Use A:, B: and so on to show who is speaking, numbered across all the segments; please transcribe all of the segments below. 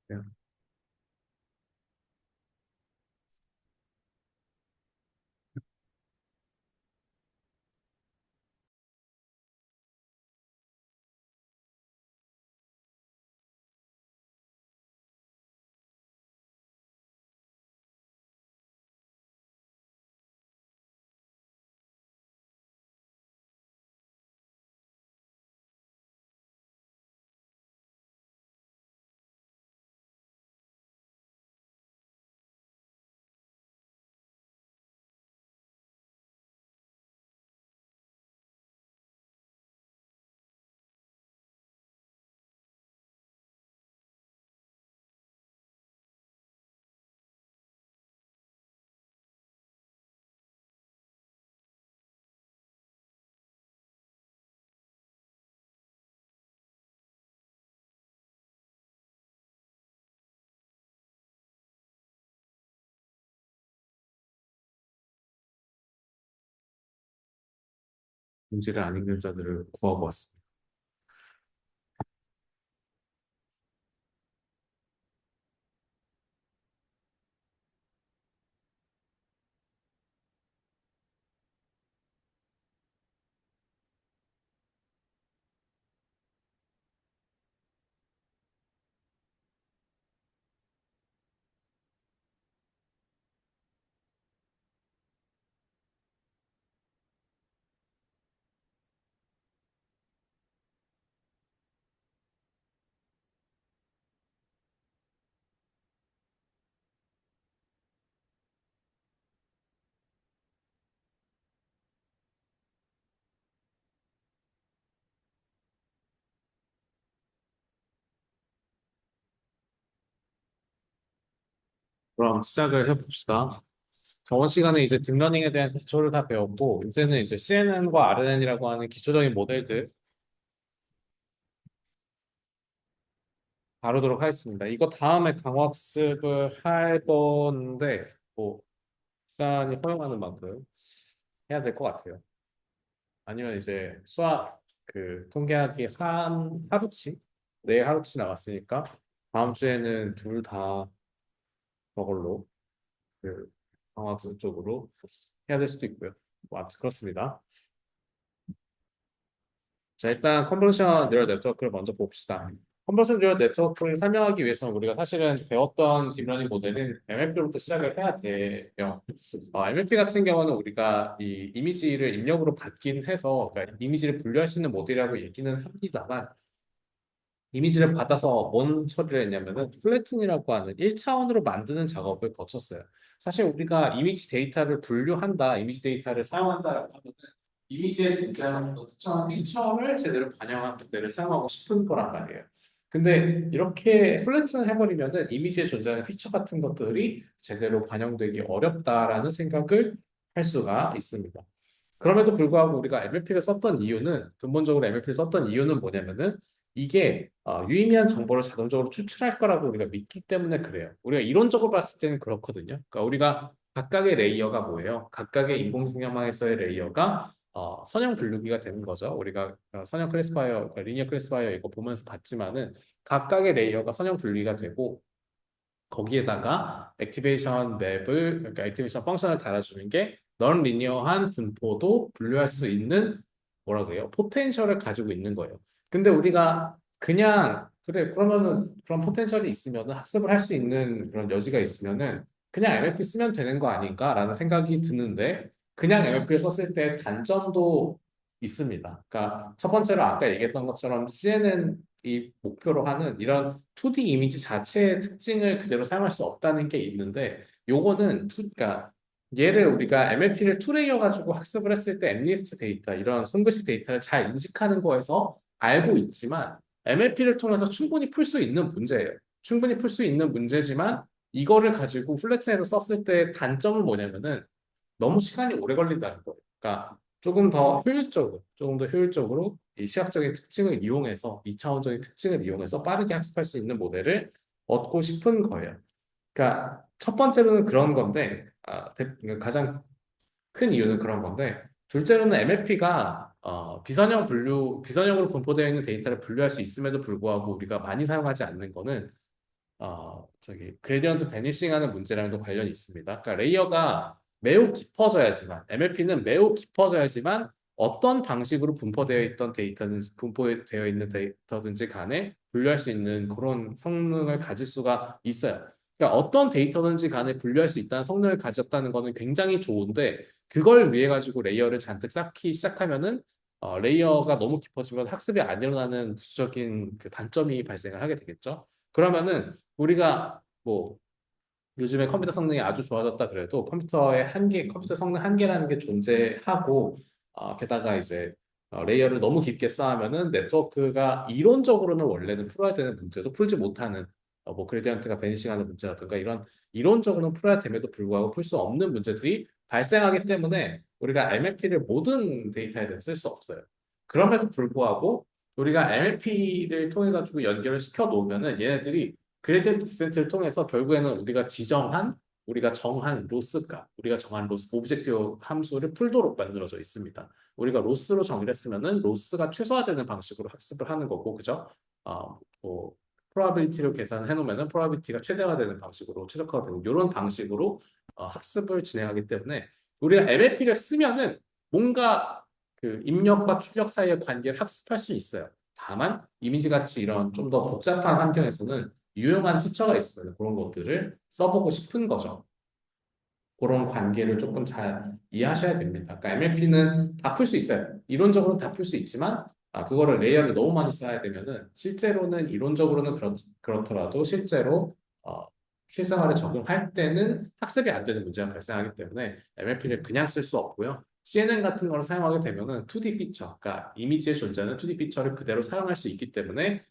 A: 네. 문제를 안 읽는 자들을 구하고 왔습니다. 그럼 시작을 해봅시다. 저번 시간에 이제 딥러닝에 대한 기초를 다 배웠고, 이제는 이제 CNN과 RNN이라고 하는 기초적인 모델들 다루도록 하겠습니다. 이거 다음에 강화학습을 할 건데, 뭐, 시간이 허용하는 만큼 해야 될 것 같아요. 아니면 이제 수학 그 통계학이 한 하루치? 내일 하루치 나왔으니까 다음 주에는 둘 다 저걸로 그 강화학습 쪽으로 해야 될 수도 있고요. 뭐 아무튼 그렇습니다. 자, 일단 컨볼루션 뉴럴 네트워크를 먼저 봅시다. 컨볼루션 뉴럴 네트워크를 설명하기 위해서는 우리가 사실은 배웠던 딥러닝 모델은 MLP로부터 시작을 해야 돼요. MLP 같은 경우는 우리가 이 이미지를 입력으로 받긴 해서 그러니까 이미지를 분류할 수 있는 모델이라고 얘기는 합니다만 이미지를 받아서 뭔 처리를 했냐면은 플래튼이라고 하는 1차원으로 만드는 작업을 거쳤어요. 사실 우리가 이미지 데이터를 분류한다, 이미지 데이터를 사용한다라고 하면은 이미지에 존재하는 특정한 1차원을 제대로 반영한 모델을 사용하고 싶은 거란 말이에요. 근데 이렇게 플래튼을 해버리면은 이미지에 존재하는 피처 같은 것들이 제대로 반영되기 어렵다라는 생각을 할 수가 있습니다. 그럼에도 불구하고 우리가 MLP를 썼던 이유는 근본적으로 MLP를 썼던 이유는 뭐냐면은 이게 유의미한 정보를 자동적으로 추출할 거라고 우리가 믿기 때문에 그래요. 우리가 이론적으로 봤을 때는 그렇거든요. 그러니까 우리가 각각의 레이어가 뭐예요? 각각의 인공지능망에서의 레이어가 선형 분류기가 되는 거죠. 우리가 선형 클래시파이어, 그러니까 리니어 클래시파이어 이거 보면서 봤지만은 각각의 레이어가 선형 분류기가 되고 거기에다가 액티베이션 맵을 그러니까 액티베이션 펑션을 달아주는 게 넌 리니어한 분포도 분류할 수 있는 뭐라 그래요? 포텐셜을 가지고 있는 거예요. 근데 우리가 그냥 그래 그러면은 그런 포텐셜이 있으면은 학습을 할 수 있는 그런 여지가 있으면은 그냥 MLP 쓰면 되는 거 아닌가라는 생각이 드는데 그냥 MLP를 썼을 때 단점도 있습니다. 그러니까 첫 번째로 아까 얘기했던 것처럼 CNN이 목표로 하는 이런 2D 이미지 자체의 특징을 그대로 사용할 수 없다는 게 있는데 요거는 그러니까 얘를 우리가 MLP를 투레이어 가지고 학습을 했을 때 엠리스트 데이터 이런 손글씨 데이터를 잘 인식하는 거에서 알고 있지만 MLP를 통해서 충분히 풀 수 있는 문제예요. 충분히 풀 수 있는 문제지만 이거를 가지고 플래츠에서 썼을 때 단점은 뭐냐면은 너무 시간이 오래 걸린다는 거예요. 그러니까 조금 더 효율적으로 이 시각적인 특징을 이용해서 2차원적인 특징을 이용해서 빠르게 학습할 수 있는 모델을 얻고 싶은 거예요. 그러니까 첫 번째로는 그런 건데 그러니까 가장 큰 이유는 그런 건데 둘째로는 MLP가 비선형으로 분포되어 있는 데이터를 분류할 수 있음에도 불구하고 우리가 많이 사용하지 않는 거는 그레디언트 베니싱하는 분제랑도 관련이 있습니다. 그러니까 레이어가 매우 깊어져야지만 MLP는 매우 깊어져야지만 어떤 방식으로 분포되어 있는 데이터든지 간에 분류할 수 있는 그런 성능을 가질 수가 있어요. 그러니까 어떤 데이터든지 간에 분류할 수 있다는 성능을 가졌다는 거는 굉장히 좋은데 그걸 위해 가지고 레이어를 잔뜩 쌓기 시작하면은 레이어가 너무 깊어지면 학습이 안 일어나는 부수적인 그 단점이 발생을 하게 되겠죠. 그러면은 우리가 뭐 요즘에 컴퓨터 성능이 아주 좋아졌다 그래도 컴퓨터 성능 한계라는 게 존재하고 게다가 이제 레이어를 너무 깊게 쌓으면은 네트워크가 이론적으로는 원래는 풀어야 되는 문제도 풀지 못하는 뭐 그레디언트가 베니싱하는 문제라든가 이런 이론적으로는 풀어야 됨에도 불구하고 풀 수 없는 문제들이 발생하기 때문에 우리가 MLP를 모든 데이터에 대해 쓸 수 없어요. 그럼에도 불구하고 우리가 MLP를 통해 가지고 연결을 시켜 놓으면은 얘네들이 그레디언트 디센트를 통해서 결국에는 우리가 정한 로스값, 우리가 정한 로스 오브젝티브 함수를 풀도록 만들어져 있습니다. 우리가 로스로 정의를 했으면은 로스가 최소화되는 방식으로 학습을 하는 거고, 그죠? 뭐 프로바빌리티로 계산해 놓으면은 프로바빌리티가 최대화되는 방식으로 최적화가 되는 이런 방식으로 학습을 진행하기 때문에 우리가 MLP를 쓰면은 뭔가 그 입력과 출력 사이의 관계를 학습할 수 있어요. 다만 이미지 같이 이런 좀 더 복잡한 환경에서는 유용한 피처가 있으면 그런 것들을 써보고 싶은 거죠. 그런 관계를 조금 잘 이해하셔야 됩니다. 그러니까 MLP는 다 풀 수 있어요. 이론적으로는 다 풀 수 있지만 그거를 레이어를 너무 많이 써야 되면은 실제로는 이론적으로는 그렇더라도 실제로 실생활에 적용할 때는 학습이 안 되는 문제가 발생하기 때문에 MLP를 그냥 쓸 수 없고요. CNN 같은 걸 사용하게 되면은 2D 피처, 그러니까 이미지에 존재하는 2D 피처를 그대로 사용할 수 있기 때문에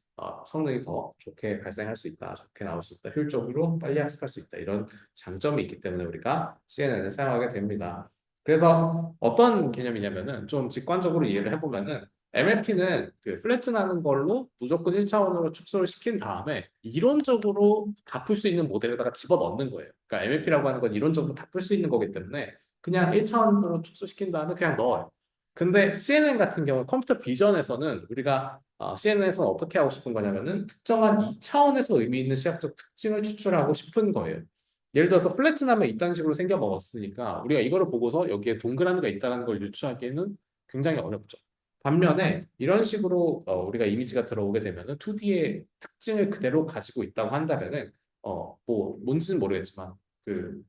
A: 성능이 더 좋게 발생할 수 있다, 좋게 나올 수 있다, 효율적으로 빨리 학습할 수 있다 이런 장점이 있기 때문에 우리가 CNN을 사용하게 됩니다. 그래서 어떤 개념이냐면은 좀 직관적으로 이해를 해보면은 MLP는 그 플래튼하는 걸로 무조건 1차원으로 축소를 시킨 다음에 이론적으로 다 풀 수 있는 모델에다가 집어넣는 거예요. 그러니까 MLP라고 하는 건 이론적으로 다 풀 수 있는 거기 때문에 그냥 1차원으로 축소시킨 다음에 그냥 넣어요. 근데 CNN 같은 경우 컴퓨터 비전에서는 우리가 CNN에서는 어떻게 하고 싶은 거냐면은 특정한 2차원에서 의미 있는 시각적 특징을 추출하고 싶은 거예요. 예를 들어서 플래트나면 이딴 식으로 생겨 먹었으니까 우리가 이거를 보고서 여기에 동그라미가 있다는 걸 유추하기에는 굉장히 어렵죠. 반면에 이런 식으로 우리가 이미지가 들어오게 되면은 2D의 특징을 그대로 가지고 있다고 한다면은 뭐 뭔지는 모르겠지만 그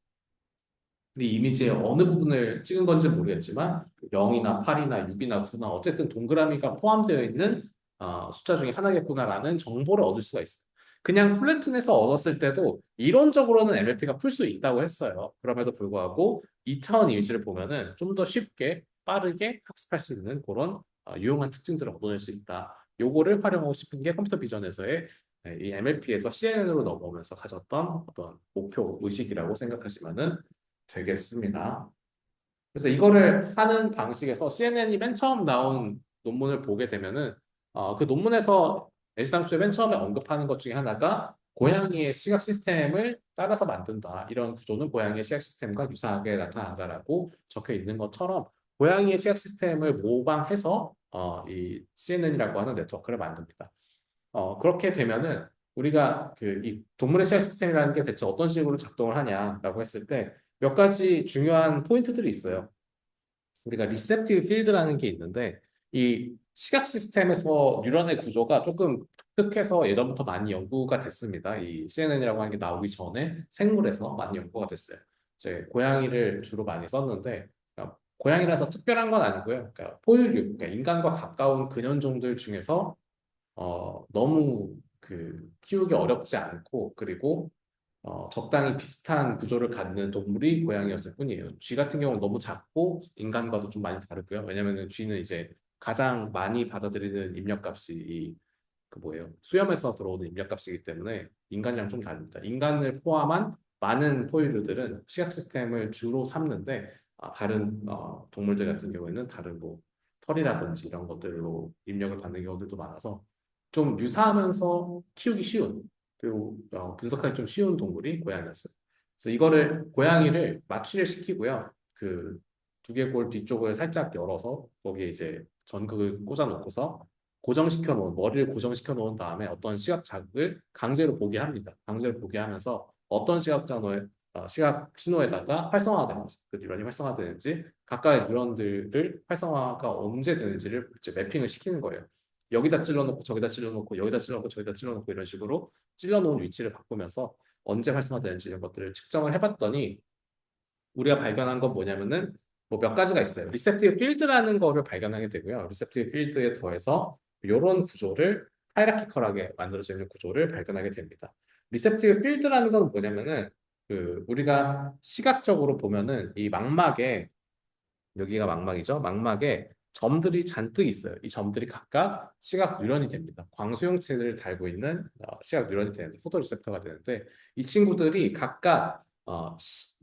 A: 이 이미지의 어느 부분을 찍은 건지 모르겠지만 0이나 8이나 6이나 9나 어쨌든 동그라미가 포함되어 있는 숫자 중에 하나겠구나라는 정보를 얻을 수가 있어요. 그냥 플래툰에서 얻었을 때도 이론적으로는 MLP가 풀 수 있다고 했어요. 그럼에도 불구하고 2차원 이미지를 보면은 좀 더 쉽게 빠르게 학습할 수 있는 그런 유용한 특징들을 얻어낼 수 있다. 요거를 활용하고 싶은 게 컴퓨터 비전에서의 이 MLP에서 CNN으로 넘어오면서 가졌던 어떤 목표 의식이라고 생각하시면은 되겠습니다. 그래서 이거를 하는 방식에서 CNN이 맨 처음 나온 논문을 보게 되면은 그 논문에서 애시당초에 맨 처음에 언급하는 것 중에 하나가 고양이의 시각 시스템을 따라서 만든다. 이런 구조는 고양이의 시각 시스템과 유사하게 나타난다라고 적혀 있는 것처럼 고양이의 시각 시스템을 모방해서 이 CNN이라고 하는 네트워크를 만듭니다. 그렇게 되면은 우리가 그 이 동물의 시야 시스템이라는 게 대체 어떤 식으로 작동을 하냐라고 했을 때 몇 가지 중요한 포인트들이 있어요. 우리가 리셉티브 필드라는 게 있는데 이 시각 시스템에서 뉴런의 구조가 조금 독특해서 예전부터 많이 연구가 됐습니다. 이 CNN이라고 하는 게 나오기 전에 생물에서 많이 연구가 됐어요. 이제 고양이를 주로 많이 썼는데 고양이라서 특별한 건 아니고요. 그러니까 포유류, 그러니까 인간과 가까운 근현종들 중에서 너무 그 키우기 어렵지 않고 그리고 적당히 비슷한 구조를 갖는 동물이 고양이였을 뿐이에요. 쥐 같은 경우는 너무 작고 인간과도 좀 많이 다르고요. 왜냐면은 쥐는 이제 가장 많이 받아들이는 입력값이 그 뭐예요? 수염에서 들어오는 입력값이기 때문에 인간이랑 좀 다릅니다. 인간을 포함한 많은 포유류들은 시각 시스템을 주로 삼는데 다른 동물들 같은 경우에는 다른 뭐 털이라든지 이런 것들로 입력을 받는 경우들도 많아서 좀 유사하면서 키우기 쉬운 그리고 분석하기 좀 쉬운 동물이 고양이였어요. 그래서 이거를 고양이를 마취를 시키고요. 그 두개골 뒤쪽을 살짝 열어서 거기에 이제 전극을 꽂아 놓고서 고정시켜 놓은 머리를 고정시켜 놓은 다음에 어떤 시각 자극을 강제로 보게 합니다. 강제로 보게 하면서 어떤 시각 신호에다가 활성화되는지 그 뉴런이 활성화되는지 각각의 뉴런들을 활성화가 언제 되는지를 이제 매핑을 시키는 거예요. 여기다 찔러놓고 저기다 찔러놓고 여기다 찔러놓고 저기다 찔러놓고 이런 식으로 찔러놓은 위치를 바꾸면서 언제 활성화되는지 이런 것들을 측정을 해봤더니 우리가 발견한 건 뭐냐면은 뭐 몇 가지가 있어요. 리셉티브 필드라는 거를 발견하게 되고요. 리셉티브 필드에 더해서 이런 구조를 하이라키컬하게 만들어져 있는 구조를 발견하게 됩니다. 리셉티브 필드라는 건 뭐냐면은 그 우리가 시각적으로 보면은 이 망막에 여기가 망막이죠. 망막에 점들이 잔뜩 있어요. 이 점들이 각각 시각 뉴런이 됩니다. 광소형체를 달고 있는 시각 뉴런이 되는데 포토리셉터가 되는데 이 친구들이 각각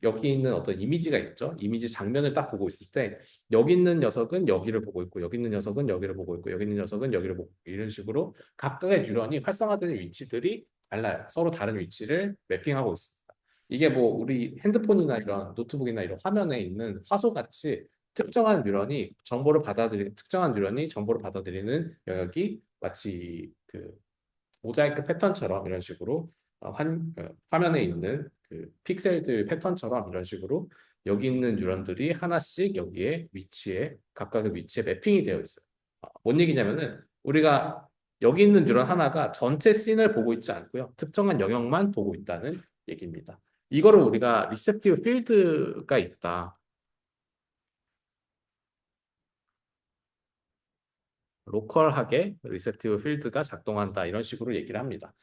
A: 여기 있는 어떤 이미지가 있죠. 이미지 장면을 딱 보고 있을 때 여기 있는 녀석은 여기를 보고 있고 여기 있는 녀석은 여기를 보고 있고 여기 있는 녀석은 여기를 보고 있고 이런 식으로 각각의 뉴런이 활성화되는 위치들이 달라요. 서로 다른 위치를 매핑하고 있습니다. 이게 뭐 우리 핸드폰이나 이런 노트북이나 이런 화면에 있는 화소 같이 특정한 뉴런이 정보를 받아들이는 영역이 마치 그 모자이크 패턴처럼 이런 식으로 화면에 있는 그 픽셀들 패턴처럼 이런 식으로 여기 있는 뉴런들이 하나씩 여기에 위치에 각각의 위치에 매핑이 되어 있어요. 뭔 얘기냐면은 우리가 여기 있는 뉴런 하나가 전체 씬을 보고 있지 않고요. 특정한 영역만 보고 있다는 얘기입니다. 이거를 우리가 리셉티브 필드가 있다. 로컬하게 리셉티브 필드가 작동한다 이런 식으로 얘기를 합니다.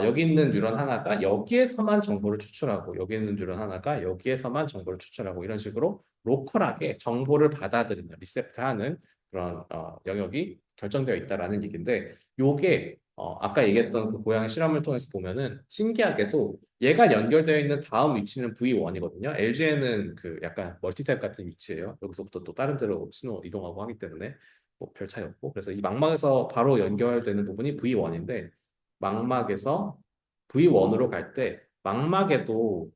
A: 여기 있는 뉴런 하나가 여기에서만 정보를 추출하고 여기 있는 뉴런 하나가 여기에서만 정보를 추출하고 이런 식으로 로컬하게 정보를 받아들이는 리셉트하는 그런 영역이 결정되어 있다라는 얘기인데 요게 아까 얘기했던 그 고양이 실험을 통해서 보면은 신기하게도 얘가 연결되어 있는 다음 위치는 V1이거든요. LG에는 그 약간 멀티탭 같은 위치예요. 여기서부터 또 다른 데로 신호 이동하고 하기 때문에 뭐별 차이 없고 그래서 이 망막에서 바로 연결되는 부분이 V1인데 망막에서 V1으로 갈 때 망막에도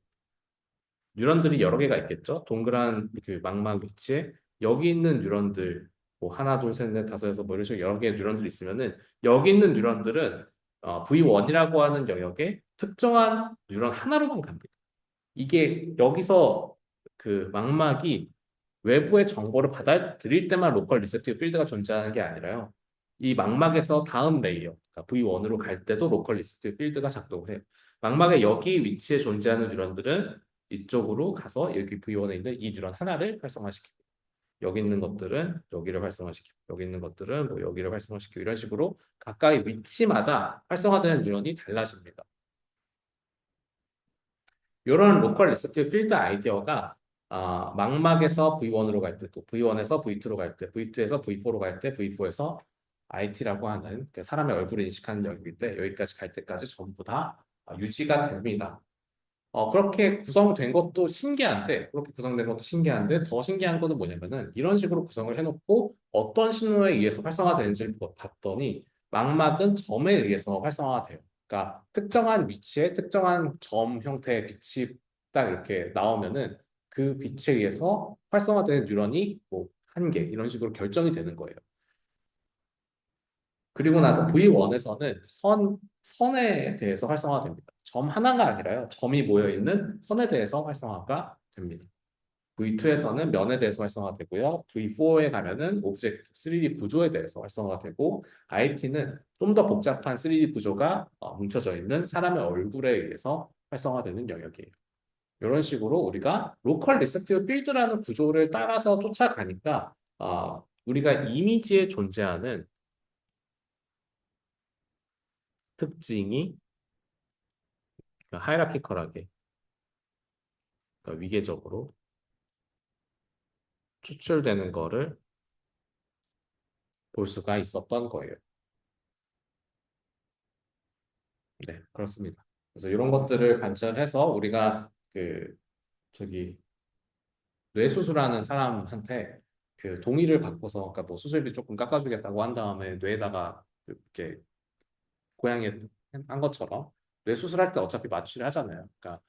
A: 뉴런들이 여러 개가 있겠죠. 동그란 그 망막 위치에 여기 있는 뉴런들 뭐 하나 둘 셋 넷 다섯 여섯 뭐 이런 식으로 여러 개의 뉴런들이 있으면은 여기 있는 뉴런들은 V1이라고 하는 영역에 특정한 뉴런 하나로만 갑니다. 이게 여기서 그 망막이 외부의 정보를 받아들일 때만 로컬 리셉티브 필드가 존재하는 게 아니라요. 이 망막에서 다음 레이어, 그러니까 V1으로 갈 때도 로컬 리셉티브 필드가 작동을 해요. 망막의 여기 위치에 존재하는 뉴런들은 이쪽으로 가서 여기 V1에 있는 이 뉴런 하나를 활성화시키고 여기 있는 것들은 여기를 활성화시키고 여기 있는 것들은 뭐 여기를 활성화시키고 이런 식으로 각각의 위치마다 활성화되는 뉴런이 달라집니다. 이런 로컬 리셉티브 필드 아이디어가 망막에서 V1으로 갈 때, 또 V1에서 V2로 갈 때, V2에서 V4로 갈 때, V4에서 IT라고 하는 그 사람의 얼굴을 인식하는 영역인데 여기까지 갈 때까지 전부 다 유지가 됩니다. 그렇게 구성된 것도 신기한데 더 신기한 거는 뭐냐면은 이런 식으로 구성을 해놓고 어떤 신호에 의해서 활성화되는지를 봤더니 망막은 점에 의해서 활성화가 돼요. 그러니까 특정한 위치에 특정한 점 형태의 빛이 딱 이렇게 나오면은 그 빛에 의해서 활성화되는 뉴런이 뭐 한 개 이런 식으로 결정이 되는 거예요. 그리고 나서 V1에서는 선에 대해서 활성화됩니다. 점 하나가 아니라요. 점이 모여 있는 선에 대해서 활성화가 됩니다. V2에서는 면에 대해서 활성화되고요. V4에 가면은 오브젝트 3D 구조에 대해서 활성화되고 IT는 좀 더 복잡한 3D 구조가 뭉쳐져 있는 사람의 얼굴에 의해서 활성화되는 영역이에요. 이런 식으로 우리가 로컬 리셉티브 필드라는 구조를 따라서 쫓아가니까 우리가 이미지에 존재하는 특징이 하이라키컬하게 위계적으로 추출되는 거를 볼 수가 있었던 거예요. 네, 그렇습니다. 그래서 이런 것들을 관찰해서 우리가 그 저기 뇌수술하는 사람한테 그 동의를 받고서 그러니까 뭐 수술비 조금 깎아주겠다고 한 다음에 뇌에다가 이렇게 고양이 한 것처럼 뇌수술할 때 어차피 마취를 하잖아요. 그러니까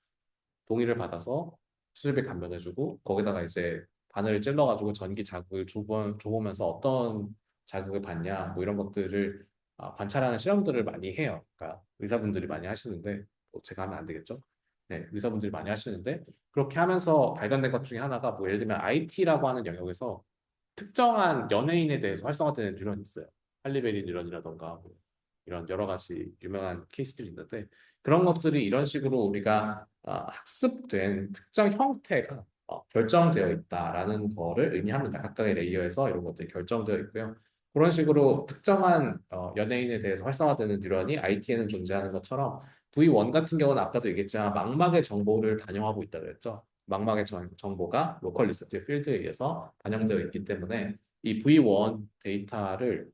A: 동의를 받아서 수술비 감면해주고 거기다가 이제 바늘을 찔러가지고 전기 자극을 줘보면서 어떤 자극을 받냐, 뭐 이런 것들을 관찰하는 실험들을 많이 해요. 그러니까 의사분들이 많이 하시는데, 뭐 제가 하면 안 되겠죠? 네, 의사분들이 많이 하시는데, 그렇게 하면서 발견된 것 중에 하나가 뭐 예를 들면 IT라고 하는 영역에서 특정한 연예인에 대해서 활성화되는 뉴런이 있어요. 할리베리 뉴런이라던가 뭐 이런 여러 가지 유명한 케이스들이 있는데 그런 것들이 이런 식으로 우리가 학습된 특정 형태가 결정되어 있다라는 거를 의미합니다. 각각의 레이어에서 이런 것들이 결정되어 있고요. 그런 식으로 특정한 연예인에 대해서 활성화되는 뉴런이 IT에는 존재하는 것처럼 V1 같은 경우는 아까도 얘기했지만 망막의 정보를 반영하고 있다고 했죠. 망막의 정보가 로컬 리서치 필드에 의해서 반영되어 있기 때문에 이 V1 데이터를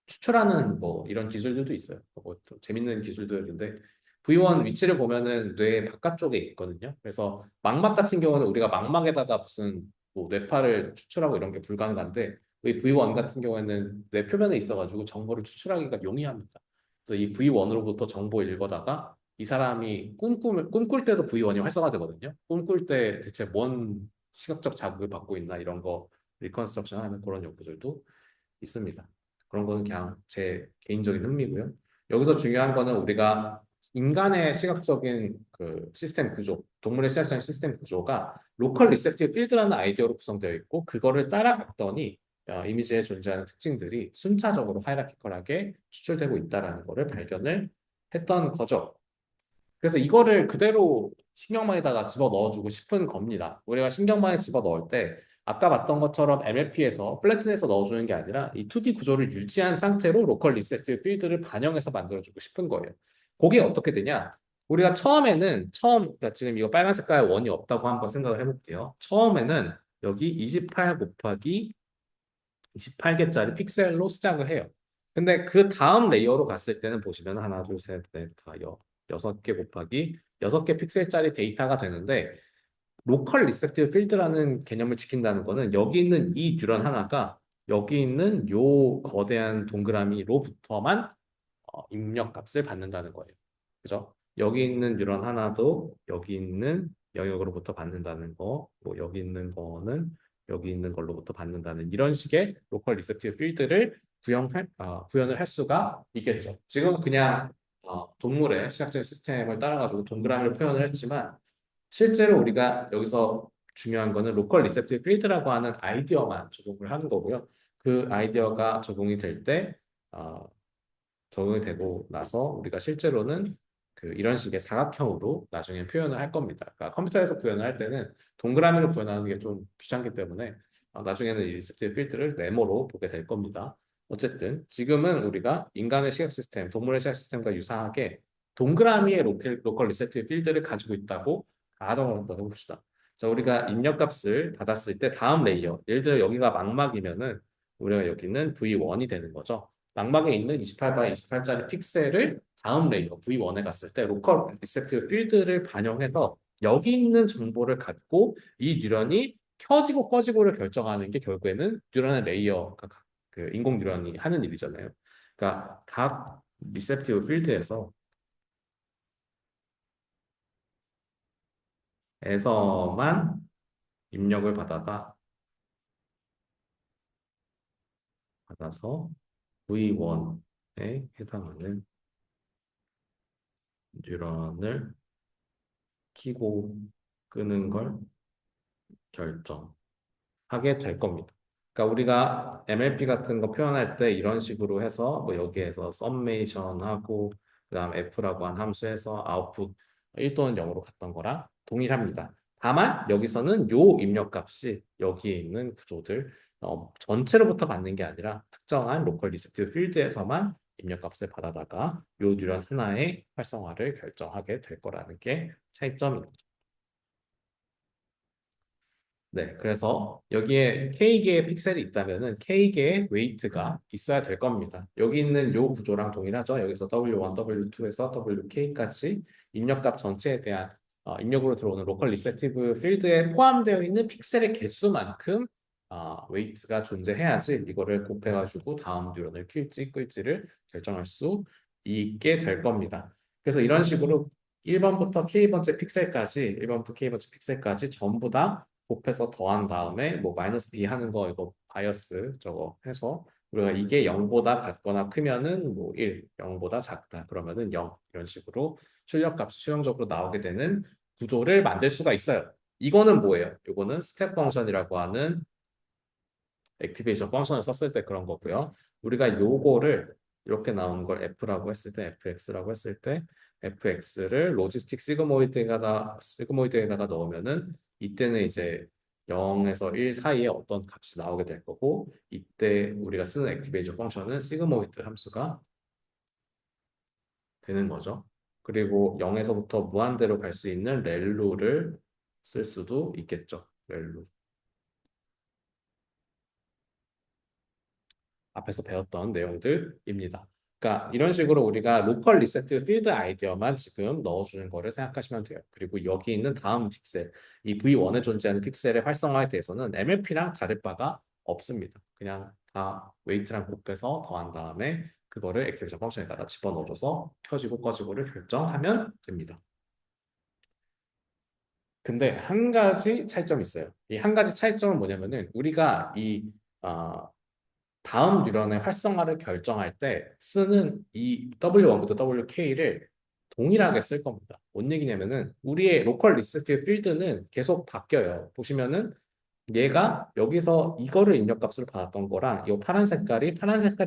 A: 추출하는 뭐 이런 기술들도 있어요. 뭐좀 재밌는 기술들인데 V1 위치를 보면은 뇌 바깥쪽에 있거든요. 그래서 망막 같은 경우는 우리가 망막에다가 무슨 뭐 뇌파를 추출하고 이런 게 불가능한데 이 V1 같은 경우에는 뇌 표면에 있어가지고 정보를 추출하기가 용이합니다. 그래서 이 V1으로부터 정보 읽어다가 이 사람이 꿈꿀 때도 V1이 활성화되거든요. 꿈꿀 때 대체 뭔 시각적 자극을 받고 있나 이런 거 리컨스트럭션 하는 그런 연구들도 있습니다. 그런 거는 그냥 제 개인적인 흥미고요. 여기서 중요한 거는 우리가 인간의 시각적인 그 시스템 구조, 동물의 시각적인 시스템 구조가 로컬 리셉티브 필드라는 아이디어로 구성되어 있고 그거를 따라갔더니 이미지에 존재하는 특징들이 순차적으로 하이라키컬하게 추출되고 있다라는 거를 발견을 했던 거죠. 그래서 이거를 그대로 신경망에다가 집어 넣어주고 싶은 겁니다. 우리가 신경망에 집어 넣을 때 아까 봤던 것처럼 MLP에서 플래튼해서 넣어주는 게 아니라 이 2D 구조를 유지한 상태로 로컬 리셋 필드를 반영해서 만들어주고 싶은 거예요. 그게 어떻게 되냐? 우리가 그러니까 지금 이거 빨간 색깔 원이 없다고 한번 생각을 해볼게요. 처음에는 여기 28 곱하기 28개짜리 픽셀로 시작을 해요. 근데 그 다음 레이어로 갔을 때는 보시면 하나, 둘, 셋, 넷, 다, 6개 곱하기 6개 픽셀짜리 데이터가 되는데 로컬 리셉티브 필드라는 개념을 지킨다는 거는 여기 있는 이 뉴런 하나가 여기 있는 요 거대한 동그라미로부터만 입력값을 받는다는 거예요. 그죠? 여기 있는 뉴런 하나도 여기 있는 영역으로부터 받는다는 거, 뭐 여기 있는 거는 여기 있는 걸로부터 받는다는 이런 식의 로컬 리셉티브 필드를 구현을 할 수가 있겠죠. 지금 그냥 동물의 시각적인 시스템을 따라가지고 동그라미를 표현을 했지만 실제로 우리가 여기서 중요한 거는 로컬 리셉티브 필드라고 하는 아이디어만 적용을 하는 거고요. 그 아이디어가 적용이 될때 적용이 되고 나서 우리가 실제로는 이런 식의 사각형으로 나중에 표현을 할 겁니다. 그러니까 컴퓨터에서 구현을 할 때는 동그라미로 구현하는 게 좀 귀찮기 때문에 나중에는 이 리스트 필드를 네모로 보게 될 겁니다. 어쨌든 지금은 우리가 인간의 시각 시스템, 동물의 시각 시스템과 유사하게 동그라미의 로컬 리세트 필드를 가지고 있다고 가정을 한번 해봅시다. 자, 우리가 입력값을 받았을 때 다음 레이어, 예를 들어 여기가 망막이면은 우리가 여기는 V1이 되는 거죠. 망막에 있는 28 by 28짜리 픽셀을 다음 레이어 V1에 갔을 때 로컬 리셉티브 필드를 반영해서 여기 있는 정보를 갖고 이 뉴런이 켜지고 꺼지고를 결정하는 게 결국에는 뉴런의 레이어, 그 인공 뉴런이 하는 일이잖아요. 그러니까 각 리셉티브 필드에서 에서만 입력을 받아서 V1에 해당하는 뉴런을 키고 끄는 걸 결정하게 될 겁니다. 그러니까 우리가 MLP 같은 거 표현할 때 이런 식으로 해서 뭐 여기에서 썸메이션 하고 그다음 F라고 한 함수에서 아웃풋 1 또는 0으로 갔던 거랑 동일합니다. 다만 여기서는 요 입력값이 여기에 있는 구조들 전체로부터 받는 게 아니라 특정한 로컬 리셉티브 필드에서만 입력값을 받아다가 요 뉴런 하나의 활성화를 결정하게 될 거라는 게 차이점입니다. 네, 그래서 여기에 K개의 픽셀이 있다면은 K개의 웨이트가 있어야 될 겁니다. 여기 있는 요 구조랑 동일하죠. 여기서 W1, W2에서 WK까지 입력값 전체에 대한 입력으로 들어오는 로컬 리셉티브 필드에 포함되어 있는 픽셀의 개수만큼 웨이트가 존재해야지 이거를 곱해가지고 다음 뉴런을 킬지 끌지를 결정할 수 있게 될 겁니다. 그래서 이런 식으로 1번부터 K번째 픽셀까지 전부 다 곱해서 더한 다음에 뭐 마이너스 b 하는 거 이거 바이어스 저거 해서 우리가 이게 0보다 같거나 크면은 뭐 1, 0보다 작다 그러면은 0 이런 식으로 출력값이 최종적으로 나오게 되는 구조를 만들 수가 있어요. 이거는 뭐예요? 이거는 스텝 펑션이라고 하는 액티베이션 펑션을 썼을 때 그런 거고요. 우리가 요거를 이렇게 나오는 걸 f라고 했을 때 fx라고 했을 때 fx를 로지스틱 시그모이드에다가 넣으면은 이때는 이제 0에서 1 사이에 어떤 값이 나오게 될 거고 이때 우리가 쓰는 액티베이션 펑션은 시그모이드 함수가 되는 거죠. 그리고 0에서부터 무한대로 갈 수 있는 렐루를 쓸 수도 있겠죠. 렐루. 앞에서 배웠던 내용들입니다. 그러니까 이런 식으로 우리가 로컬 리세트 필드 아이디어만 지금 넣어주는 거를 생각하시면 돼요. 그리고 여기 있는 다음 픽셀, 이 V1에 존재하는 픽셀의 활성화에 대해서는 MLP랑 다를 바가 없습니다. 그냥 다 웨이트랑 곱해서 더한 다음에 그거를 액티베이션 펑션에다가 집어넣어줘서 켜지고 꺼지고를 결정하면 됩니다. 근데 한 가지 차이점이 있어요. 이 한 가지 차이점은 뭐냐면은 우리가 이 어, 다음 뉴런의 활성화를 결정할 때 쓰는 이 W1부터 WK를 동일하게 쓸 겁니다. 뭔 얘기냐면은 우리의 로컬 리스트 필드는 계속 바뀌어요. 보시면은 얘가 여기서 이거를 입력값으로 받았던 거랑 이 파란 색깔의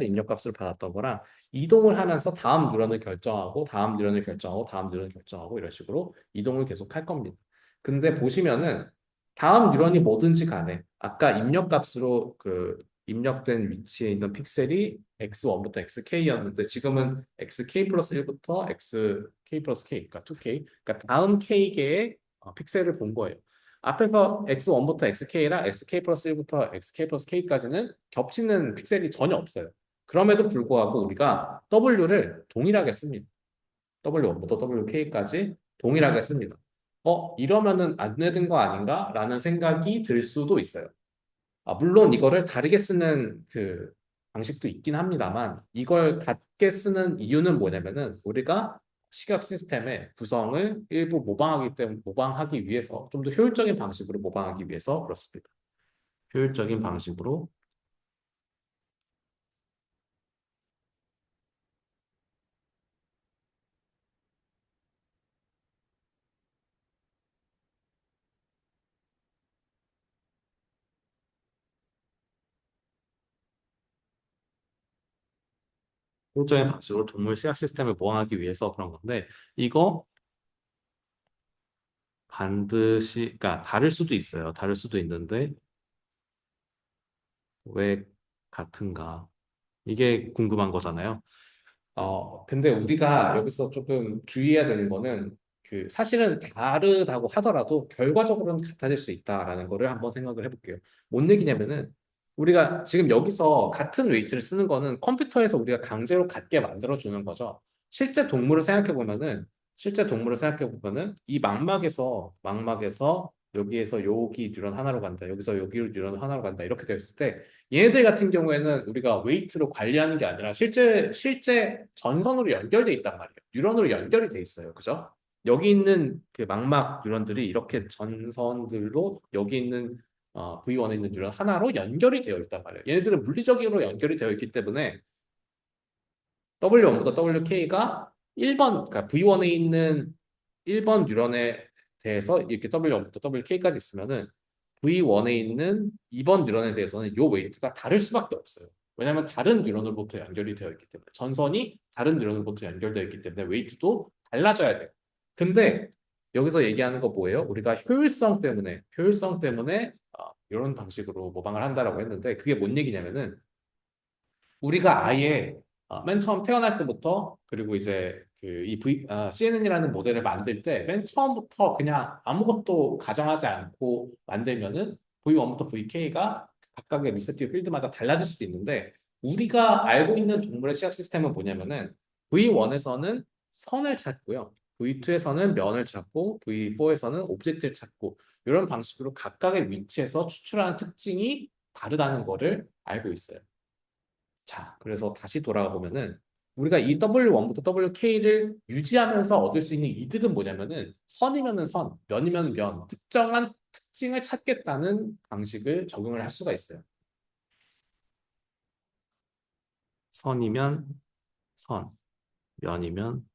A: 입력값으로 받았던 거랑 이동을 하면서 다음 뉴런을 결정하고 다음 뉴런을 결정하고 다음 뉴런을 결정하고 이런 식으로 이동을 계속 할 겁니다. 근데 보시면은 다음 뉴런이 뭐든지 간에 아까 입력값으로 그 입력된 위치에 있는 픽셀이 x1부터 xk였는데 지금은 xk 플러스 1부터 xk 플러스 k, 그러니까 2k, 그러니까 다음 k개의 픽셀을 본 거예요. 앞에서 x1부터 xk랑 xk 플러스 1부터 xk 플러스 k까지는 겹치는 픽셀이 전혀 없어요. 그럼에도 불구하고 우리가 w를 동일하게 씁니다. w1부터 wk까지 동일하게 씁니다. 이러면은 안 되는 거 아닌가? 라는 생각이 들 수도 있어요. 물론 이거를 다르게 쓰는 그 방식도 있긴 합니다만 이걸 같게 쓰는 이유는 뭐냐면은 우리가 시각 시스템의 구성을 일부 모방하기 위해서 좀 더 효율적인 방식으로 모방하기 위해서 그렇습니다. 효율적인 방식으로 동물 시각 시스템을 모방하기 위해서 그런 건데 이거 반드시 그러니까 다를 수도 있어요. 다를 수도 있는데 왜 같은가? 이게 궁금한 거잖아요. 근데 우리가 여기서 조금 주의해야 되는 거는 그 사실은 다르다고 하더라도 결과적으로는 같아질 수 있다라는 거를 한번 생각을 해볼게요. 뭔 얘기냐면은 우리가 지금 여기서 같은 웨이트를 쓰는 거는 컴퓨터에서 우리가 강제로 같게 만들어 주는 거죠. 실제 동물을 생각해 보면은 실제 동물을 생각해 보면은 이 망막에서 여기에서 여기 뉴런 하나로 간다. 여기서 여기 뉴런 하나로 간다. 이렇게 되어 있을 때 얘네들 같은 경우에는 우리가 웨이트로 관리하는 게 아니라 실제 전선으로 연결돼 있단 말이에요. 뉴런으로 연결이 돼 있어요. 그죠? 여기 있는 그 망막 뉴런들이 이렇게 전선들로 여기 있는 V1에 있는 뉴런 하나로 연결이 되어 있단 말이에요. 얘네들은 물리적으로 연결이 되어 있기 때문에 W1부터 WK가 1번, 그러니까 V1에 있는 1번 뉴런에 대해서 이렇게 W1부터 WK까지 있으면은 V1에 있는 2번 뉴런에 대해서는 이 웨이트가 다를 수밖에 없어요. 왜냐하면 다른 뉴런으로부터 연결이 되어 있기 때문에 전선이 다른 뉴런으로부터 연결되어 있기 때문에 웨이트도 달라져야 돼요. 근데 여기서 얘기하는 거 뭐예요? 우리가 효율성 때문에 이런 방식으로 모방을 한다라고 했는데 그게 뭔 얘기냐면은 우리가 아예 맨 처음 태어날 때부터 그리고 이제 그이 CNN이라는 모델을 만들 때 맨 처음부터 그냥 아무것도 가정하지 않고 만들면은 V1부터 VK가 각각의 리셉티브 필드마다 달라질 수도 있는데 우리가 알고 있는 동물의 시각 시스템은 뭐냐면은 V1에서는 선을 찾고요. V2에서는 면을 찾고 V4에서는 오브젝트를 찾고 이런 방식으로 각각의 위치에서 추출하는 특징이 다르다는 거를 알고 있어요. 자, 그래서 다시 돌아가 보면은 우리가 이 W1부터 WK를 유지하면서 얻을 수 있는 이득은 뭐냐면은 선이면은 선, 면이면 면, 특징을 찾겠다는 방식을 적용을 할 수가 있어요. 선이면 선, 면이면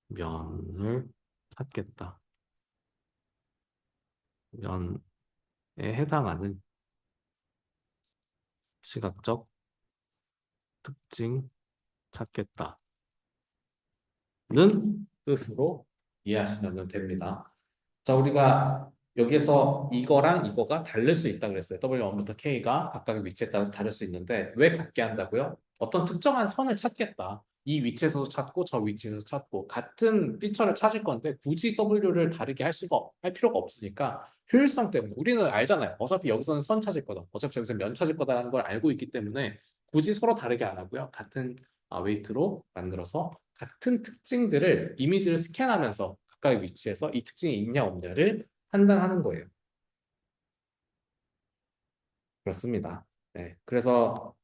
A: 면을 찾겠다. 면에 해당하는 시각적 특징 찾겠다는 뜻으로 이해하시면 됩니다. 자, 우리가 여기에서 이거랑 이거가 다를 수 있다 그랬어요. W1부터 K가 각각의 위치에 따라서 다를 수 있는데 왜 같게 한다고요? 어떤 특정한 선을 찾겠다. 이 위치에서도 찾고 저 위치에서 찾고 같은 피처를 찾을 건데 굳이 W를 다르게 할 필요가 없으니까 효율성 때문에 우리는 알잖아요. 어차피 여기서는 선 찾을 거다. 어차피 여기서 면 찾을 거다라는 걸 알고 있기 때문에 굳이 서로 다르게 안 하고요. 같은 웨이트로 만들어서 같은 특징들을 이미지를 스캔하면서 각각의 위치에서 이 특징이 있냐 없냐를 판단하는 거예요. 그렇습니다. 네, 그래서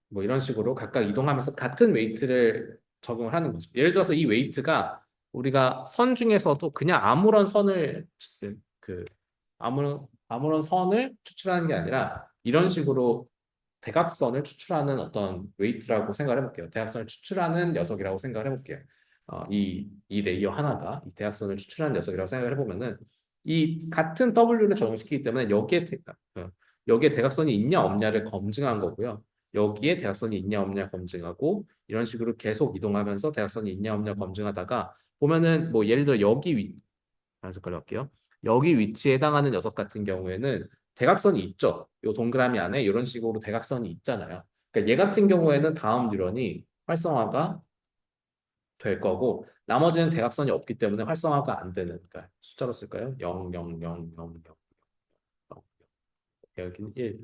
A: 뭐 이런 식으로 각각 이동하면서 같은 웨이트를 적용을 하는 거죠. 예를 들어서 이 웨이트가 우리가 선 중에서도 그냥 아무런 선을 그 아무런 선을 추출하는 게 아니라 이런 식으로 대각선을 추출하는 어떤 웨이트라고 생각을 해볼게요. 대각선을 추출하는 녀석이라고 생각을 해볼게요. 이 레이어 하나가 이 대각선을 추출하는 녀석이라고 생각을 해보면은 이 같은 W를 적용시키기 때문에 여기에 대각선이 있냐 없냐를 검증한 거고요. 여기에 대각선이 있냐 없냐 검증하고 이런 식으로 계속 이동하면서 대각선이 있냐 없냐 검증하다가 보면은 뭐 예를 들어 다른 색깔로 할게요. 여기 위치에 해당하는 녀석 같은 경우에는 대각선이 있죠. 이 동그라미 안에 이런 식으로 대각선이 있잖아요. 그러니까 얘 같은 경우에는 다음 뉴런이 활성화가 될 거고 나머지는 대각선이 없기 때문에 활성화가 안 되는 그러니까 숫자로 쓸까요? 0, 0, 0, 0, 0, 여기는 1,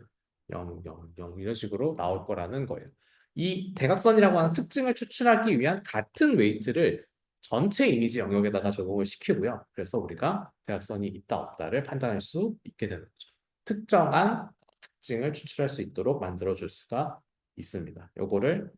A: 0, 0, 0 이런 식으로 나올 거라는 거예요. 이 대각선이라고 하는 특징을 추출하기 위한 같은 웨이트를 전체 이미지 영역에다가 적용을 시키고요. 그래서 우리가 대각선이 있다 없다를 판단할 수 있게 되는 거죠. 특정한 특징을 추출할 수 있도록 만들어 줄 수가 있습니다. 요거를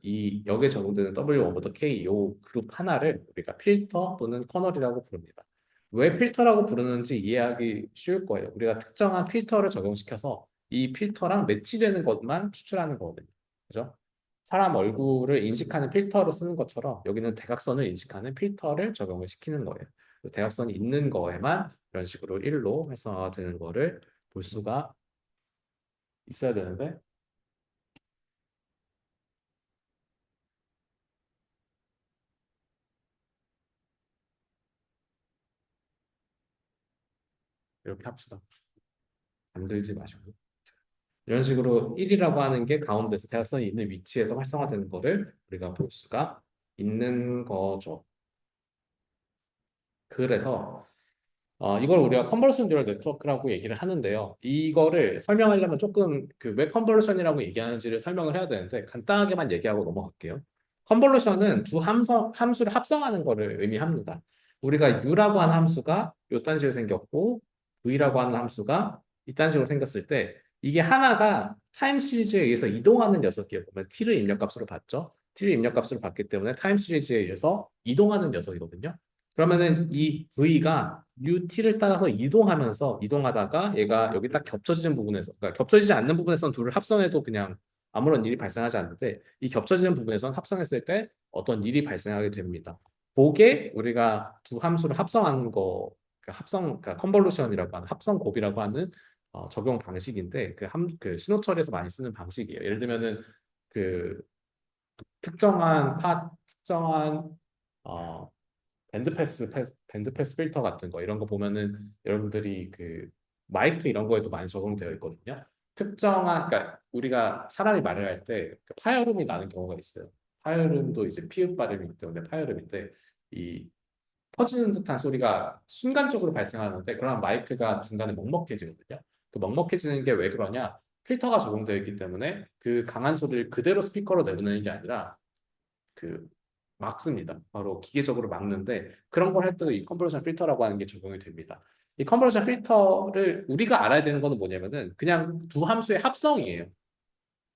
A: 여기에 적용되는 W1부터 K 요 그룹 하나를 우리가 필터 또는 커널이라고 부릅니다. 왜 필터라고 부르는지 이해하기 쉬울 거예요. 우리가 특정한 필터를 적용시켜서 이 필터랑 매치되는 것만 추출하는 거거든요. 그죠? 사람 얼굴을 인식하는 필터로 쓰는 것처럼 여기는 대각선을 인식하는 필터를 적용을 시키는 거예요. 그래서 대각선이 있는 거에만 이런 식으로 1로 활성화가 되는 거를 볼 수가 있어야 되는데 이렇게 합시다. 잠들지 마시고. 이런 식으로 1이라고 하는 게 가운데서 대각선이 있는 위치에서 활성화되는 거를 우리가 볼 수가 있는 거죠. 그래서 이걸 우리가 컨버전 듀얼 네트워크라고 얘기를 하는데요. 이거를 설명하려면 조금 그 왜 컨버전이라고 얘기하는지를 설명을 해야 되는데 간단하게만 얘기하고 넘어갈게요. 컨버전은 두 함수를 합성하는 거를 의미합니다. 우리가 u라고 하는 함수가 요딴 식으로 생겼고 v라고 하는 함수가 이딴 식으로 생겼을 때 이게 하나가 타임 시리즈에 의해서 이동하는 녀석이에요. 보면 t를 입력값으로 봤죠. t를 입력값으로 봤기 때문에 타임 시리즈에 의해서 이동하는 녀석이거든요. 그러면은 이 V가 UT를 따라서 이동하다가 얘가 여기 딱 겹쳐지는 부분에서, 그러니까 겹쳐지지 않는 부분에서는 둘을 합성해도 그냥 아무런 일이 발생하지 않는데 이 겹쳐지는 부분에서는 합성했을 때 어떤 일이 발생하게 됩니다. 그게 우리가 두 함수를 합성하는 거, 그러니까 컨볼루션이라고 하는 합성 곱이라고 하는 적용 방식인데 그 신호 처리에서 많이 쓰는 방식이에요. 예를 들면은 그 특정한 어, 밴드 패스 필터 같은 거 이런 거 보면은 여러분들이 그 마이크 이런 거에도 많이 적용되어 있거든요. 그러니까 우리가 사람이 말을 할 때 파열음이 나는 경우가 있어요. 파열음도 이제 피읍 발음이기 때문에 파열음인데 이 터지는 듯한 소리가 순간적으로 발생하는데 그러면 마이크가 중간에 먹먹해지거든요. 그 먹먹해지는 게 왜 그러냐? 필터가 적용되어 있기 때문에 그 강한 소리를 그대로 스피커로 내보내는 게 아니라 그 막습니다. 바로 기계적으로 막는데 그런 걸 할 때도 이 컨버전 필터라고 하는 게 적용이 됩니다. 이 컨버전 필터를 우리가 알아야 되는 거는 뭐냐면은 그냥 두 함수의 합성이에요.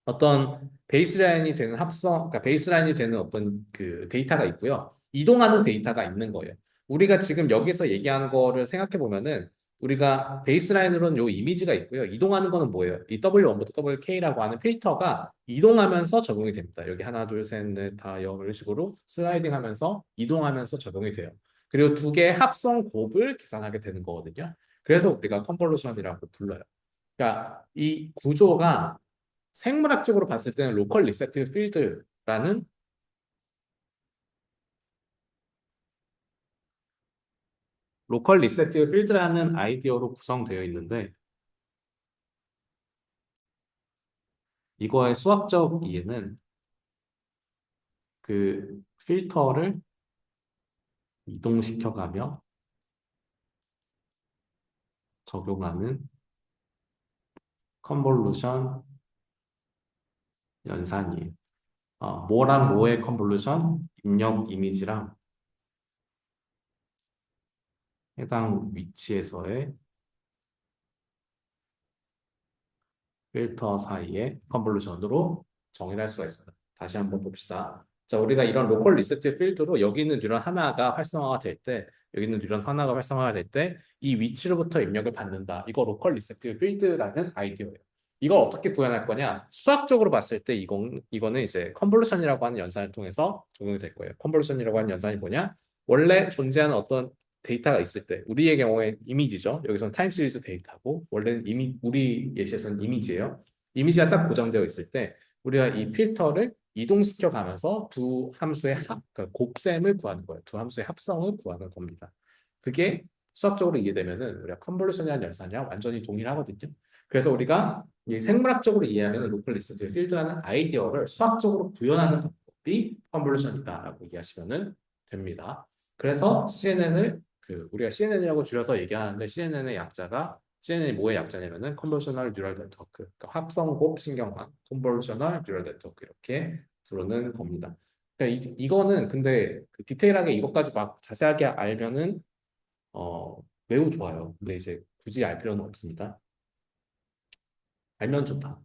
A: 어떤 그러니까 베이스라인이 되는 어떤 그 데이터가 있고요. 이동하는 데이터가 있는 거예요. 우리가 지금 여기서 얘기하는 거를 생각해 보면은 우리가 베이스라인으로는 요 이미지가 있고요. 이동하는 거는 뭐예요? 이 W1부터 WK라고 하는 필터가 이동하면서 적용이 됩니다. 여기 하나, 둘, 셋, 넷, 다, 여 이런 식으로 슬라이딩 하면서 이동하면서 적용이 돼요. 그리고 두 개의 합성 곱을 계산하게 되는 거거든요. 그래서 우리가 컨볼루션이라고 불러요. 그러니까 이 구조가 생물학적으로 봤을 때는 로컬 리세티브 필드라는 로컬 리세티브 필드라는 아이디어로 구성되어 있는데 이거의 수학적 이해는 그 필터를 이동시켜가며 적용하는 컨볼루션 연산이에요. 뭐랑 뭐의 컨볼루션? 입력 이미지랑 해당 위치에서의 필터 사이의 컨볼루션으로 정의를 할 수가 있습니다. 다시 한번 봅시다. 자, 우리가 이런 로컬 리세티브 필드로 여기 있는 뉴런 하나가 활성화가 될 때, 여기 있는 뉴런 하나가 활성화가 될 때, 이 위치로부터 입력을 받는다. 이거 로컬 리세티브 필드라는 아이디어예요. 이걸 어떻게 구현할 거냐? 수학적으로 봤을 때 이거는 이제 컨볼루션이라고 하는 연산을 통해서 적용이 될 거예요. 컨볼루션이라고 하는 연산이 뭐냐? 원래 존재하는 어떤 데이터가 있을 때 우리의 경우에 이미지죠. 여기서는 타임 시리즈 데이터고 원래는 우리 예시에서는 이미지예요. 이미지가 딱 고정되어 있을 때 우리가 이 필터를 이동시켜 가면서 두 함수의 그러니까 곱셈을 구하는 거예요. 두 함수의 합성을 구하는 겁니다. 그게 수학적으로 이해되면은 우리가 컨볼루션이라는 연산이랑 완전히 동일하거든요. 그래서 우리가 이 생물학적으로 이해하면 로컬 리스트 필드라는 아이디어를 수학적으로 구현하는 방법이 컨볼루션이다라고 이해하시면 됩니다. 그래서 CNN을 우리가 CNN이라고 줄여서 얘기하는데 CNN의 약자가 CNN이 뭐의 약자냐면은 컨볼루셔널 뉴럴 네트워크, 그러니까 합성곱 신경망, 컨볼루셔널 뉴럴 네트워크 이렇게 부르는 겁니다. 그러니까 이거는 근데 디테일하게 이것까지 막 자세하게 알면은 매우 좋아요. 근데 이제 굳이 알 필요는 없습니다. 알면 좋다.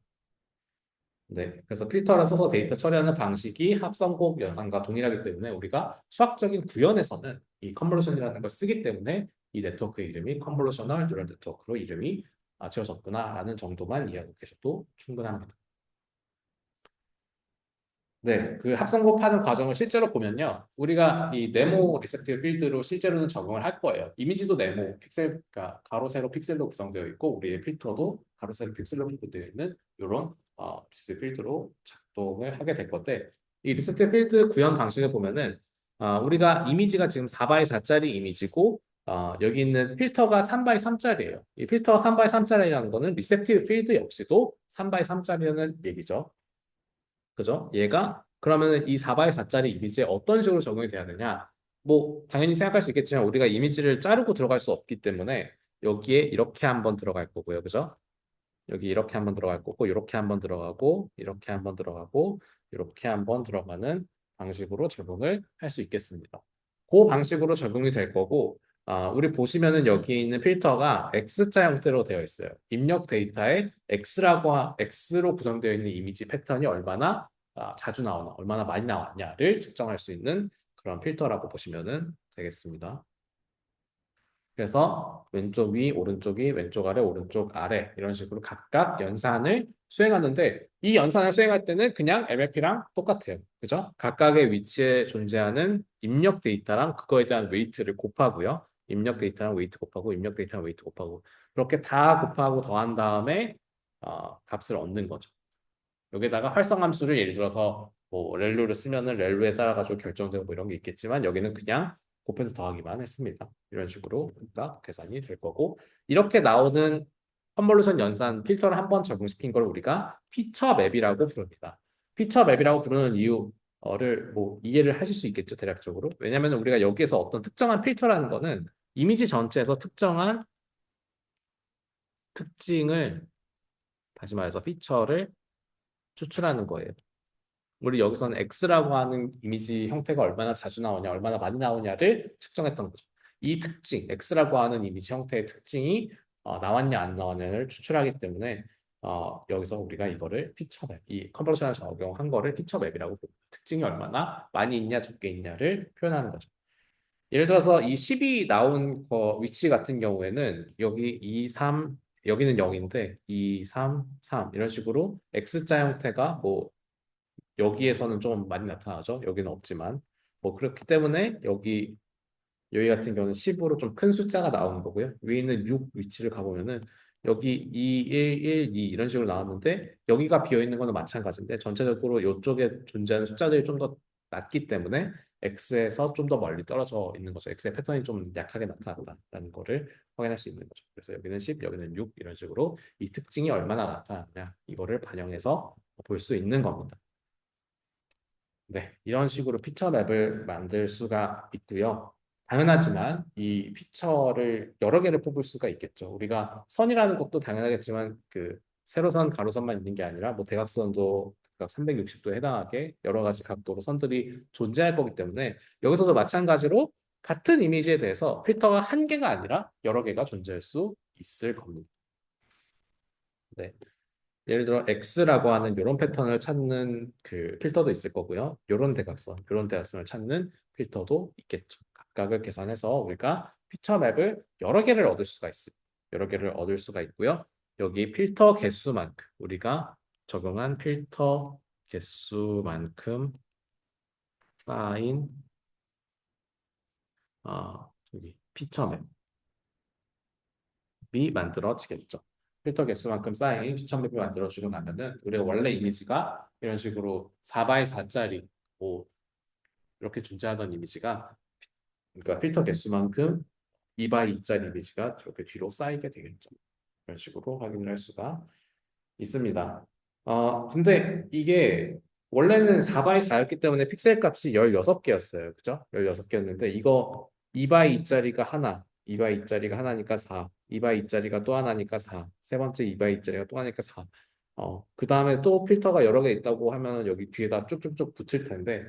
A: 네, 그래서 필터를 써서 데이터 처리하는 방식이 합성곱 연산과 동일하기 때문에 우리가 수학적인 구현에서는 이 컨볼루션이라는 걸 쓰기 때문에 이 네트워크의 이름이 컨볼루셔널 뉴럴 네트워크로 이름이 지어졌구나라는 정도만 이해하고 계셔도 충분합니다. 네, 그 합성곱하는 과정을 실제로 보면요. 우리가 이 네모 리세티브 필드로 실제로는 적용을 할 거예요. 이미지도 네모, 픽셀, 그러니까 가로, 세로, 픽셀로 구성되어 있고 우리의 필터도 가로, 세로, 픽셀로 구성되어 있는 이런 리세티브 필드로 작동을 하게 될 건데 이 리세티브 필드 구현 방식을 보면은 우리가 이미지가 지금 4x 4짜리 이미지고 여기 있는 필터가 3x 3짜리예요. 이 필터가 3x 3짜리라는 거는 리세티브 필드 역시도 3x 3짜리라는 얘기죠. 그죠? 얘가 그러면은 이 4x 4짜리 이미지에 어떤 식으로 적용이 돼야 되냐? 뭐 당연히 생각할 수 있겠지만 우리가 이미지를 자르고 들어갈 수 없기 때문에 여기에 이렇게 한번 들어갈 거고요. 그죠? 여기 이렇게 한번 들어갈 거고 이렇게 한번 들어가고 이렇게 한번 들어가고 이렇게 한번 들어가는 방식으로 적용을 할 수 있겠습니다. 그 방식으로 적용이 될 거고 우리 보시면은 여기 있는 필터가 X자 형태로 되어 있어요. 입력 데이터에 X로 구성되어 있는 이미지 패턴이 얼마나 자주 나오나, 얼마나 많이 나왔냐를 측정할 수 있는 그런 필터라고 보시면 되겠습니다. 그래서 왼쪽 위, 오른쪽 위, 왼쪽 아래, 오른쪽 아래 이런 식으로 각각 연산을 수행하는데 이 연산을 수행할 때는 그냥 MLP랑 똑같아요. 그죠? 각각의 위치에 존재하는 입력 데이터랑 그거에 대한 웨이트를 곱하고요. 입력 데이터랑 웨이트 곱하고 입력 데이터랑 웨이트 곱하고 그렇게 다 곱하고 더한 다음에 값을 얻는 거죠. 여기다가 활성함수를 예를 들어서 뭐 렐루를 쓰면은 렐루에 따라 가지고 결정되고 뭐 이런 게 있겠지만 여기는 그냥 곱해서 더하기만 했습니다. 이런 식으로 그러니까 계산이 될 거고 이렇게 나오는 컨볼루션 연산 필터를 한번 적용시킨 걸 우리가 피처 맵이라고 부릅니다. 피처 맵이라고 부르는 이유를 뭐 이해를 하실 수 있겠죠, 대략적으로. 왜냐하면 우리가 여기에서 어떤 특정한 필터라는 거는 이미지 전체에서 특정한 특징을 다시 말해서 피처를 추출하는 거예요. 우리 여기서는 X라고 하는 이미지 형태가 얼마나 자주 나오냐, 얼마나 많이 나오냐를 측정했던 거죠. 이 특징, X라고 하는 이미지 형태의 특징이 나왔냐, 안 나왔냐를 추출하기 때문에 여기서 우리가 이거를 피처맵, 이 컨버전을 적용한 거를 피처맵이라고 부릅니다. 특징이 얼마나 많이 있냐, 적게 있냐를 표현하는 거죠. 예를 들어서 이 10이 나온 거 위치 같은 경우에는 여기 2, 3, 여기는 0인데 2, 3, 3 이런 식으로 X자 형태가 뭐 여기에서는 좀 많이 나타나죠. 여기는 없지만 뭐 그렇기 때문에 여기 같은 경우는 10으로 좀 큰 숫자가 나오는 거고요. 위에 있는 6 위치를 가보면은 여기 2, 1, 1, 2 이런 식으로 나왔는데 여기가 비어 있는 거는 마찬가지인데 전체적으로 이쪽에 존재하는 숫자들이 좀 더 낮기 때문에 X에서 좀 더 멀리 떨어져 있는 거죠. X의 패턴이 좀 약하게 나타났다라는 거를 확인할 수 있는 거죠. 그래서 여기는 10, 여기는 6 이런 식으로 이 특징이 얼마나 나타났냐 이거를 반영해서 볼 수 있는 겁니다. 네, 이런 식으로 피처 맵을 만들 수가 있고요. 당연하지만 이 피처를 여러 개를 뽑을 수가 있겠죠. 우리가 선이라는 것도 당연하겠지만 그 세로선, 가로선만 있는 게 아니라 뭐 대각선도 각 360도에 해당하게 여러 가지 각도로 선들이 존재할 거기 때문에 여기서도 마찬가지로 같은 이미지에 대해서 필터가 한 개가 아니라 여러 개가 존재할 수 있을 겁니다. 네. 예를 들어 X라고 하는 이런 패턴을 찾는 그 필터도 있을 거고요. 이런 대각선을 찾는 필터도 있겠죠. 각각을 계산해서 우리가 피처 맵을 여러 개를 얻을 수가 있습니다. 여러 개를 얻을 수가 있고요. 여기 필터 개수만큼 우리가 적용한 필터 개수만큼 쌓인 여기 피처 맵 만들어지겠죠. 필터 개수만큼 쌓인 시청맵이 만들어지고 나면은 우리가 원래 이미지가 이런 식으로 4x 4짜리 뭐 이렇게 존재하던 이미지가 그러니까 필터 개수만큼 2x 2짜리 이미지가 이렇게 뒤로 쌓이게 되겠죠. 이런 식으로 확인을 할 수가 있습니다. 근데 이게 원래는 4x 4였기 때문에 픽셀 값이 16개였어요. 그죠? 16개였는데 이거 2x2짜리가 하나, 2x2짜리가 하나니까 4, 2x2짜리가 또 하나니까 4, 세 번째 2x2짜리가 또 하나니까 4. 그 다음에 또 필터가 여러 개 있다고 하면 여기 뒤에다 쭉쭉쭉 붙을 텐데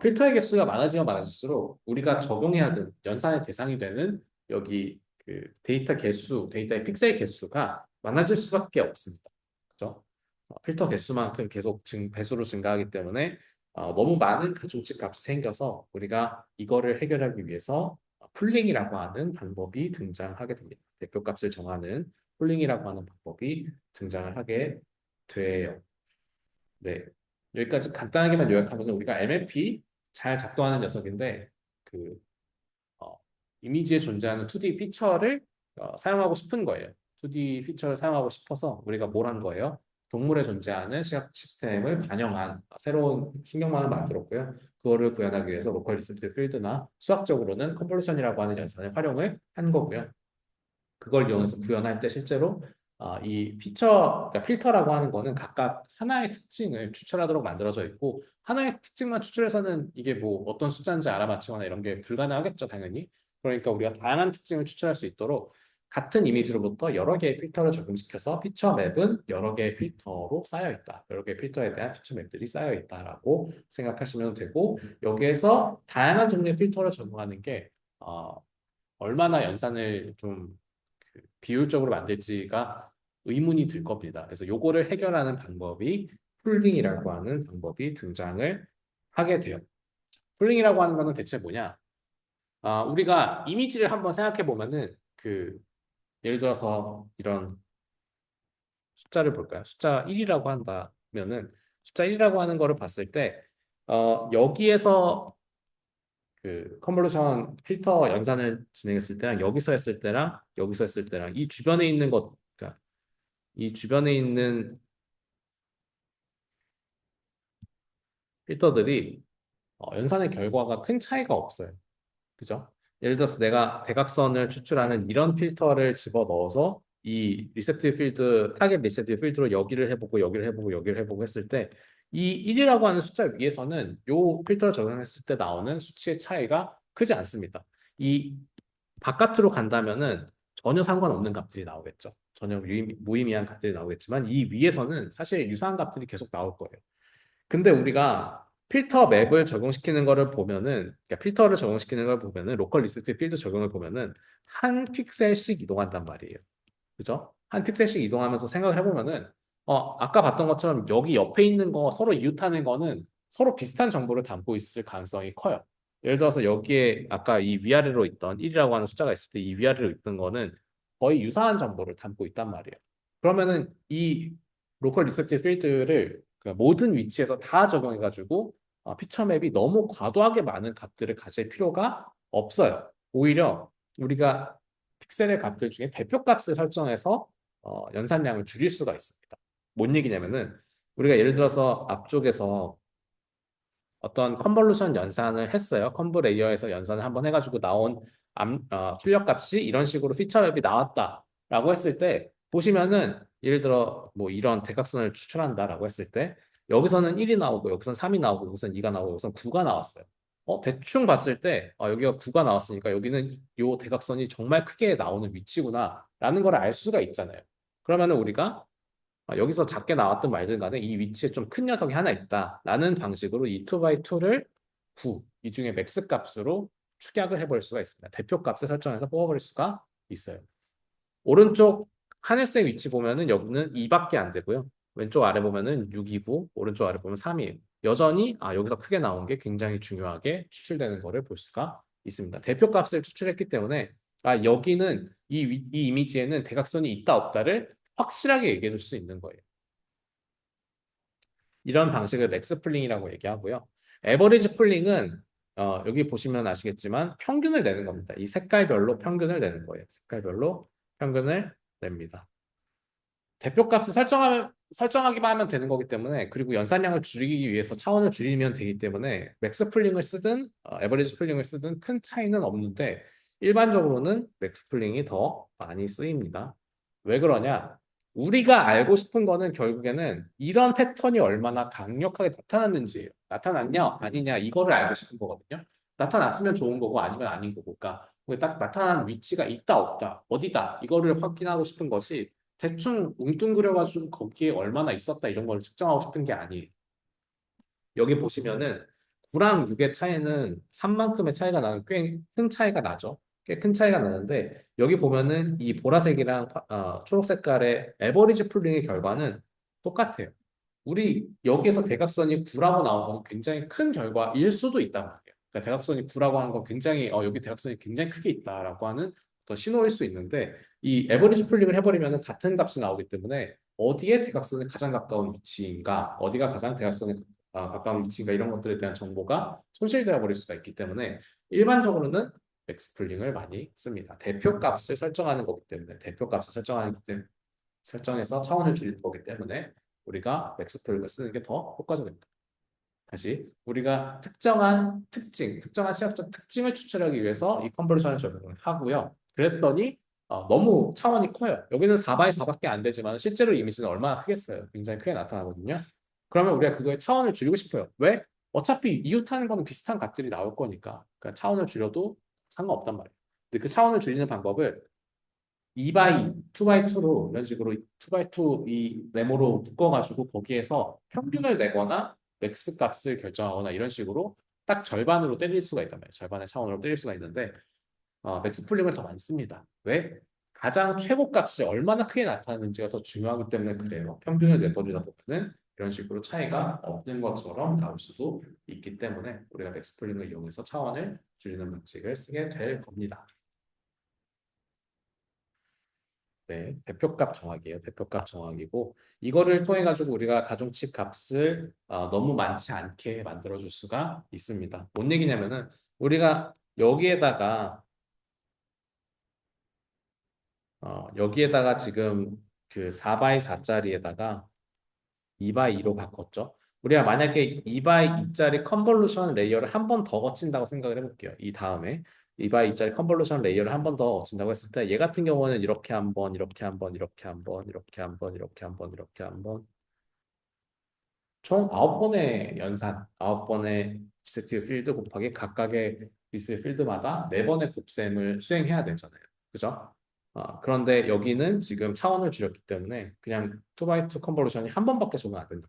A: 필터의 개수가 많아지면 많아질수록 우리가 적용해야 되는 연산의 대상이 되는 여기 그 데이터 개수, 데이터의 픽셀 개수가 많아질 수밖에 없습니다. 그죠? 필터 개수만큼 계속 배수로 증가하기 때문에 너무 많은 가중치 값이 생겨서 우리가 이거를 해결하기 위해서 풀링이라고 하는 방법이 등장하게 됩니다. 대표 값을 정하는 풀링이라고 하는 방법이 등장을 하게 돼요. 네. 여기까지 간단하게만 요약하면 우리가 MLP 잘 작동하는 녀석인데 그 어, 이미지에 존재하는 2D 피처를 사용하고 싶은 거예요. 2D 피처를 사용하고 싶어서 우리가 뭘 한 거예요? 동물에 존재하는 시각 시스템을 반영한 새로운 신경망을 만들었고요. 그거를 구현하기 위해서 로컬 리서치 필드나 수학적으로는 컨볼루션이라고 하는 연산을 활용을 한 거고요. 그걸 이용해서 구현할 때 실제로 이 그러니까 필터라고 하는 거는 각각 하나의 특징을 추출하도록 만들어져 있고 하나의 특징만 추출해서는 이게 뭐 어떤 숫자인지 알아맞히거나 이런 게 불가능하겠죠, 당연히. 그러니까 우리가 다양한 특징을 추출할 수 있도록 같은 이미지로부터 여러 개의 필터를 적용시켜서 피처 맵은 여러 개의 필터로 쌓여 있다. 여러 개의 필터에 대한 피처 맵들이 쌓여 있다라고 생각하시면 되고 여기에서 다양한 종류의 필터를 적용하는 게 얼마나 연산을 좀 비효율적으로 만들지가 의문이 들 겁니다. 그래서 요거를 해결하는 방법이 풀링이라고 하는 방법이 등장을 하게 돼요. 풀링이라고 하는 거는 대체 뭐냐? 우리가 이미지를 한번 생각해 보면은 예를 들어서 이런 숫자를 볼까요? 숫자 1이라고 한다면은 숫자 1이라고 하는 거를 봤을 때 여기에서 그 컨볼루션 필터 연산을 진행했을 때랑 여기서 했을 때랑 여기서 했을 때랑 이 주변에 있는 것, 그러니까 이 주변에 있는 필터들이 연산의 결과가 큰 차이가 없어요. 그죠? 예를 들어서 내가 대각선을 추출하는 이런 필터를 집어 넣어서 이 리셉티브 필드, 타겟 리셉티브 필드로 여기를 해보고 여기를 해보고 여기를 해보고 했을 때 이 1이라고 하는 숫자 위에서는 이 필터를 적용했을 때 나오는 수치의 차이가 크지 않습니다. 이 바깥으로 간다면은 전혀 상관없는 값들이 나오겠죠. 전혀 무의미한 값들이 나오겠지만 이 위에서는 사실 유사한 값들이 계속 나올 거예요. 근데 우리가 필터 맵을 적용시키는 거를 보면은, 그러니까 필터를 적용시키는 걸 보면은, 로컬 리스트 필드 적용을 보면은, 한 픽셀씩 이동한단 말이에요. 그죠? 한 픽셀씩 이동하면서 생각을 해보면은, 아까 봤던 것처럼 여기 옆에 있는 거 서로 이웃하는 거는 서로 비슷한 정보를 담고 있을 가능성이 커요. 예를 들어서 여기에 아까 이 위아래로 있던 1이라고 하는 숫자가 있을 때 이 위아래로 있던 거는 거의 유사한 정보를 담고 있단 말이에요. 그러면은 이 로컬 리서치 필드를 그 모든 위치에서 다 적용해가지고 피처 맵이 너무 과도하게 많은 값들을 가질 필요가 없어요. 오히려 우리가 픽셀의 값들 중에 대표 값을 설정해서 연산량을 줄일 수가 있습니다. 뭔 얘기냐면은 우리가 예를 들어서 앞쪽에서 어떤 컨볼루션 연산을 했어요. 컨브 레이어에서 연산을 한번 해가지고 나온 출력값이 이런 식으로 피처맵이 나왔다라고 했을 때 보시면은 예를 들어 뭐 이런 대각선을 추출한다라고 했을 때 여기서는 1이 나오고 여기서는 3이 나오고 여기서는 2가 나오고 여기서는 9가 나왔어요. 대충 봤을 때 여기가 9가 나왔으니까 여기는 요 대각선이 정말 크게 나오는 위치구나라는 걸 알 수가 있잖아요. 그러면은 우리가 여기서 작게 나왔던 말든 간에 이 위치에 좀 큰 녀석이 하나 있다라는 방식으로 이 2x2를 9, 이 중에 맥스 값으로 축약을 해버릴 수가 있습니다. 대표 값을 설정해서 뽑아버릴 수가 있어요. 오른쪽 하늘색 위치 보면은 여기는 2밖에 안 되고요. 왼쪽 아래 보면은 6이고 오른쪽 아래 보면 3이에요. 여전히 여기서 크게 나온 게 굉장히 중요하게 추출되는 것을 볼 수가 있습니다. 대표 값을 추출했기 때문에 여기는 이 이미지에는 대각선이 있다 없다를 확실하게 얘기해 줄 수 있는 거예요. 이런 방식을 맥스 풀링이라고 얘기하고요. 에버리지 풀링은 여기 보시면 아시겠지만 평균을 내는 겁니다. 이 색깔별로 평균을 내는 거예요. 색깔별로 평균을 냅니다. 대표값을 설정하기만 하면 되는 거기 때문에 그리고 연산량을 줄이기 위해서 차원을 줄이면 되기 때문에 맥스 풀링을 쓰든 에버리지 풀링을 쓰든 큰 차이는 없는데 일반적으로는 맥스 풀링이 더 많이 쓰입니다. 왜 그러냐? 우리가 알고 싶은 거는 결국에는 이런 패턴이 얼마나 강력하게 나타났는지예요. 나타났냐, 아니냐, 이거를 알고 싶은 거거든요. 나타났으면 좋은 거고 아니면 아닌 거고. 그러니까 딱 나타난 위치가 있다, 없다, 어디다, 이거를 확인하고 싶은 것이 대충 뭉뚱그려가지고 거기에 얼마나 있었다 이런 걸 측정하고 싶은 게 아니에요. 여기 보시면은 9랑 6의 차이는 3만큼의 차이가 나는 꽤 큰 차이가 나죠. 꽤 큰 차이가 나는데 여기 보면은 이 보라색이랑 초록 색깔의 에버리지 풀링의 결과는 똑같아요. 우리 여기에서 대각선이 9라고 나온 건 굉장히 큰 결과일 수도 있단 말이에요. 그러니까 대각선이 9라고 하는 건 굉장히 여기 대각선이 굉장히 크게 있다라고 하는 더 신호일 수 있는데 이 에버리지 풀링을 해버리면 같은 값이 나오기 때문에 어디에 대각선에 가장 가까운 위치인가, 어디가 가장 대각선에 가까운 위치인가 이런 것들에 대한 정보가 손실되어 버릴 수가 있기 때문에 일반적으로는 맥스플링을 많이 씁니다. 대표 값을 설정하는 거기 때문에 대표 값을 설정하기 때문에 설정해서 차원을 줄일 거기 때문에 우리가 맥스플링을 쓰는 게 더 효과적입니다. 다시 우리가 특정한 특징, 특정한 시각적 특징을 추출하기 위해서 이 컨버전을 적용을 하고요. 그랬더니 너무 차원이 커요. 여기는 4 x 4밖에 안 되지만 실제로 이미지는 얼마나 크겠어요. 굉장히 크게 나타나거든요. 그러면 우리가 그거의 차원을 줄이고 싶어요. 왜? 어차피 이웃하는 거는 비슷한 값들이 나올 거니까. 그러니까 차원을 줄여도 상관없단 말이에요. 근데 그 차원을 줄이는 방법을 2x2, 2x2로 이런 식으로 2x2 이 네모로 묶어가지고 거기에서 평균을 내거나 맥스 값을 결정하거나 이런 식으로 딱 절반으로 때릴 수가 있단 말이에요. 절반의 차원으로 때릴 수가 있는데 맥스 풀링을 더 많이 씁니다. 왜? 가장 최고 값이 얼마나 크게 나타나는지가 더 중요하기 때문에 그래요. 평균을 내버리다 보면은 이런 식으로 차이가 없는 것처럼 나올 수도 있기 때문에 우리가 맥스 풀링을 이용해서 차원을 줄이는 방식을 쓰게 될 겁니다. 네, 대표값 정하기예요. 대표값 정하기고 이거를 통해 가지고 우리가 가중치 값을 너무 많지 않게 만들어 줄 수가 있습니다. 뭔 얘기냐면은 우리가 여기에다가 지금 그 4x4짜리에다가 2x2로 바꿨죠. 우리가 만약에 2x2짜리 컨볼루션 레이어를 한 번 더 거친다고 생각을 해볼게요. 이 다음에 2x2짜리 컨볼루션 레이어를 한 번 더 거친다고 했을 때 얘 같은 경우는 이렇게 한 번, 이렇게 한 번, 이렇게 한 번, 이렇게 한 번, 이렇게 한 번, 이렇게 한 번, 총 9번의 연산, 9번의 디스크티브 필드 곱하기 각각의 디스크티브 필드마다 4번의 곱셈을 수행해야 되잖아요. 그죠? 그런데 여기는 지금 차원을 줄였기 때문에 그냥 2x2 컨볼루션이 한 번밖에 적용 안 된다.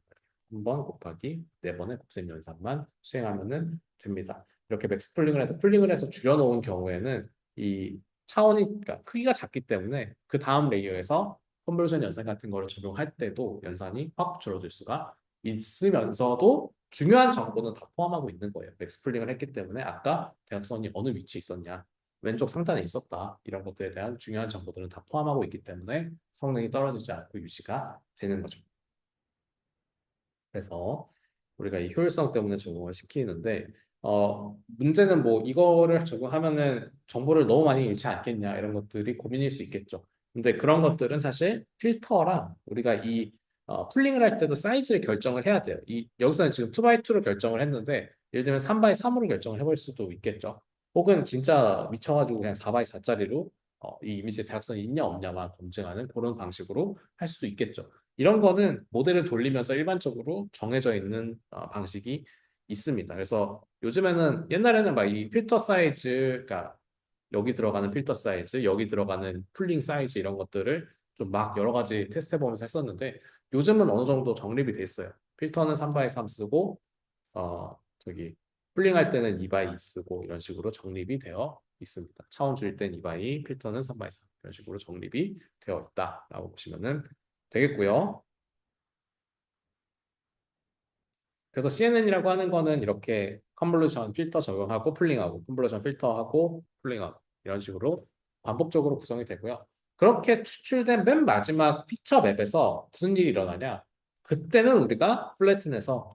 A: 한 번 곱하기 4번의 곱셈 연산만 수행하면 됩니다. 이렇게 맥스 풀링을 해서 줄여놓은 경우에는 이 차원이 그러니까 크기가 작기 때문에 그 다음 레이어에서 컨볼루션 연산 같은 거를 적용할 때도 연산이 확 줄어들 수가 있으면서도 중요한 정보는 다 포함하고 있는 거예요. 맥스플링을 했기 때문에 아까 대각선이 어느 위치에 있었냐, 왼쪽 상단에 있었다, 이런 것들에 대한 중요한 정보들은 다 포함하고 있기 때문에 성능이 떨어지지 않고 유지가 되는 거죠. 그래서 우리가 이 효율성 때문에 적용을 시키는데 문제는 뭐 이거를 적용하면은 정보를 너무 많이 잃지 않겠냐 이런 것들이 고민일 수 있겠죠. 근데 그런 것들은 사실 필터랑 우리가 이 풀링을 할 때도 사이즈를 결정을 해야 돼요. 이 여기서는 지금 2x2로 결정을 했는데 예를 들면 3x3으로 결정을 해볼 수도 있겠죠. 혹은 진짜 미쳐가지고 그냥 4x4짜리로 이 이미지 대각선이 있냐 없냐만 검증하는 그런 방식으로 할 수도 있겠죠. 이런 거는 모델을 돌리면서 일반적으로 정해져 있는 방식이 있습니다. 그래서 요즘에는 옛날에는 막 이 필터 사이즈, 그러니까 여기 들어가는 필터 사이즈, 여기 들어가는 풀링 사이즈 이런 것들을 좀 막 여러 가지 테스트 해보면서 했었는데 요즘은 어느 정도 정립이 돼 있어요. 필터는 3 x 3 쓰고 저기 풀링할 때는 2 x 2 쓰고 이런 식으로 정립이 되어 있습니다. 차원 줄일 땐 2 x 2, 필터는 3 x 3 이런 식으로 정립이 되어 있다라고 보시면은 되겠고요. 그래서 CNN이라고 하는 거는 이렇게 컨볼루션 필터 적용하고 풀링하고 컨볼루션 필터하고 풀링하고 이런 식으로 반복적으로 구성이 되고요. 그렇게 추출된 맨 마지막 피처 맵에서 무슨 일이 일어나냐? 그때는 우리가 플래튼에서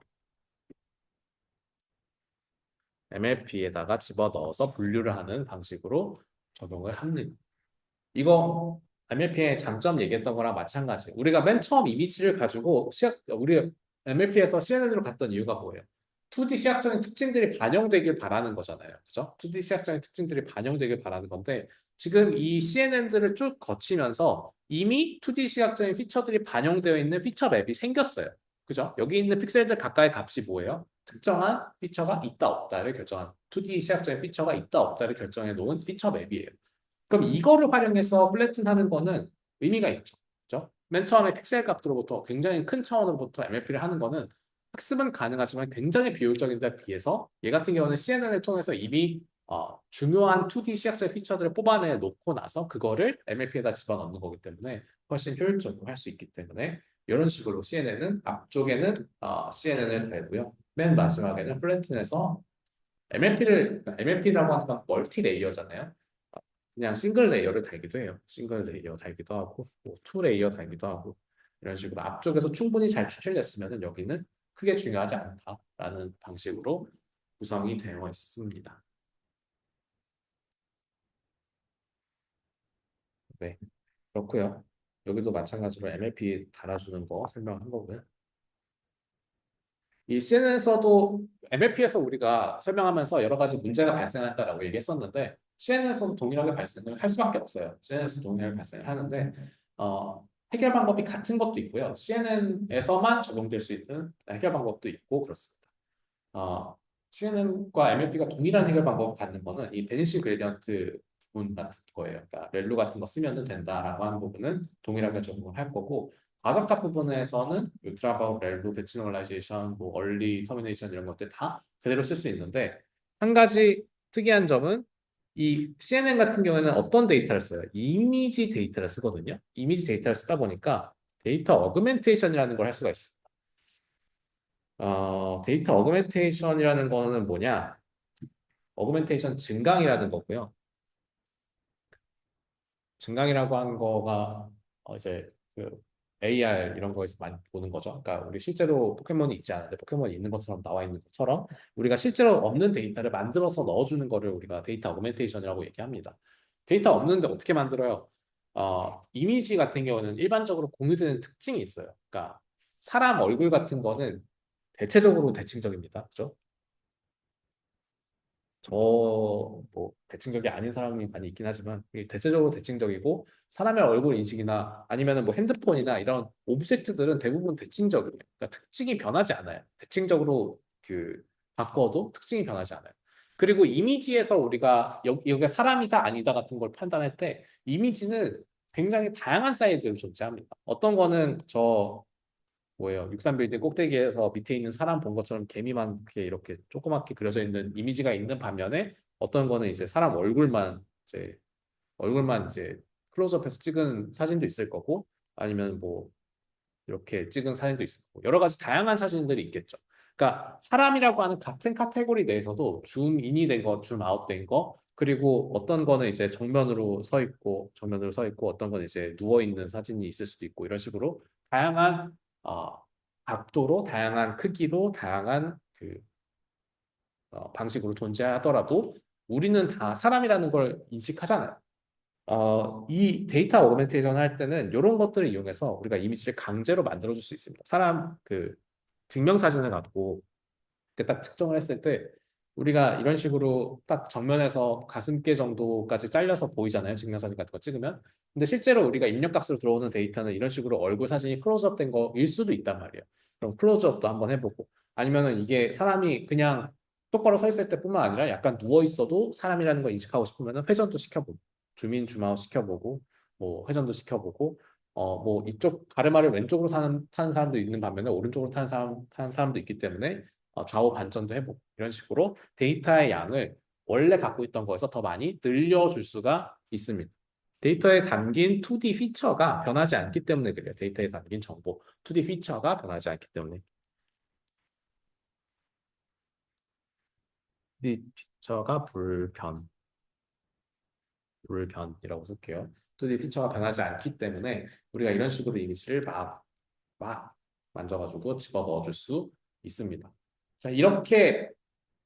A: MLP에다가 집어넣어서 분류를 하는 방식으로 적용을 합니다. 이거 MLP의 장점 얘기했던 거랑 마찬가지. 우리가 맨 처음 이미지를 가지고 우리 MLP에서 CNN으로 갔던 이유가 뭐예요? 2D 시각적인 특징들이 반영되길 바라는 거잖아요. 그죠? 2D 시각적인 특징들이 반영되길 바라는 건데 지금 이 CNN들을 쭉 거치면서 이미 2D 시각적인 피처들이 반영되어 있는 피처 맵이 생겼어요. 그죠? 여기 있는 픽셀들 가까이 값이 뭐예요? 특정한 피처가 있다 없다를 결정한 2D 시각적인 피처가 있다 없다를 결정해 놓은 피처 맵이에요. 그럼 이거를 활용해서 플래튼하는 거는 의미가 있죠. 그죠? 맨 처음에 픽셀 값으로부터 굉장히 큰 차원으로부터 MLP를 하는 거는 학습은 가능하지만 굉장히 비효율적인 데 비해서 얘 같은 경우는 CNN을 통해서 이미 중요한 2D 시각적 피처들을 뽑아내 놓고 나서 그거를 MLP에다 집어넣는 거기 때문에 훨씬 효율적으로 할 수 있기 때문에 이런 식으로 CNN은 앞쪽에는 CNN을 달고요. 맨 마지막에는 플래튼에서 MLP라고 하는 건 멀티 레이어잖아요. 그냥 싱글 레이어를 달기도 해요. 싱글 레이어 달기도 하고, 뭐투 레이어 달기도 하고, 이런 식으로 앞쪽에서 충분히 잘 추출됐으면 여기는 크게 중요하지 않다라는 방식으로 구성이 되어 있습니다. 네, 그렇고요. 여기도 마찬가지로 MLP 달아주는 거 설명한 거고요. 이 CNN에서도 MLP에서 우리가 설명하면서 여러 가지 문제가 발생했다라고 얘기했었는데 CNN에서도 동일하게 발생을 할 수밖에 없어요. CNN에서 동일하게 발생을 하는데 해결 방법이 같은 것도 있고요. CNN에서만 적용될 수 있는 해결 방법도 있고 그렇습니다. CNN과 MLP가 동일한 해결 방법을 갖는 거는 이 베니시 그레디언트 부분 같은 거예요. 그러니까 렐루 같은 거 쓰면 된다라고 하는 부분은 동일하게 적용을 할 거고 과적합 부분에서는 울트라바우 렐루 배치널라이제이션, 뭐 얼리 터미네이션 이런 것들 다 그대로 쓸 수 있는데 한 가지 특이한 점은 이 CNN 같은 경우에는 어떤 데이터를 써요? 이미지 데이터를 쓰거든요. 이미지 데이터를 쓰다 보니까 데이터 어그멘테이션이라는 걸 할 수가 있어요. 데이터 어그멘테이션이라는 거는 뭐냐? 어그멘테이션 증강이라는 거고요. 증강이라고 하는 거가 이제 그 AR 이런 거에서 많이 보는 거죠. 그러니까 우리 실제로 포켓몬이 있지 않은데 포켓몬이 있는 것처럼 나와 있는 것처럼 우리가 실제로 없는 데이터를 만들어서 넣어주는 거를 우리가 데이터 어그멘테이션이라고 얘기합니다. 데이터 없는데 어떻게 만들어요? 이미지 같은 경우는 일반적으로 공유되는 특징이 있어요. 그러니까 사람 얼굴 같은 거는 대체적으로 대칭적입니다. 그죠? 뭐 대칭적이 아닌 사람이 많이 있긴 하지만 이게 대체적으로 대칭적이고 사람의 얼굴 인식이나 아니면은 뭐 핸드폰이나 이런 오브젝트들은 대부분 대칭적이에요. 그러니까 특징이 변하지 않아요. 대칭적으로 바꿔도 특징이 변하지 않아요. 그리고 이미지에서 우리가 여기가 사람이다 아니다 같은 걸 판단할 때 이미지는 굉장히 다양한 사이즈로 존재합니다. 어떤 거는 저 뭐예요? 63빌딩 꼭대기에서 밑에 있는 사람 본 것처럼 개미만 이렇게 조그맣게 그려져 있는 이미지가 있는 반면에 어떤 거는 이제 사람 얼굴만 이제 클로즈업해서 찍은 사진도 있을 거고 아니면 뭐 이렇게 찍은 사진도 있을 거고 여러 가지 다양한 사진들이 있겠죠. 그러니까 사람이라고 하는 같은 카테고리 내에서도 줌인이 된 거, 줌아웃 된 거, 그리고 어떤 거는 이제 정면으로 서 있고 어떤 거는 이제 누워 있는 사진이 있을 수도 있고 이런 식으로 다양한 어, 각도로, 다양한 크기로, 다양한 방식으로 존재하더라도 우리는 다 사람이라는 걸 인식하잖아요. 이 데이터 오그멘테이션 할 때는 이런 것들을 이용해서 우리가 이미지를 강제로 만들어줄 수 있습니다. 사람 증명사진을 갖고 딱 측정을 했을 때 우리가 이런 식으로 딱 정면에서 가슴께 정도까지 잘려서 보이잖아요. 증명사진 같은 거 찍으면. 근데 실제로 우리가 입력값으로 들어오는 데이터는 이런 식으로 얼굴 사진이 클로즈업 된 거일 수도 있단 말이에요. 그럼 클로즈업도 한번 해보고 아니면은 이게 사람이 그냥 똑바로 서 있을 때뿐만 아니라 약간 누워 있어도 사람이라는 걸 인식하고 싶으면은 회전도 시켜보고 줌아웃 시켜보고 뭐 회전도 시켜보고 뭐 이쪽 가르마를 왼쪽으로 타는 사람도 있는 반면에 오른쪽으로 타는 사람도 있기 때문에 좌우 반전도 해보고 이런 식으로 데이터의 양을 원래 갖고 있던 거에서 더 많이 늘려줄 수가 있습니다. 데이터에 담긴 2D 피처가 변하지 않기 때문에 그래요. 데이터에 담긴 정보, 2D 피처가 변하지 않기 때문에. 2D 피처가 불변이라고 쓸게요. 2D 피처가 변하지 않기 때문에 우리가 이런 식으로 이미지를 막 만져가지고 집어 넣어줄 수 있습니다. 자, 이렇게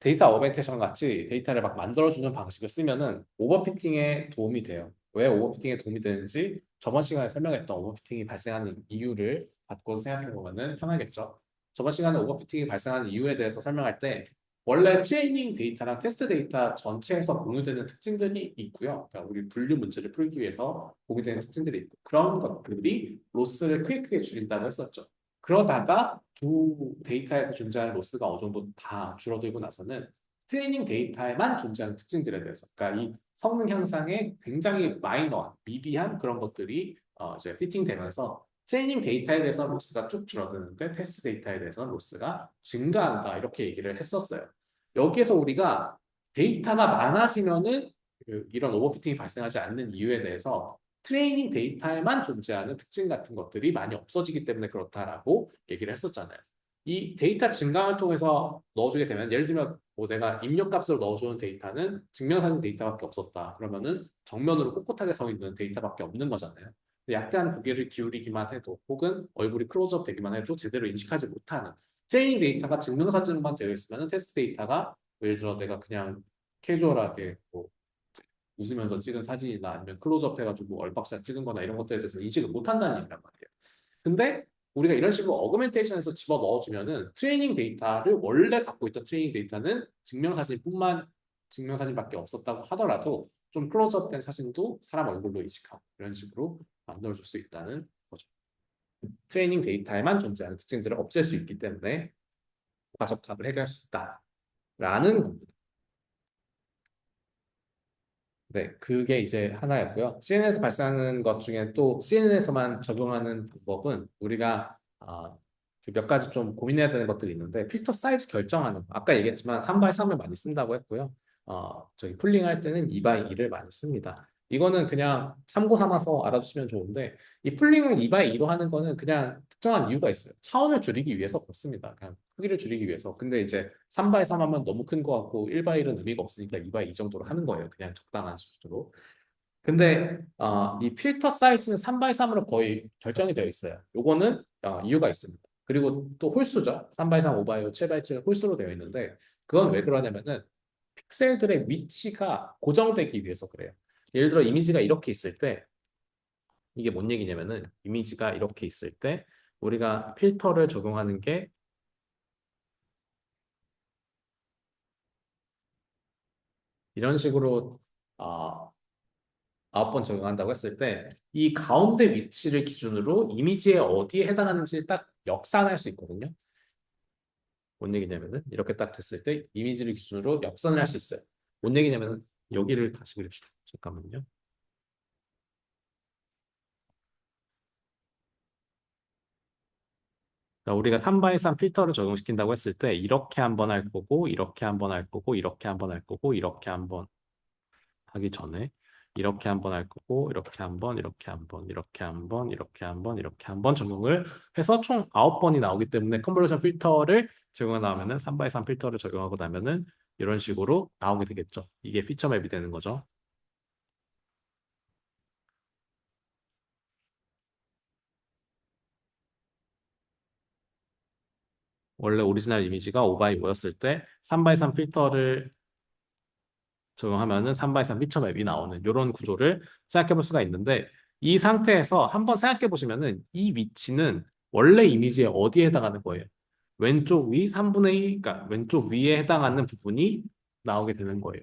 A: 데이터 어벤테이션 같이 데이터를 막 만들어주는 방식을 쓰면은 오버피팅에 도움이 돼요. 왜 오버피팅에 도움이 되는지 저번 시간에 설명했던 오버피팅이 발생하는 이유를 받고 생각해 보면은 편하겠죠. 저번 시간에 오버피팅이 발생하는 이유에 대해서 설명할 때 원래 트레이닝 데이터랑 테스트 데이터 전체에서 공유되는 특징들이 있고요. 그러니까 우리 분류 문제를 풀기 위해서 공유되는 특징들이 있고 그런 것들이 로스를 크게 줄인다고 했었죠. 그러다가 두 데이터에서 존재하는 로스가 어느 정도 다 줄어들고 나서는 트레이닝 데이터에만 존재하는 특징들에 대해서, 그러니까 이 성능 향상에 굉장히 마이너한, 미비한 그런 것들이 이제 피팅되면서 트레이닝 데이터에 대해서 로스가 쭉 줄어드는데 테스트 데이터에 대해서는 로스가 증가한다 이렇게 얘기를 했었어요. 여기에서 우리가 데이터가 많아지면은 이런 오버피팅이 발생하지 않는 이유에 대해서 트레이닝 데이터에만 존재하는 특징 같은 것들이 많이 없어지기 때문에 그렇다라고 얘기를 했었잖아요. 이 데이터 증강을 통해서 넣어주게 되면 예를 들면 뭐 내가 입력값으로 넣어주는 데이터는 증명사진 데이터밖에 없었다. 그러면은 정면으로 꼿꼿하게 서 있는 데이터밖에 없는 거잖아요. 약간 고개를 기울이기만 해도 혹은 얼굴이 클로즈업 되기만 해도 제대로 인식하지 못하는 트레이닝 데이터가 증명사진만 되어 있으면 테스트 데이터가 예를 들어 내가 그냥 캐주얼하게 뭐 웃으면서 찍은 사진이나 아니면 클로즈업 해가지고 얼박샷 찍은 거나 이런 것들에 대해서 인식을 못한다는 얘기란 말이에요. 근데 우리가 이런 식으로 어그멘테이션에서 집어 넣어주면은 트레이닝 데이터를 원래 갖고 있던 트레이닝 데이터는 증명사진밖에 없었다고 하더라도 좀 클로즈업된 사진도 사람 얼굴로 인식하고 이런 식으로 만들어줄 수 있다는 거죠. 트레이닝 데이터에만 존재하는 특징들을 없앨 수 있기 때문에 과적합을 해결할 수 있다라는 겁니다. 네, 그게 이제 하나였고요. CNN에서 발생하는 것 중에 또 CNN에서만 적용하는 방법은 우리가 몇 가지 좀 고민해야 되는 것들이 있는데 필터 사이즈 결정하는 거. 아까 얘기했지만 3 x 3을 많이 쓴다고 했고요. 저기 풀링 할 때는 2 x 2를 많이 씁니다. 이거는 그냥 참고 삼아서 알아두시면 좋은데 이 풀링을 2 x 2로 하는 거는 그냥 특정한 이유가 있어요. 차원을 줄이기 위해서 그렇습니다. 그냥 크기를 줄이기 위해서. 근데 이제 3 x 3 하면 너무 큰 거 같고 1 x 1은 의미가 없으니까 2 x 2 정도로 하는 거예요. 그냥 적당한 수준으로. 근데 이 필터 사이즈는 3 x 3으로 거의 결정이 되어 있어요. 요거는 이유가 있습니다. 그리고 또 홀수죠. 3 x 3, 5 x 5, 7 x 7 홀수로 되어 있는데 그건 왜 그러냐면은 픽셀들의 위치가 고정되기 위해서 그래요. 예를 들어 이미지가 이렇게 있을 때 이게 뭔 얘기냐면은 이미지가 이렇게 있을 때 우리가 필터를 적용하는 게 이런 식으로 어, 9번 적용한다고 했을 때 이 가운데 위치를 기준으로 이미지에 어디에 해당하는지 딱 역산할 수 있거든요. 뭔 얘기냐면은 이렇게 딱 됐을 때 이미지를 기준으로 역산을 할 수 있어요. 뭔 얘기냐면은 여기를 다시 그립시다. 잠깐만요. 그러니까 우리가 3x3 필터를 적용시킨다고 했을 때 이렇게 한번 할 거고 이렇게 한번 할 거고 이렇게 한번 할 거고 이렇게 한번 하기 전에 이렇게 한번 할 거고 이렇게 한번 이렇게 한번 이렇게 한번 이렇게 한번 이렇게 한번 적용을 해서 총 9번이 나오기 때문에 컨볼루션 필터를 적용하고 나면은 3x3 필터를 적용하고 나면은 이런 식으로 나오게 되겠죠. 이게 피처 맵이 되는 거죠. 원래 오리지널 이미지가 5x5였을 때 3x3 필터를 적용하면은 3x3 피처 맵이 나오는 이런 구조를 생각해 볼 수가 있는데 이 상태에서 한번 생각해 보시면은 이 위치는 원래 이미지에 어디에 해당하는 거예요? 왼쪽 위 3분의 1, 그러니까 왼쪽 위에 해당하는 부분이 나오게 되는 거예요.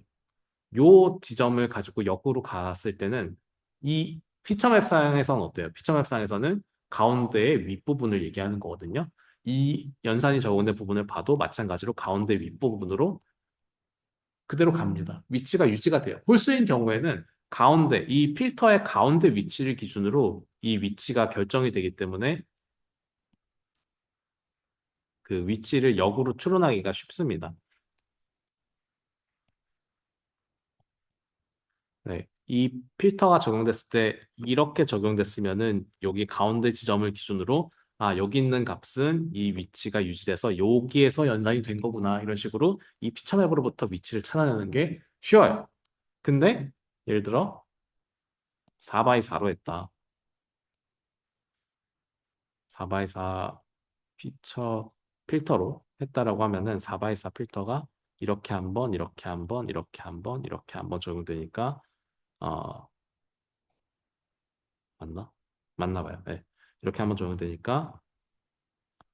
A: 요 지점을 가지고 역으로 갔을 때는 이 피처맵 상에서는 어때요? 피처맵 상에서는 가운데의 윗부분을 얘기하는 거거든요. 이 연산이 적용된 부분을 봐도 마찬가지로 가운데 윗부분으로 그대로 갑니다. 위치가 유지가 돼요. 홀수인 경우에는 가운데, 이 필터의 가운데 위치를 기준으로 이 위치가 결정이 되기 때문에 그 위치를 역으로 추론하기가 쉽습니다. 네. 이 필터가 적용됐을 때 이렇게 적용됐으면은 여기 가운데 지점을 기준으로 아, 여기 있는 값은 이 위치가 유지돼서 여기에서 연산이 된 거구나. 이런 식으로 이 피처맵으로부터 위치를 찾아내는 게 쉬워요. 근데 예를 들어 4 x 4로 했다. 4 x 4 피처 필터로 했다라고 하면은 4 x 4 필터가 이렇게 한 번, 이렇게 한 번, 이렇게 한 번, 이렇게 한 번 적용되니까 어, 맞나? 맞나 봐요. 네. 이렇게 한번 적용되니까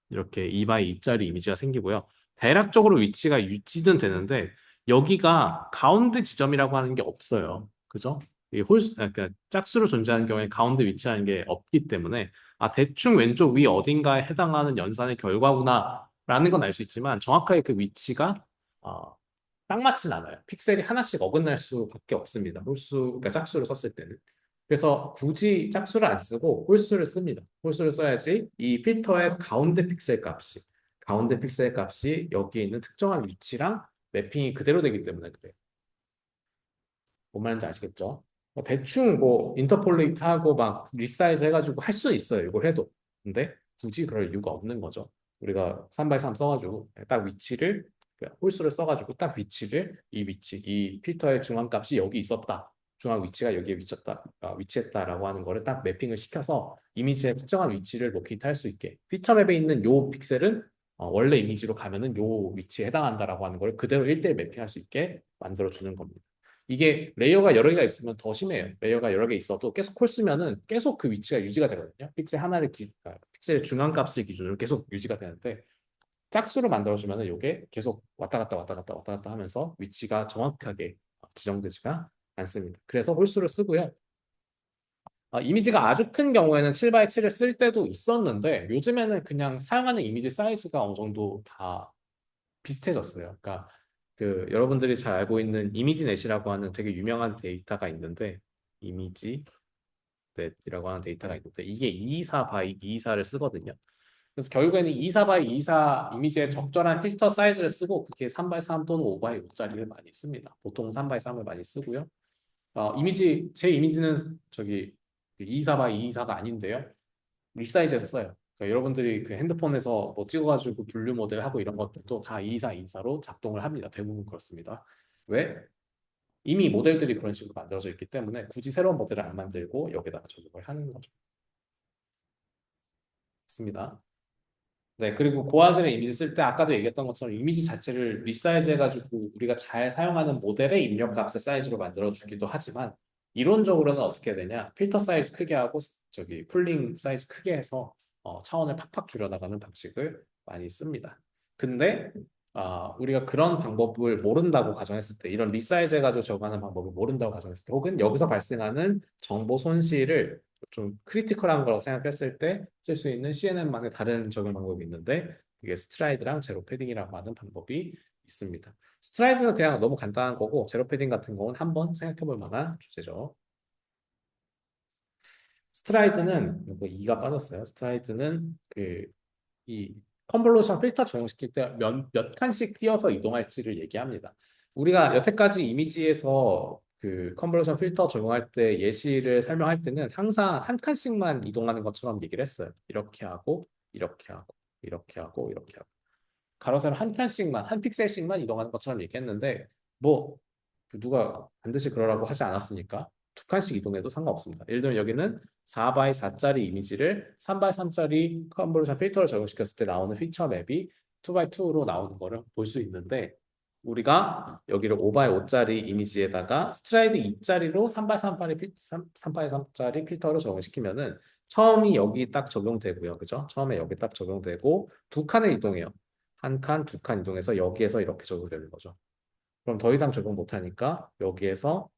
A: 이렇게 2 x 2짜리 이미지가 생기고요. 대략적으로 위치가 유지는 되는데 여기가 가운데 지점이라고 하는 게 없어요. 그죠? 이 그러니까 짝수로 존재하는 경우에 가운데 위치하는 게 없기 때문에 아 대충 왼쪽 위 어딘가에 해당하는 연산의 결과구나라는 건 알 수 있지만 정확하게 그 위치가 어, 딱 맞진 않아요. 픽셀이 하나씩 어긋날 수밖에 없습니다. 홀수, 그러니까 짝수를 썼을 때는. 그래서 굳이 짝수를 안 쓰고 홀수를 씁니다. 홀수를 써야지 이 필터의 가운데 픽셀 값이 여기에 있는 특정한 위치랑 매핑이 그대로 되기 때문에 그래요. 뭔 말인지 아시겠죠? 대충 뭐 인터폴레이트 하고 막 리사이즈 해가지고 할 수 있어요. 이걸 해도. 근데 굳이 그럴 이유가 없는 거죠. 우리가 3x3 써가지고 딱 위치를 홀수를 써가지고 딱 위치를 이 위치 이 필터의 중앙값이 여기 있었다. 중앙 위치가 여기에 위치했다, 위치했다라고 하는 거를 딱 매핑을 시켜서 이미지의 특정한 위치를 로케이트 할 수 있게 피처 맵에 있는 요 픽셀은 원래 이미지로 가면은 요 위치에 해당한다라고 하는 걸 그대로 1대1 매핑할 수 있게 만들어 주는 겁니다. 이게 레이어가 여러 개가 있으면 더 심해요. 레이어가 여러 개 있어도 계속 콜 쓰면은 계속 그 위치가 유지가 되거든요. 픽셀의 중앙값을 기준으로 계속 유지가 되는데 짝수로 만들어주면은 이게 계속 왔다 갔다 왔다 갔다 왔다 갔다 하면서 위치가 정확하게 지정되지가 않습니다. 그래서 홀수를 쓰고요. 이미지가 아주 큰 경우에는 7x7을 쓸 때도 있었는데 요즘에는 그냥 사용하는 이미지 사이즈가 어느 정도 다 비슷해졌어요. 그러니까 그 여러분들이 잘 알고 있는 이미지넷이라고 하는 되게 유명한 데이터가 있는데 이미지넷이라고 하는 데이터가 있는데 이게 224 바이 224를 쓰거든요. 그래서 결국에는 224 바이 224 이미지에 적절한 필터 사이즈를 쓰고 그게 3 바이 3 또는 5 바이 5짜리를 많이 씁니다. 보통 3 바이 3을 많이 쓰고요. 제 이미지는 저기 224 바이 224가 아닌데요. 리사이즈해서 써요. 그러니까 여러분들이 그 핸드폰에서 뭐 찍어가지고 분류 모델 하고 이런 것들도 다 24, 24로 작동을 합니다. 대부분 그렇습니다. 왜? 이미 모델들이 그런 식으로 만들어져 있기 때문에 굳이 새로운 모델을 안 만들고 여기다가 적용을 하는 거죠. 맞습니다. 네, 그리고 고화질의 이미지 쓸 때 아까도 얘기했던 것처럼 이미지 자체를 리사이즈 해가지고 우리가 잘 사용하는 모델의 입력값의 사이즈로 만들어주기도 하지만 이론적으로는 어떻게 되냐? 필터 사이즈 크게 하고 저기 풀링 사이즈 크게 해서 차원을 팍팍 줄여나가는 방식을 많이 씁니다. 근데 우리가 그런 방법을 모른다고 가정했을 때 이런 리사이즈 해가지고 적용하는 방법을 모른다고 가정했을 때 혹은 여기서 발생하는 정보 손실을 좀 크리티컬한 거라고 생각했을 때 쓸 수 있는 CNN만의 다른 적용 방법이 있는데 그게 스트라이드랑 제로 패딩이라고 하는 방법이 있습니다. 스트라이드는 그냥 너무 간단한 거고 제로 패딩 같은 경우는 한번 생각해 볼 만한 주제죠. 스트라이드는 뭐 2가 빠졌어요. 스트라이드는 이 컨볼루션 필터 적용시킬 때 몇 칸씩 띄어서 이동할지를 얘기합니다. 우리가 여태까지 이미지에서 그 컨버전 필터 적용할 때 예시를 설명할 때는 항상 한 칸씩만 이동하는 것처럼 얘기를 했어요. 이렇게 하고 이렇게 하고 이렇게 하고 이렇게 하고 가로 세로 한 칸씩만 한 픽셀씩만 이동하는 것처럼 얘기했는데 뭐 그 누가 반드시 그러라고 하지 않았으니까 두 칸씩 이동해도 상관없습니다. 예를 들면 여기는 4x 4짜리 이미지를 3x 3짜리 컨버전 필터를 적용시켰을 때 나오는 피처 맵이 2x2로 나오는 거를 볼 수 있는데 우리가 여기를 5x5짜리 이미지에다가 스트라이드 2짜리로 3x3짜리 3x3짜리 필터를 적용시키면은 처음이 여기 딱 적용되고요. 그죠? 처음에 여기 딱 적용되고 두 칸을 이동해요. 한 칸, 두 칸 이동해서 여기에서 이렇게 적용되는 거죠. 그럼 더 이상 적용 못하니까 여기에서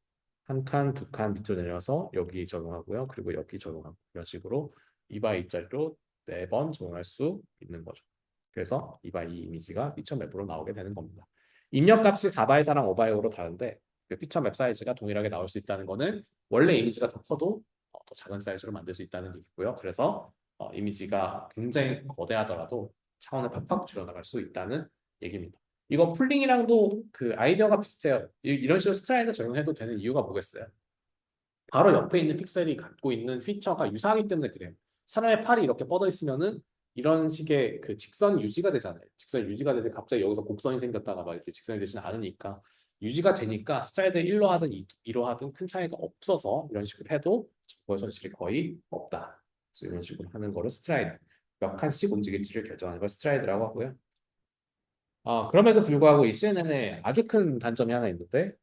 A: 한 칸, 두 칸 밑으로 내려서 여기 적용하고요. 그리고 여기 적용하고 이런 식으로 2x 2짜리로 4번 적용할 수 있는 거죠. 그래서 2x 2 이미지가 피처 맵으로 나오게 되는 겁니다. 입력값이 4x 4랑 5x 5로 다른데 그 피처 맵 사이즈가 동일하게 나올 수 있다는 거는 원래 이미지가 더 커도 더 작은 사이즈로 만들 수 있다는 얘기고요. 그래서 이미지가 굉장히 거대하더라도 차원을 팍팍 줄여나갈 수 있다는 얘기입니다. 이거 풀링이랑도 그 아이디어가 비슷해요. 이런 식으로 스트라이드 적용해도 되는 이유가 뭐겠어요? 바로 옆에 있는 픽셀이 갖고 있는 피처가 유사하기 때문에 그래요. 사람의 팔이 이렇게 뻗어 있으면은 이런 식의 그 직선 유지가 되잖아요. 직선 유지가 되서 갑자기 여기서 곡선이 생겼다가 막 이렇게 직선이 되지는 않으니까 유지가 되니까 스트라이드 1로 하든 2로 하든 큰 차이가 없어서 이런 식으로 해도 정보의 손실이 거의 없다. 그래서 이런 식으로 하는 거를 스트라이드. 몇 칸씩 움직일지를 결정하는 걸 스트라이드라고 하고요. 그럼에도 불구하고 이 CNN에 아주 큰 단점이 하나 있는데,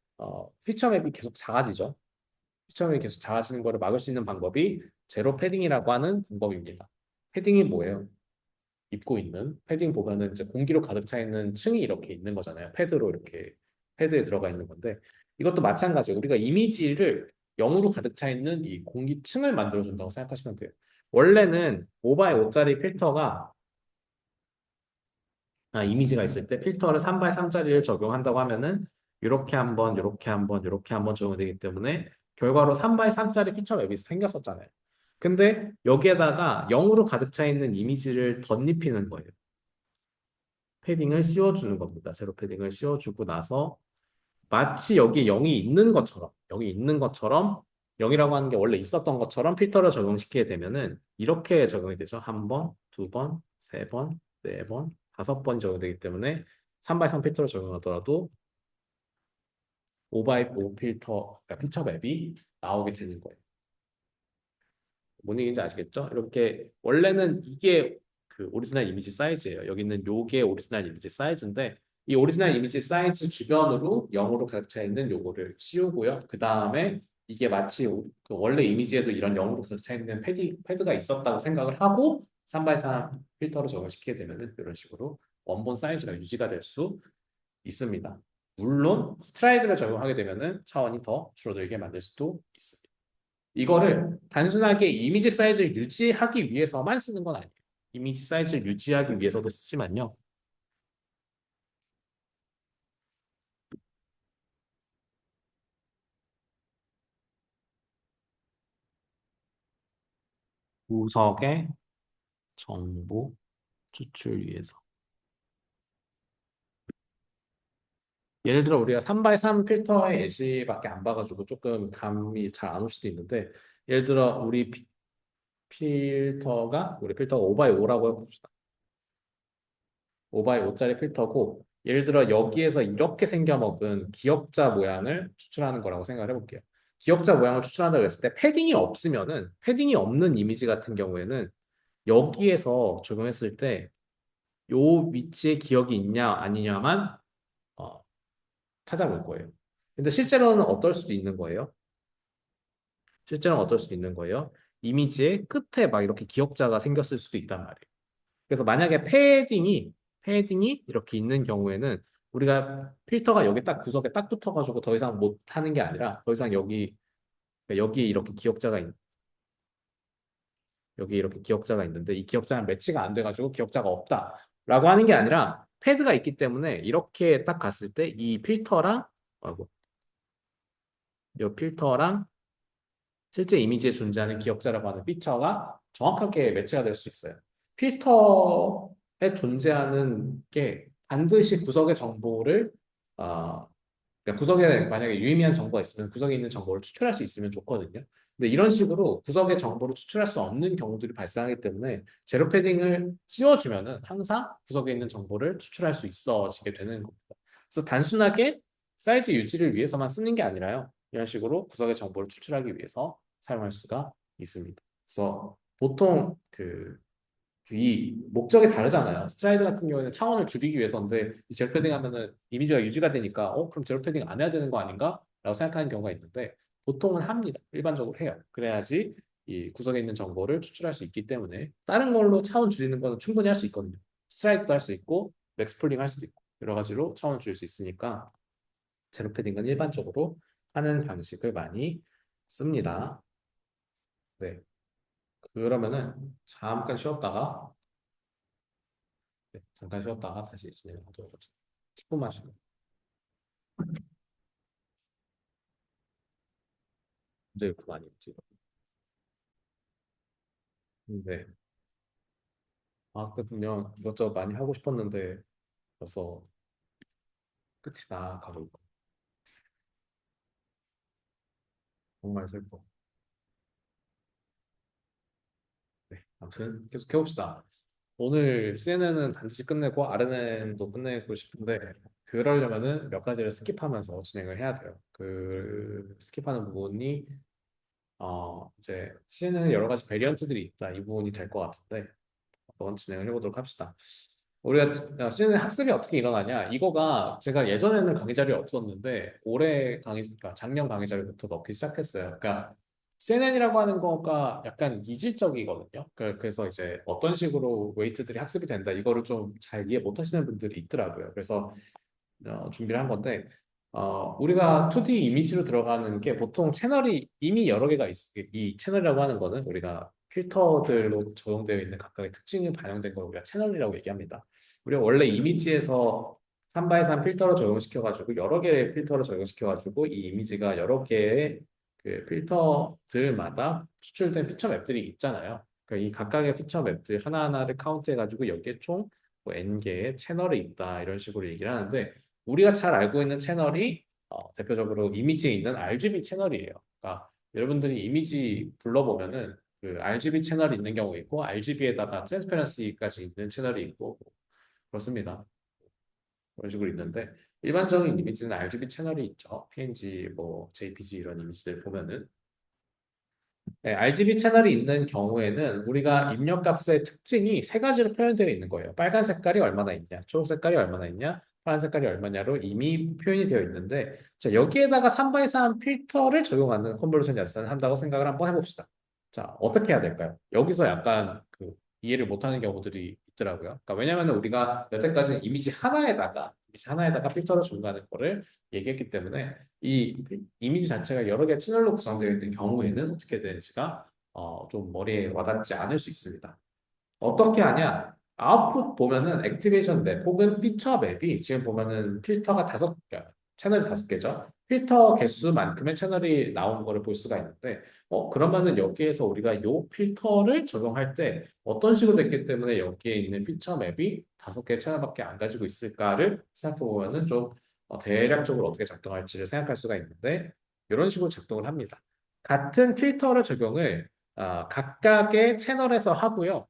A: 피처 맵이 계속 작아지죠. 피처 맵이 계속 작아지는 것을 막을 수 있는 방법이 제로 패딩이라고 하는 방법입니다. 패딩이 뭐예요? 입고 있는 패딩 보면은 이제 공기로 가득 차 있는 층이 이렇게 있는 거잖아요. 패드로 이렇게 패드에 들어가 있는 건데 이것도 마찬가지예요. 우리가 이미지를 0으로 가득 차 있는 이 공기층을 만들어 준다고 생각하시면 돼요. 원래는 5x 5짜리 필터가 이미지가 있을 때 필터를 3x 3짜리를 적용한다고 하면은 이렇게 한번, 이렇게 한번, 이렇게 한번 적용되기 때문에 결과로 3x 3짜리 피처 맵이 생겼었잖아요. 근데 여기에다가 0으로 가득 차 있는 이미지를 덧입히는 거예요. 패딩을 씌워주는 겁니다. 제로 패딩을 씌워주고 나서 마치 여기 0이 있는 것처럼, 0이 있는 것처럼 0이라고 하는 게 원래 있었던 것처럼 필터를 적용시키게 되면은 이렇게 적용이 되죠. 한 번, 두 번, 세 번, 네 번, 다섯 번이 적용되기 때문에 3x3 필터를 적용하더라도 5x5 필터, 그러니까 피처 맵이 나오게 되는 거예요. 뭔 얘기인지 아시겠죠? 이렇게 원래는 이게 그 오리지널 이미지 사이즈예요. 여기 있는 요게 오리지널 이미지 사이즈인데 이 오리지널 이미지 사이즈 주변으로 0으로 가득 차 있는 요거를 씌우고요. 그 다음에 이게 마치 그 원래 이미지에도 이런 0으로 가득 차 있는 패드가 있었다고 생각을 하고 3x3 필터로 적용시키게 되면은 이런 식으로 원본 사이즈가 유지가 될 수 있습니다. 물론 스트라이드를 적용하게 되면은 차원이 더 줄어들게 만들 수도 있습니다. 이거를 단순하게 이미지 사이즈를 유지하기 위해서만 쓰는 건 아니에요. 이미지 사이즈를 유지하기 위해서도 쓰지만요. 구석의 정보 추출 위해서. 예를 들어 우리가 3x3 필터의 예시밖에 안 봐가지고 조금 감이 잘 안 올 수도 있는데 예를 들어 우리 필터가 5x5라고 해봅시다. 5x5짜리 필터고 예를 들어 여기에서 이렇게 생겨먹은 기역자 모양을 추출하는 거라고 생각을 해볼게요. 기역자 모양을 추출한다고 했을 때 패딩이 없는 이미지 같은 경우에는 여기에서 적용했을 때 요 위치에 기억이 있냐 아니냐만 어, 찾아볼 거예요. 근데 실제로는 어떨 수도 있는 거예요. 실제로는 어떨 수도 있는 거예요. 이미지의 끝에 막 이렇게 기역자가 생겼을 수도 있단 말이에요. 그래서 만약에 패딩이 이렇게 있는 경우에는 우리가 필터가 여기 딱 구석에 딱 붙어가지고 더 이상 못 하는 게 아니라 더 이상 여기 이렇게 여기 이렇게 기억자가 있는데 이 기억자랑 매치가 안 돼가지고 기억자가 없다라고 하는 게 아니라 패드가 있기 때문에 이렇게 딱 갔을 때 이 필터랑 아이고 이 필터랑 실제 이미지에 존재하는 기억자라고 하는 피처가 정확하게 매치가 될 수 있어요. 필터에 존재하는 게 반드시 구석의 정보를 어, 그러니까 구석에 만약에 유의미한 정보가 있으면 구석에 있는 정보를 추출할 수 있으면 좋거든요. 근데 이런 식으로 구석의 정보를 추출할 수 없는 경우들이 발생하기 때문에 제로 패딩을 씌워주면은 항상 구석에 있는 정보를 추출할 수 있어지게 되는 겁니다. 그래서 단순하게 사이즈 유지를 위해서만 쓰는 게 아니라요. 이런 식으로 구석의 정보를 추출하기 위해서 사용할 수가 있습니다. 그래서 보통 이 목적이 다르잖아요. 스트라이드 같은 경우에는 차원을 줄이기 위해서인데 이 제로 패딩 하면은 이미지가 유지가 되니까 그럼 제로 패딩 안 해야 되는 거 아닌가? 라고 생각하는 경우가 있는데 보통은 합니다. 일반적으로 해요. 그래야지 이 구석에 있는 정보를 추출할 수 있기 때문에 다른 걸로 차원 줄이는 거는 충분히 할 수 있거든요. 스트라이드도 할 수 있고 맥스풀링 할 수도 있고 여러 가지로 차원을 줄일 수 있으니까 제로 패딩은 일반적으로 하는 방식을 많이 씁니다. 네. 그러면은 잠깐 쉬었다가 네, 잠깐 쉬었다가 다시 진행하도록 하죠. 10분만 쉬고. 근데 이렇게 많이 했지. 근데 그때 분명 이것저것 많이 하고 싶었는데 벌써 끝이 나가고 있고 정말 슬퍼. 네, 아무튼 계속 해봅시다. 오늘 CNN은 반드시 끝내고 RNN도 끝내고 싶은데 그러려면은 몇 가지를 스킵하면서 진행을 해야 돼요. 그 스킵하는 부분이 이제 CNN은 여러 가지 베리언트들이 있다. 이 부분이 될 것 같은데 한번 진행을 해보도록 합시다. 우리가 CNN 학습이 어떻게 일어나냐? 이거가 제가 예전에는 강의 자료에 없었는데 올해 그러니까 작년 강의 자료부터 넣기 시작했어요. 그러니까 CNN이라고 하는 거가 약간 이질적이거든요. 그래서 이제 어떤 식으로 웨이트들이 학습이 된다 이거를 좀 잘 이해 못 하시는 분들이 있더라고요. 그래서 준비를 한 건데 우리가 2D 이미지로 들어가는 게 보통 채널이 이미 여러 개가 이 채널이라고 하는 거는 우리가 필터들로 적용되어 있는 각각의 특징이 반영된 걸 우리가 채널이라고 얘기합니다. 우리가 원래 이미지에서 3 x 3 필터를 적용시켜가지고 여러 개의 필터를 적용시켜가지고 이 이미지가 여러 개의 그 필터들마다 추출된 피처 맵들이 있잖아요. 그러니까 이 각각의 피처 맵들 하나하나를 카운트해가지고 여기에 총 뭐 N개의 채널이 있다 이런 식으로 얘기를 하는데 우리가 잘 알고 있는 채널이 대표적으로 이미지에 있는 RGB 채널이에요. 그러니까 여러분들이 이미지 불러보면은 그 RGB 채널이 있는 경우 있고 RGB에다가 트랜스페런시까지 있는 채널이 있고 그렇습니다. 그런 식으로 있는데 일반적인 이미지는 RGB 채널이 있죠. PNG, 뭐 JPG 이런 이미지들 보면은 네, RGB 채널이 있는 경우에는 우리가 입력값의 특징이 세 가지로 표현되어 있는 거예요. 빨간 색깔이 얼마나 있냐, 초록 색깔이 얼마나 있냐, 파란 색깔이 얼마냐로 이미 표현이 되어 있는데 자, 여기에다가 3x3 필터를 적용하는 컨볼루션 연산을 한다고 생각을 한번 해봅시다. 자, 어떻게 해야 될까요? 여기서 약간 이해를 못하는 경우들이 있더라고요. 그러니까 왜냐하면 우리가 여태까지 이미지 하나에다가 필터를 적용하는 거를 얘기했기 때문에 이 이미지 자체가 여러 개 채널로 구성되어 있는 경우에는 어떻게 되는지가 좀 머리에 와닿지 않을 수 있습니다. 어떻게 하냐? 아웃풋 보면은 액티베이션 맵 혹은 피처 맵이 지금 보면은 필터가 5개, 채널이 5개죠. 필터 개수만큼의 채널이 나오는 거를 볼 수가 있는데, 그러면은 여기에서 우리가 요 필터를 적용할 때 어떤 식으로 됐기 때문에 여기에 있는 피처 맵이 5개 채널밖에 안 가지고 있을까를 생각해 보면은 좀 대략적으로 어떻게 작동할지를 생각할 수가 있는데, 이런 식으로 작동을 합니다. 같은 필터를 적용을 각각의 채널에서 하고요.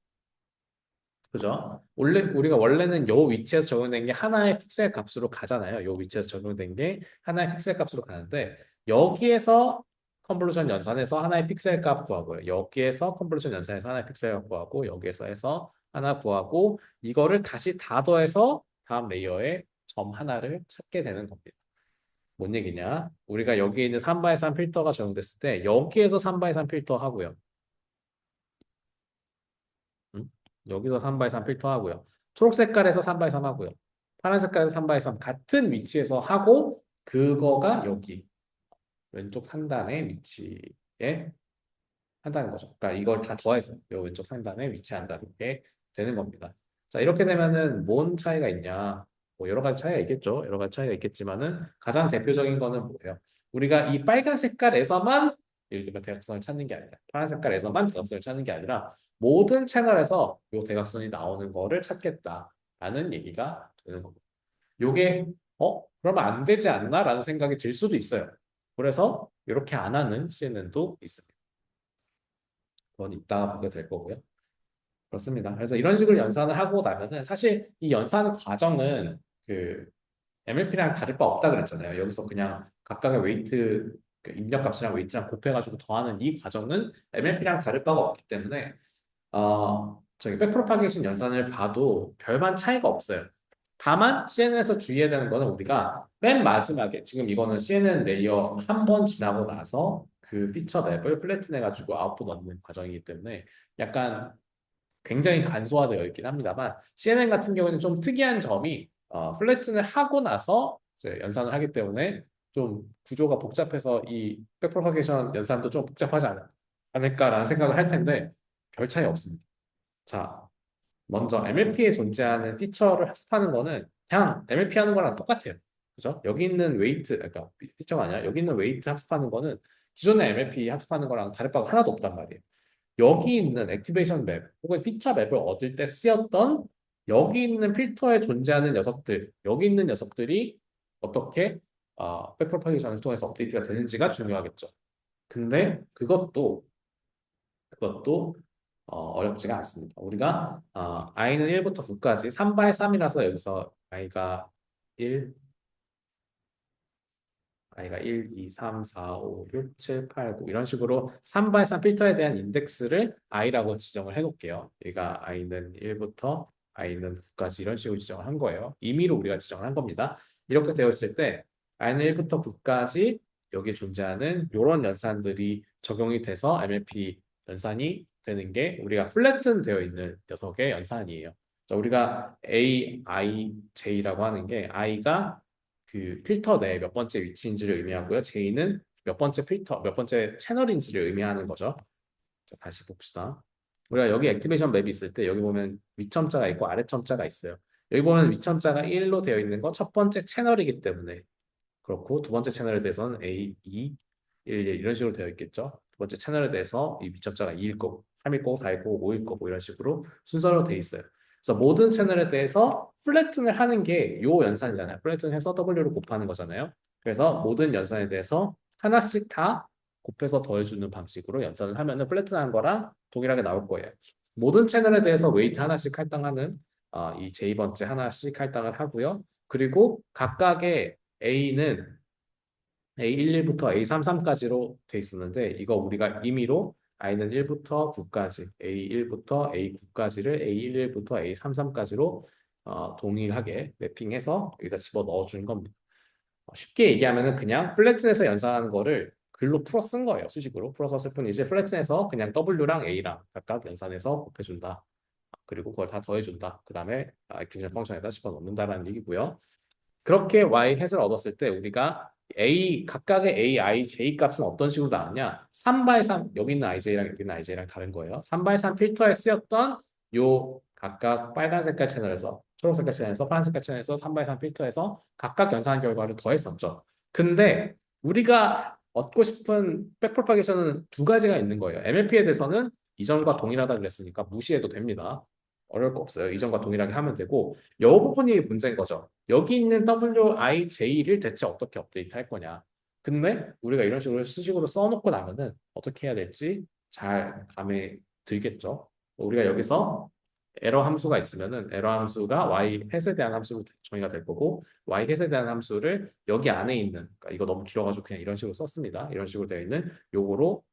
A: 그죠? 원래 우리가 원래는 요 위치에서 적용된 게 하나의 픽셀 값으로 가잖아요. 요 위치에서 적용된 게 하나의 픽셀 값으로 가는데 여기에서 컨볼루션 연산해서 하나의 픽셀 값 구하고요. 여기에서 컨볼루션 연산해서 하나의 픽셀 값 구하고 여기에서 해서 하나 구하고 이거를 다시 다 더해서 다음 레이어에 점 하나를 찾게 되는 겁니다. 뭔 얘기냐? 우리가 여기에 있는 3x3 필터가 적용됐을 때 여기에서 3x3 필터 하고요. 음? 여기서 3x3 필터 하고요. 초록 색깔에서 3x3 하고요. 파란 색깔에서 3x3 같은 위치에서 하고 그거가 여기 왼쪽 상단의 위치에 한다는 거죠. 그러니까 이걸 다 더해서 이 왼쪽 상단에 위치한다는 게 되는 겁니다. 자, 이렇게 되면은 뭔 차이가 있냐? 뭐 여러 가지 차이가 있겠죠. 여러 가지 차이가 있겠지만은 가장 대표적인 거는 뭐예요? 우리가 이 빨간 색깔에서만 예를 들면 대각선을 찾는 게 아니라 파란 색깔에서만 대각선을 찾는 게 아니라 모든 채널에서 이 대각선이 나오는 거를 찾겠다라는 얘기가 되는 겁니다. 요게 그러면 안 되지 않나라는 생각이 들 수도 있어요. 그래서 이렇게 안 하는 CNN도 있습니다. 그건 이따가 보게 될 거고요. 그렇습니다. 그래서 이런 식으로 연산을 하고 나면은 사실 이 연산 과정은 그 MLP랑 다를 바 없다 그랬잖아요. 여기서 그냥 각각의 웨이트 그 입력값이랑 웨이트랑 곱해가지고 더하는 이 과정은 MLP랑 다를 바가 없기 때문에 저기 백프로파게이션 연산을 봐도 별반 차이가 없어요. 다만 CNN에서 주의해야 되는 거는 우리가 맨 마지막에 지금 이거는 CNN 레이어 한 번 지나고 나서 그 피처 맵을 플래튼해가지고 아웃풋 얻는 과정이기 때문에 약간 굉장히 간소화되어 있긴 합니다만 CNN 같은 경우는 좀 특이한 점이 플래튼을 하고 나서 이제 연산을 하기 때문에 좀 구조가 복잡해서 이 백프로파게이션 연산도 좀 복잡하지 않을까라는 생각을 할 텐데 별 차이 없습니다. 자, 먼저 MLP에 존재하는 피처를 학습하는 거는 그냥 MLP 하는 거랑 똑같아요. 그죠? 여기 있는 웨이트, 그러니까 피처가 아니라 여기 있는 웨이트 학습하는 거는 기존의 MLP 학습하는 거랑 다를 바가 하나도 없단 말이에요. 여기 있는 액티베이션 맵 혹은 피처 맵을 얻을 때 쓰였던 여기 있는 필터에 존재하는 녀석들, 여기 있는 녀석들이 어떻게 백프로파게이션을 통해서 업데이트가 되는지가 중요하겠죠. 근데 그것도 어렵지가 않습니다. 우리가 i는 1부터 9까지 3바이 3이라서 여기서 i가 1, 2, 3, 4, 5, 6, 7, 8, 9 이런 식으로 3바이 3 필터에 대한 인덱스를 i라고 지정을 해놓을게요. 여기가 i는 1부터 i는 9까지 이런 식으로 지정을 한 거예요. 임의로 우리가 지정을 한 겁니다. 이렇게 되어 있을 때 i는 1부터 9까지 여기에 존재하는 이런 연산들이 적용이 돼서 MLP 연산이 되는 게 우리가 플래튼 되어 있는 녀석의 연산이에요. 자, 우리가 A, I, J라고 하는 게 i가 그 필터 내 몇 번째 위치인지를 의미하고요. J는 몇 번째 필터, 몇 번째 채널인지를 의미하는 거죠. 자, 다시 봅시다. 우리가 여기 액티베이션 맵이 있을 때 여기 보면 위점자가 있고 아래점자가 있어요. 여기 보면 위점자가 1로 되어 있는 거 첫 번째 채널이기 때문에 그렇고 두 번째 채널에 대해서는 A, 2, 1, 1 이런 식으로 되어 있겠죠. 두 번째 채널에 대해서 이 위점자가 2일 거고 3일 거고 4일 거고 5일 거고 이런 식으로 순서로 되어 있어요. 그래서 모든 채널에 대해서 플래튼을 하는 게 요 연산이잖아요. 플래튼해서 W를 곱하는 거잖아요. 그래서 모든 연산에 대해서 하나씩 다 곱해서 더해주는 방식으로 연산을 하면은 플래튼한 거랑 동일하게 나올 거예요. 모든 채널에 대해서 웨이트 하나씩 할당하는 이 J번째 하나씩 할당을 하고요. 그리고 각각의 A는 A11부터 A33까지로 돼 있었는데 이거 우리가 임의로 I는 1부터 9까지, A1부터 A9까지를 A11부터 A33까지로 동일하게 매핑해서 여기다 집어 넣어 준 겁니다. 쉽게 얘기하면은 그냥 플래튼에서 연산하는 거를 글로 풀어 쓴 거예요. 수식으로 풀어서 쓸 뿐이지 플래튼에서 그냥 W랑 A랑 각각 연산해서 곱해준다. 그리고 그걸 다 더해준다. 그 다음에 액티비전 펑션에다 집어 넣는다라는 얘기고요. 그렇게 y 햇을 얻었을 때 우리가 a 각각의 a, i, j 값은 어떤 식으로 나왔냐? 3바이 3 여기 있는 ij랑 여기 있는 ij랑 다른 거예요. 3바이 3 필터에 쓰였던 요 각각 빨간 색깔 채널에서 초록 색깔 채널에서 파란 색깔 채널에서 3바이 3 필터에서 각각 연산한 결과를 더했었죠. 근데 우리가 얻고 싶은 백프로파게이션은 두 가지가 있는 거예요. MLP에 대해서는 이전과 동일하다 그랬으니까 무시해도 됩니다. 어려울 거 없어요. 이전과 동일하게 하면 되고 이 부분이 문제인 거죠. 여기 있는 WIJ를 대체 어떻게 업데이트 할 거냐. 근데 우리가 이런 식으로 수식으로 써놓고 나면은 어떻게 해야 될지 잘 감에 들겠죠. 우리가 여기서 에러 함수가 있으면은 에러 함수가 y 햇에 대한 함수로 정의가 될 거고 y 햇에 대한 함수를 여기 안에 있는 그러니까 이거 너무 길어가지고 그냥 이런 식으로 썼습니다. 이런 식으로 되어 있는 요거로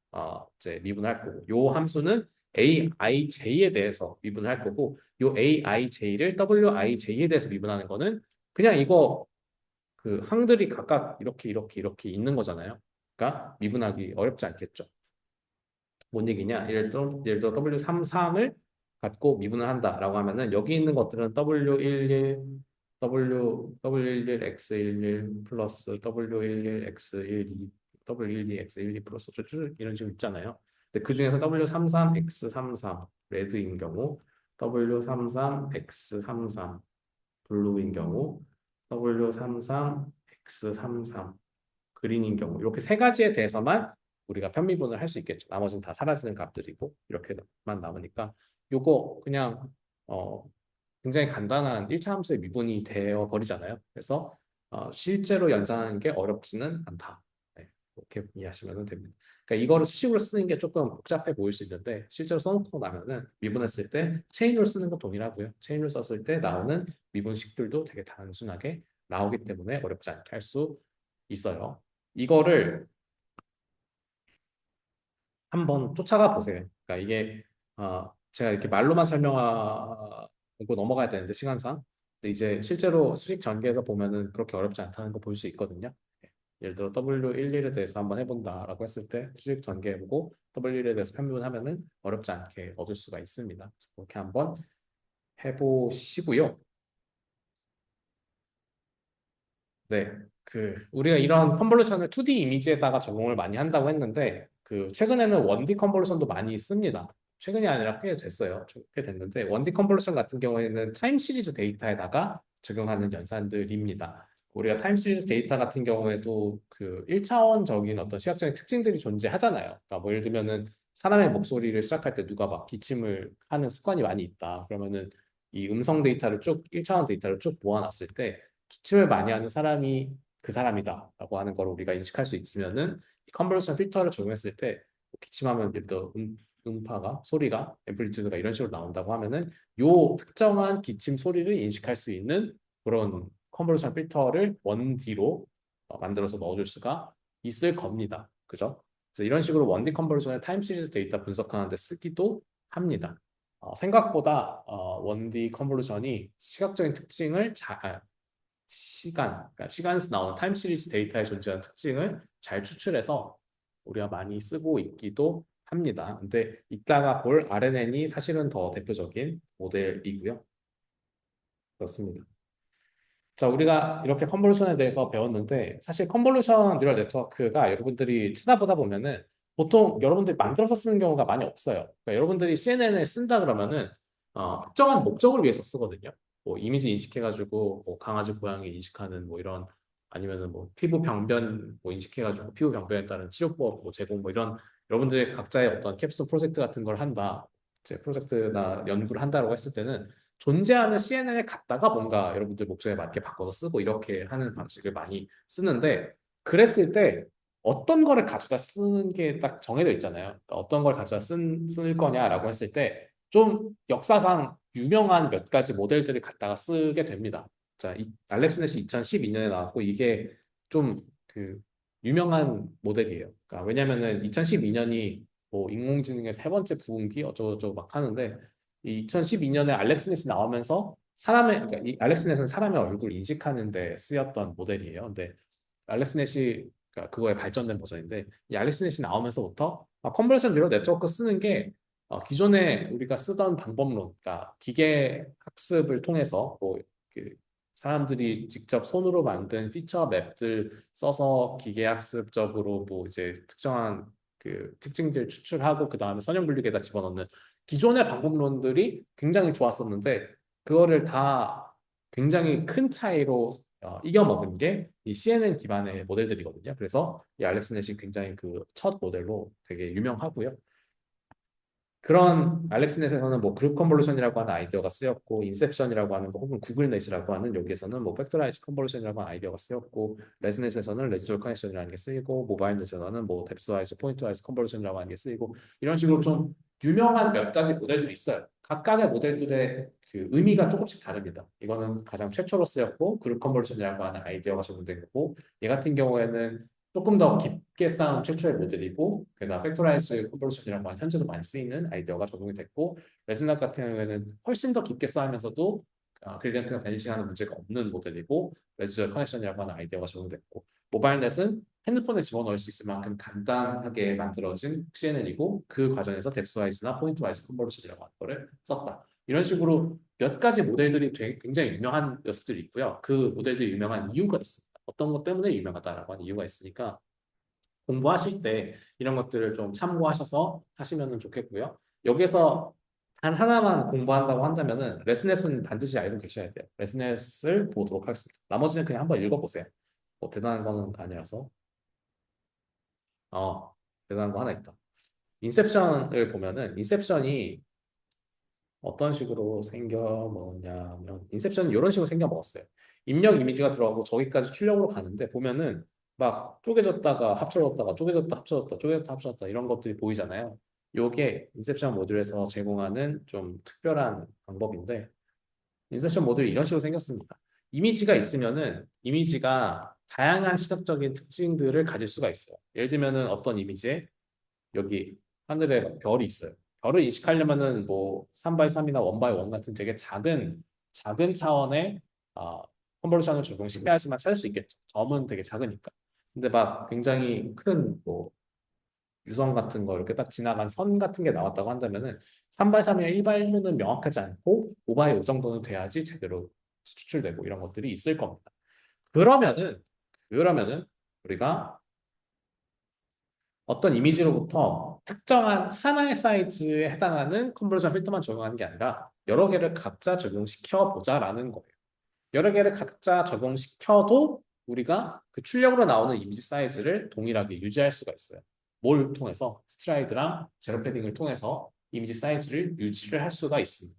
A: 이제 미분할 거고 요 함수는 AIJ에 대해서 미분할 거고 요 AIJ를 WIJ에 대해서 미분하는 거는 그냥 이거 그 항들이 각각 이렇게 이렇게 이렇게 있는 거잖아요. 그러니까 미분하기 어렵지 않겠죠. 뭔 얘기냐? 예를 들어 W33을 갖고 미분을 한다라고 하면은 여기 있는 것들은 W11, W11 X11 플러스 W11 X12, W12 X12 플러스 쭉 이런 식으로 있잖아요. 근데 그 중에서 W33 X33 레드인 경우, W33 X33 블루인 경우, W33 X33 그린인 경우 이렇게 세 가지에 대해서만 우리가 편미분을 할 수 있겠죠. 나머지는 다 사라지는 값들이고 이렇게만 남으니까 요거 그냥 굉장히 간단한 1차 함수의 미분이 되어 버리잖아요. 그래서 실제로 연산하는 게 어렵지는 않다. 네, 이렇게 이해하시면 됩니다. 그러니까 이거를 수식으로 쓰는 게 조금 복잡해 보일 수 있는데 실제로 써놓고 나면은 미분했을 때 체인으로 쓰는 건 동일하고요. 체인으로 썼을 때 나오는 미분식들도 되게 단순하게 나오기 때문에 어렵지 않게 할 수 있어요. 이거를 한번 쫓아가 보세요. 그러니까 이게 제가 이렇게 말로만 설명하고 넘어가야 되는데 시간상 근데 이제 실제로 수식 전개에서 보면은 그렇게 어렵지 않다는 거 볼 수 있거든요. 예를 들어 W11에 대해서 한번 해본다라고 했을 때 수직 전개해보고 W1에 대해서 편분하면은 어렵지 않게 얻을 수가 있습니다. 그래서 그렇게 한번 해보시고요. 네, 우리가 이런 컨볼루션을 2D 이미지에다가 적용을 많이 한다고 했는데 최근에는 1D 컨볼루션도 많이 씁니다. 최근이 아니라 꽤 됐어요. 꽤 됐는데 1D 컨볼루션 같은 경우에는 타임 시리즈 데이터에다가 적용하는 연산들입니다. 우리가 타임 시리즈 데이터 같은 경우에도 1차원적인 어떤 시각적인 특징들이 존재하잖아요. 그러니까 뭐 예를 들면은 사람의 목소리를 시작할 때 누가 막 기침을 하는 습관이 많이 있다. 그러면은 이 음성 데이터를 쭉 1차원 데이터를 쭉 모아놨을 때 기침을 많이 하는 사람이 그 사람이다라고 하는 걸 우리가 인식할 수 있으면은 이 컨버전 필터를 적용했을 때 기침하면 예를 들어 음파가 소리가 앰플리튜드가 이런 식으로 나온다고 하면은 요 특정한 기침 소리를 인식할 수 있는 그런 컨버전 필터를 1D로 만들어서 넣어줄 수가 있을 겁니다. 그죠? 그래서 이런 식으로 1D 컨버전을 타임 시리즈 데이터 분석하는 데 쓰기도 합니다. 생각보다 1D 컨볼루션이 시각적인 특징을 그러니까 시간에서 나오는 타임 시리즈 데이터에 존재하는 특징을 잘 추출해서 우리가 많이 쓰고 있기도 합니다. 근데 이따가 볼 RNN이 사실은 더 대표적인 모델이고요. 그렇습니다. 자, 우리가 이렇게 컨볼루션에 대해서 배웠는데 사실 컨볼루션 뉴럴 네트워크가 여러분들이 찾아보다 보면은 보통 여러분들이 만들어서 쓰는 경우가 많이 없어요. 그러니까 여러분들이 CNN을 쓴다 그러면은 특정한 목적을 위해서 쓰거든요. 뭐 이미지 인식해가지고 뭐 강아지, 고양이 인식하는 뭐 이런 아니면은 뭐 피부 병변 뭐 인식해가지고 피부 병변에 따른 치료법 뭐 제공 뭐 이런 여러분들의 각자의 어떤 캡스톤 프로젝트 같은 걸 한다. 제 프로젝트나 연구를 한다고 했을 때는 존재하는 CNN을 갖다가 뭔가 여러분들 목적에 맞게 바꿔서 쓰고 이렇게 하는 방식을 많이 쓰는데 그랬을 때 어떤 거를 가져다 쓰는 게 딱 정해져 있잖아요. 그러니까 어떤 걸 가져다 쓸 거냐라고 했을 때 좀 역사상 유명한 몇 가지 모델들을 갖다가 쓰게 됩니다. 자, 알렉스넷이 2012년에 나왔고 이게 좀 유명한 모델이에요. 그러니까 왜냐면은 2012년이 뭐 인공지능의 세 번째 부흥기 어쩌고저쩌고 막 하는데 이 2012년에 알렉스넷이 나오면서 그러니까 이 알렉스넷은 사람의 얼굴 인식하는 데 쓰였던 모델이에요. 근데 알렉스넷이 그러니까 그거의 발전된 버전인데 이 알렉스넷이 나오면서부터 컨버전 뉴럴 네트워크 쓰는 게 기존에 우리가 쓰던 방법론, 그러니까 기계 학습을 통해서 사람들이 직접 손으로 만든 피처 맵들 써서 기계 학습적으로 뭐 이제 특정한 특징들 추출하고 그 다음에 선형 분류기에다 집어넣는 기존의 방법론들이 굉장히 좋았었는데 그거를 다 굉장히 큰 차이로 이겨먹은 게 이 CNN 기반의 모델들이거든요. 그래서 이 알렉스넷이 굉장히 첫 모델로 되게 유명하고요. 그런 알렉스넷에서는 뭐 그룹 컨볼루션이라고 하는 아이디어가 쓰였고 인셉션이라고 하는 거 혹은 구글넷이라고 하는 여기에서는 뭐 팩토라이즈 컨볼루션이라고 하는 아이디어가 쓰였고 레즈넷에서는 레지듀얼 커넥션이라는 게 쓰이고 모바일넷에서는 뭐 뎁스와이즈 포인트와이즈 컨볼루션이라고 하는 게 쓰이고 이런 식으로 좀 유명한 몇 가지 모델들이 있어요. 각각의 모델들의 의미가 조금씩 다릅니다. 이거는 가장 최초로 쓰였고 그룹 컨볼루션이라고 하는 아이디어가 적용된 거고 얘 같은 경우에는 조금 더 깊게 쌓은 최초의 모델이고 게다가 팩토라이즈 컨볼루션이라고 하는 현재도 많이 쓰이는 아이디어가 적용이 됐고 레즈낙 같은 경우에는 훨씬 더 깊게 쌓으면서도 그레디언트가 베니싱하는 문제가 없는 모델이고 레지듀얼 커넥션이라고 하는 아이디어가 적용됐고 모바일넷은 핸드폰에 집어넣을 수 있을 만큼 간단하게 만들어진 CNN이고 그 과정에서 뎁스와이즈나 포인트와이즈 컨볼루션이라고 하는 거를 썼다. 이런 식으로 몇 가지 모델들이 굉장히 유명한 녀석들이 있고요. 그 모델들이 유명한 이유가 있습니다. 어떤 것 때문에 유명하다라고 하는 이유가 있으니까 공부하실 때 이런 것들을 좀 참고하셔서 하시면 좋겠고요. 여기서 단 하나만 공부한다고 한다면은 레스넷은 반드시 알고 계셔야 돼요. 레스넷을 보도록 하겠습니다. 나머지는 그냥 한번 읽어보세요. 뭐 대단한 거는 아니라서. 대단한 거 하나 있다. 인셉션을 보면은 인셉션이 어떤 식으로 생겨 먹냐면 인셉션은 이런 식으로 생겨 먹었어요. 입력 이미지가 들어가고 저기까지 출력으로 가는데 보면은 막 쪼개졌다가 합쳐졌다가 쪼개졌다 합쳐졌다 쪼개졌다 합쳐졌다 이런 것들이 보이잖아요. 요게 인셉션 모듈에서 제공하는 좀 특별한 방법인데 인셉션 모듈이 이런 식으로 생겼습니다. 이미지가 있으면은 이미지가 다양한 시각적인 특징들을 가질 수가 있어요. 예를 들면은 어떤 이미지에 여기 하늘에 별이 있어요. 별을 인식하려면은 뭐 3x3이나 1x1 같은 되게 작은 차원의 컨볼루션을 적용시켜야지만 찾을 수 있겠죠. 점은 되게 작으니까. 근데 막 굉장히 큰 뭐 유성 같은 거 이렇게 딱 지나간 선 같은 게 나왔다고 한다면은 3x3이나 1x1은 명확하지 않고 5x5 정도는 돼야지 제대로 추출되고 이런 것들이 있을 겁니다. 그러면은 그러면은 우리가 어떤 이미지로부터 특정한 하나의 사이즈에 해당하는 컨버전 필터만 적용하는 게 아니라 여러 개를 각자 적용시켜 보자라는 거예요. 여러 개를 각자 적용시켜도 우리가 그 출력으로 나오는 이미지 사이즈를 동일하게 유지할 수가 있어요. 뭘 통해서? 스트라이드랑 제로 패딩을 통해서 이미지 사이즈를 유지를 할 수가 있습니다.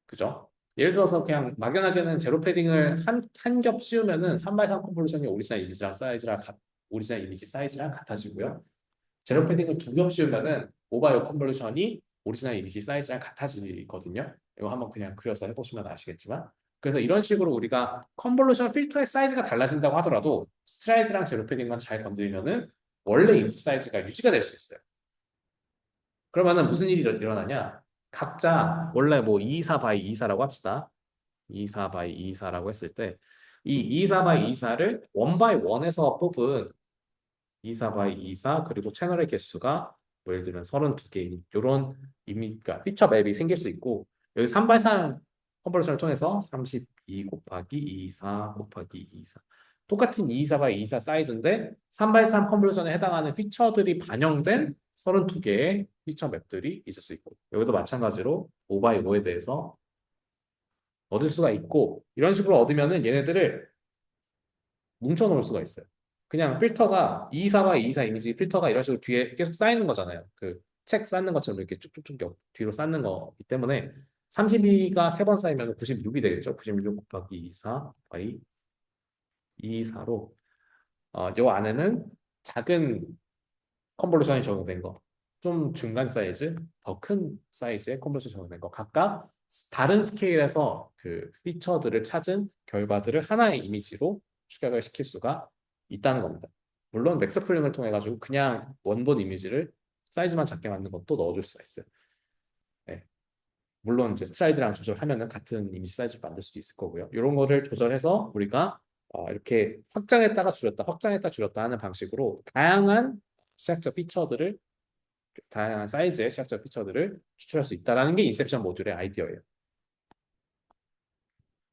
A: 그죠? 예를 들어서 그냥 막연하게는 제로 패딩을 한 겹 씌우면은 3x3 컨볼루션이 오리지널 이미지 사이즈랑 같아지고요. 제로 패딩을 두 겹 씌우면은 오바이오 컨볼루션이 오리지널 이미지 사이즈랑 같아지거든요. 이거 한번 그냥 그려서 해보시면 아시겠지만. 그래서 이런 식으로 우리가 컨볼루션 필터의 사이즈가 달라진다고 하더라도 스트라이드랑 제로 패딩만 잘 건드리면은 원래 이미지 사이즈가 유지가 될 수 있어요. 그러면은 무슨 일이 일어나냐? 각자 원래 뭐 224 바이 224라고 합시다. 224 바이 224라고 했을 때 이 224 바이 224를 1 바이 1에서 뽑은 24 바이 24 그리고 채널의 개수가 뭐 예를 들면 32개인 이런 그러니까 피처 맵이 생길 수 있고 여기 3발산 컨버전을 통해서 32 곱하기 24 곱하기 24 똑같은 24 바이 24 사이즈인데 3발산 컨버전에 해당하는 피처들이 반영된 32개의 피처 맵들이 있을 수 있고 여기도 마찬가지로 5 바이 5에 대해서 얻을 수가 있고 이런 식으로 얻으면은 얘네들을 뭉쳐 놓을 수가 있어요. 그냥 필터가 224와 224 이미지 필터가 이런 식으로 뒤에 계속 쌓이는 거잖아요. 그 책 쌓는 것처럼 이렇게 쭉쭉쭉 뒤로 쌓는 거기 때문에 32가 세 번 쌓이면 96이 되겠죠. 96 곱하기 24 바이 24로 요 안에는 작은 컨볼루션이 적용된 거, 좀 중간 사이즈, 더 큰 사이즈의 컨볼루션이 적용된 거 각각 다른 스케일에서 그 피처들을 찾은 결과들을 하나의 이미지로 축약을 시킬 수가 있다는 겁니다. 물론 맥스풀링을 통해 가지고 그냥 원본 이미지를 사이즈만 작게 만든 것도 넣어줄 수가 있어요. 네. 물론 이제 스트라이드랑 조절하면은 같은 이미지 사이즈를 만들 수도 있을 거고요. 이런 거를 조절해서 우리가 이렇게 확장했다가 줄였다, 확장했다 줄였다 하는 방식으로 시각적 피처들을 다양한 사이즈의 시각적 피처들을 추출할 수 있다는 게 인셉션 모듈의 아이디어예요.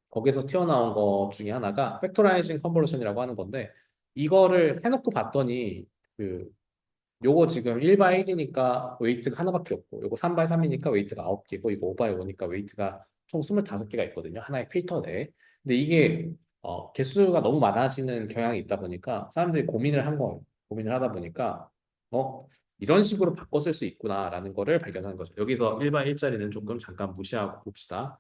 A: 거기서 튀어나온 것 중에 하나가 팩토라이징 컨볼루션이라고 하는 건데 이거를 해놓고 봤더니 그 요거 지금 1바이 1이니까 웨이트가 하나밖에 없고 요거 3바이 3이니까 웨이트가 9개고 이거 5바이 5니까 웨이트가 총 25개가 있거든요. 하나의 필터 내에. 근데 이게 개수가 너무 많아지는 경향이 있다 보니까 사람들이 고민을 한 거예요. 고민을 하다 보니까 이런 식으로 바꿔 쓸 수 있구나라는 거를 발견한 거죠. 여기서 1바이 1짜리는 조금 잠깐 무시하고 봅시다.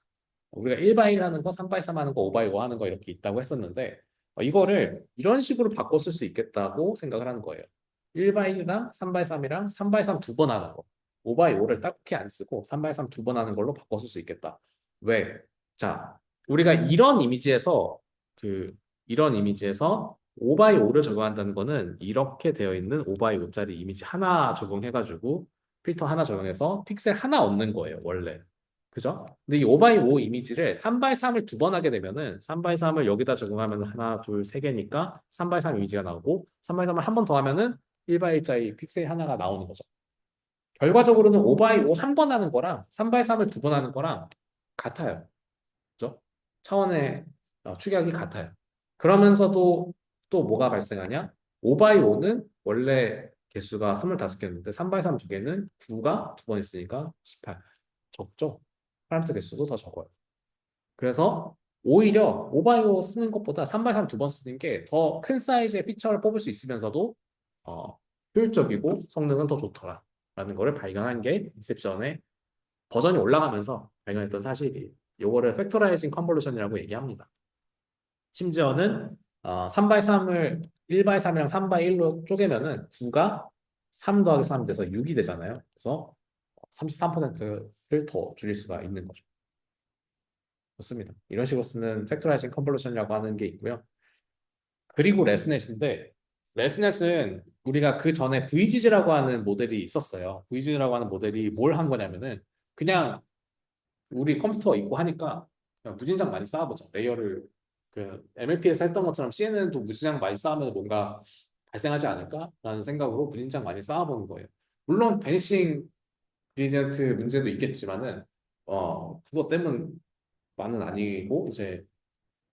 A: 우리가 1바이 1 하는 거, 3바이 3 하는 거, 5바이 5 하는 거 이렇게 있다고 했었는데 이거를 이런 식으로 바꿔 쓸 수 있겠다고 생각을 하는 거예요. 1바이 1이랑 3바이 3이랑 3바이 3 두 번 하는 거. 5바이 5를 딱히 안 쓰고 3바이 3 두 번 하는 걸로 바꿔 쓸 수 있겠다. 왜? 자, 우리가 이런 이미지에서 5바이 5를 적용한다는 거는 이렇게 되어 있는 5바이 5짜리 이미지 하나 적용해가지고 필터 하나 적용해서 픽셀 하나 얻는 거예요, 원래. 그죠? 근데 이 5바이 5 이미지를 3바이 3을 두 번 하게 되면은 3바이 3을 여기다 적용하면 하나, 둘, 세 개니까 3바이 3 이미지가 나오고 3바이 3을 한 번 더 하면은 1바이 1짜리 픽셀 하나가 나오는 거죠. 결과적으로는 5바이 5 한 번 하는 거랑 3바이 3을 두 번 하는 거랑 같아요. 그죠? 차원의 축약이 같아요. 그러면서도 또 뭐가 발생하냐? 5바이 5는 원래 개수가 25개였는데 3바이 3 두 개는 9가 두 번 있으니까 18. 적죠? 파라미터 개수도 더 적어요. 그래서 오히려 5바이 5 쓰는 것보다 3바이 3 두 번 쓰는 게 더 큰 사이즈의 피처를 뽑을 수 있으면서도 어, 효율적이고 성능은 더 좋더라. 라는 거를 발견한 게 인셉션의 버전이 올라가면서 발견했던 사실이 요거를 팩토라이징 컨볼루션이라고 얘기합니다. 심지어는 3 x 3을 1 by 3이랑 3 by 1로 쪼개면은 9가 3 더하기 3 돼서 6이 되잖아요. 그래서 33%를 더 줄일 수가 있는 거죠. 좋습니다. 이런 식으로 쓰는 팩토라이징 컨볼루션이라고 하는 게 있고요. 그리고 레스넷인데 레스넷은 우리가 그 전에 VGG라고 하는 모델이 있었어요. VGG라고 하는 모델이 뭘 한 거냐면은 그냥 우리 컴퓨터 있고 하니까 그냥 무진장 많이 쌓아보자. 레이어를 그 MLP에서 했던 것처럼 CNN도 무진장 많이 쌓으면 뭔가 발생하지 않을까라는 생각으로 무진장 많이 쌓아보는 거예요. 물론 베니싱 그리디언트 문제도 있겠지만은 그것 때문만은 아니고 이제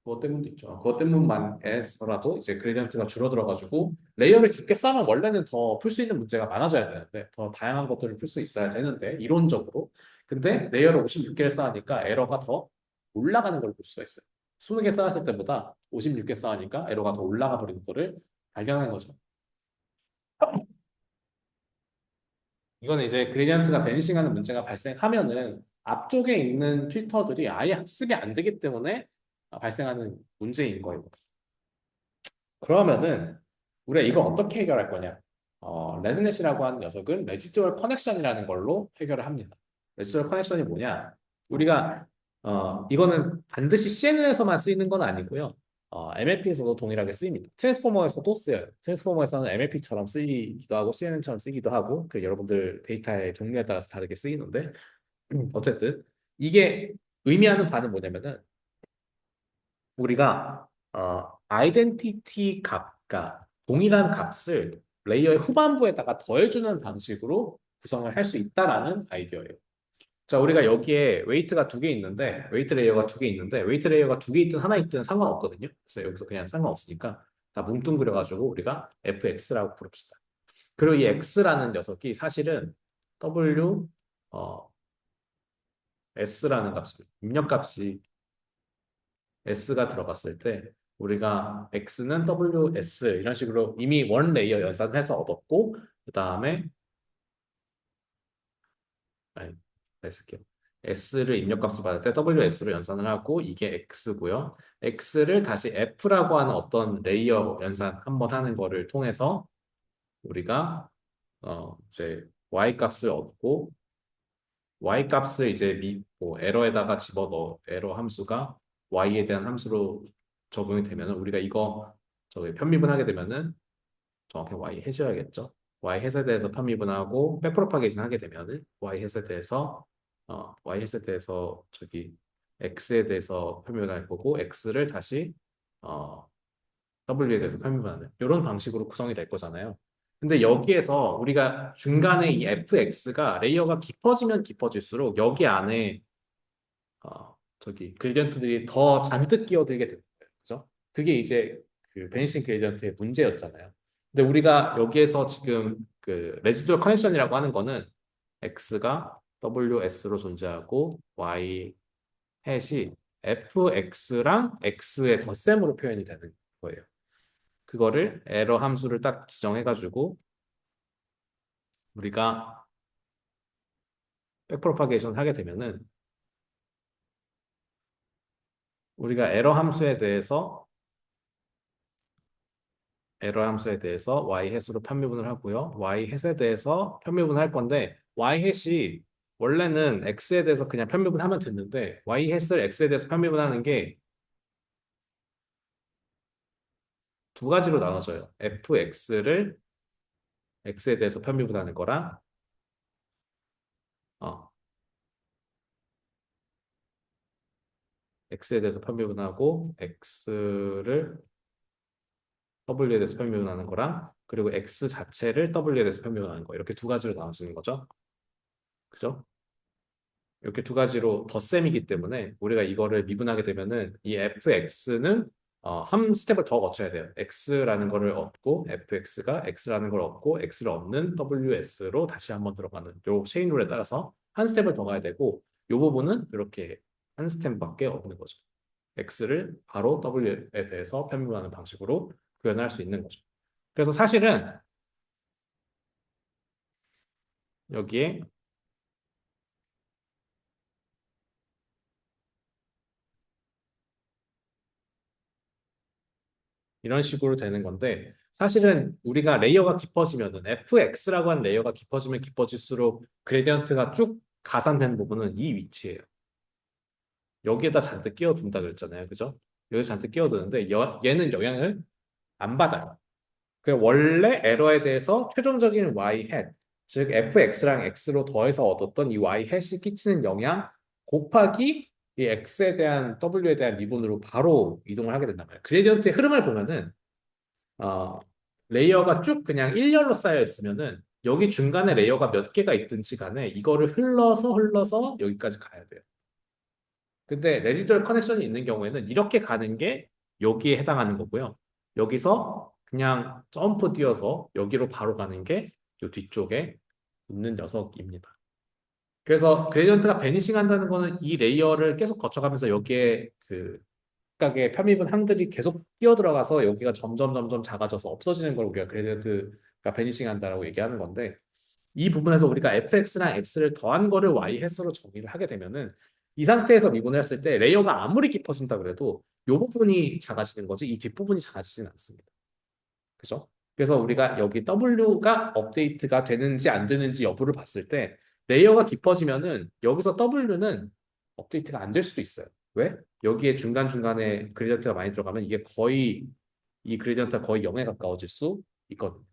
A: 그것 때문도 있죠. 그것 때문만에서라도 이제 그레디언트가 줄어들어가지고 레이어를 깊게 쌓으면 원래는 더 풀 수 있는 문제가 많아져야 되는데 더 다양한 것들을 풀 수 있어야 되는데 이론적으로 근데 레이어를 56개를 쌓으니까 에러가 더 올라가는 걸 볼 수가 있어요. 20개 쌓았을 때보다 56개 쌓으니까 에러가 더 올라가 버리는 거를 발견한 거죠. 이거는 이제 그레디언트가 베니싱하는 문제가 발생하면은 앞쪽에 있는 필터들이 아예 학습이 안 되기 때문에 발생하는 문제인 거예요. 그러면은 우리가 이걸 어떻게 해결할 거냐? 레즈넷이라고 하는 녀석은 레지듀얼 커넥션이라는 걸로 해결을 합니다. 레지듀얼 커넥션이 뭐냐? 우리가 이거는 반드시 CNN에서만 쓰이는 건 아니고요. MLP에서도 동일하게 쓰입니다. 트랜스포머에서도 쓰여요. 트랜스포머에서는 MLP처럼 쓰이기도 하고 CNN처럼 쓰기도 하고 그 여러분들 데이터의 종류에 따라서 다르게 쓰이는데 어쨌든 이게 의미하는 바는 뭐냐면은 우리가 아이덴티티 값과 동일한 값을 레이어의 후반부에다가 더해주는 방식으로 구성을 할 수 있다라는 아이디어예요. 자, 우리가 여기에 웨이트가 두 개 있는데, 웨이트 레이어가 두 개 있는데, 웨이트 레이어가 두 개 있든 하나 있든 상관없거든요. 그래서 여기서 그냥 상관없으니까 다 뭉뚱그려가지고 우리가 fx라고 부릅시다. 그리고 이 x라는 녀석이 사실은 w s라는 값이 입력값이 S가 들어갔을 때 우리가 X는 WS 이런 식으로 이미 원 레이어 연산해서 얻었고 그 다음에 아니 쓸게요. S를 입력값을 받을 때 WS로 연산을 하고 이게 X고요. X를 다시 F라고 하는 어떤 레이어 연산 한번 하는 거를 통해서 우리가 이제 Y 값을 얻고 Y 값을 이제 뭐 에러에다가 집어넣어 에러 함수가 Y에 대한 함수로 적용이 되면 우리가 이거 저기 편미분하게 되면은 정확히 Y 해줘야겠죠. Y 해에 대해서 편미분하고 백프로파게이션 하게 되면은 Y 해에 대해서 Y 해에 대해서 저기 X에 대해서 편미분할 거고 X를 다시 어, W에 대해서 편미분하는 이런 방식으로 구성이 될 거잖아요. 근데 여기에서 우리가 중간에 이 fx가 레이어가 깊어지면 깊어질수록 여기 안에 저기 그레디언트들이 더 잔뜩 끼어들게 되는 거예요. 그죠? 그게 이제 그 베니싱 그레디언트의 문제였잖아요. 근데 우리가 여기에서 지금 그 레지듀얼 커넥션이라고 하는 거는 x가 WS로 존재하고 y 햇이 fx랑 x의 덧셈으로 표현이 되는 거예요. 그거를 에러 함수를 딱 지정해가지고 우리가 백프로파게이션 하게 되면은 우리가 에러 함수에 대해서 y 햇으로 편미분을 하고요. y 햇에 대해서 편미분을 할 건데 y 햇이 원래는 x에 대해서 그냥 편미분하면 됐는데 y 햇을 x에 대해서 편미분하는 게 두 가지로 나눠져요. fx를 x에 대해서 편미분하는 거랑 어, x에 대해서 편미분하고 x를 W에 대해서 편미분하는 거랑 그리고 X 자체를 W에 대해서 편미분하는 거 이렇게 두 가지로 나눠지는 거죠. 그죠? 이렇게 두 가지로 덧셈이기 때문에 우리가 이거를 미분하게 되면은 이 fx는 한 스텝을 더 거쳐야 돼요. x라는 거를 얻고 fx가 x라는 걸 얻고 x를 얻는 ws로 다시 한번 들어가는 요 체인 룰에 따라서 한 스텝을 더 가야 되고 요 부분은 이렇게 한 스텝밖에 없는 거죠. x를 바로 w에 대해서 편미분하는 방식으로 구현할 수 있는 거죠. 그래서 사실은 여기에 이런 식으로 되는 건데 사실은 우리가 레이어가 깊어지면은 fx라고 하는 레이어가 깊어지면 깊어질수록 그레디언트가 쭉 가산되는 부분은 이 위치예요. 여기에다 잔뜩 끼워둔다 그랬잖아요. 그죠? 여기 잔뜩 끼워두는데 얘는 영향을 안 받아요. 그 원래 에러에 대해서 최종적인 y hat, 즉 fx랑 x로 더해서 얻었던 이 y hat이 끼치는 영향 곱하기 이 x에 대한 w에 대한 미분으로 바로 이동을 하게 된단 말이에요. 그레디언트의 흐름을 보면은 어, 레이어가 쭉 그냥 일렬로 쌓여 있으면은 여기 중간에 레이어가 몇 개가 있든지 간에 이거를 흘러서 여기까지 가야 돼요. 근데 레지dual 커넥션이 있는 경우에는 이렇게 가는 게 여기에 해당하는 거고요. 여기서 그냥 점프 뛰어서 여기로 바로 가는 게 이 뒤쪽에 있는 녀석입니다. 그래서 그레디언트가 베니싱 한다는 거는 이 레이어를 계속 거쳐가면서 여기에 그 각각의 편미분 항들이 계속 뛰어들어가서 여기가 점점 작아져서 없어지는 걸 우리가 그레디언트가 베니싱 한다라고 얘기하는 건데 이 부분에서 우리가 fx랑 x를 더한 거를 y 햇수로 정의를 하게 되면은 이 상태에서 미분을 했을 때 레이어가 아무리 깊어진다 그래도 이 부분이 작아지는 거지 이 뒷부분이 작아지진 않습니다. 그죠? 그래서 우리가 여기 W가 업데이트가 되는지 안 되는지 여부를 봤을 때 레이어가 깊어지면은 여기서 W는 업데이트가 안 될 수도 있어요. 왜? 여기에 중간중간에 그레디언트가 많이 들어가면 이게 거의 이 그레디언트가 거의 0에 가까워질 수 있거든요.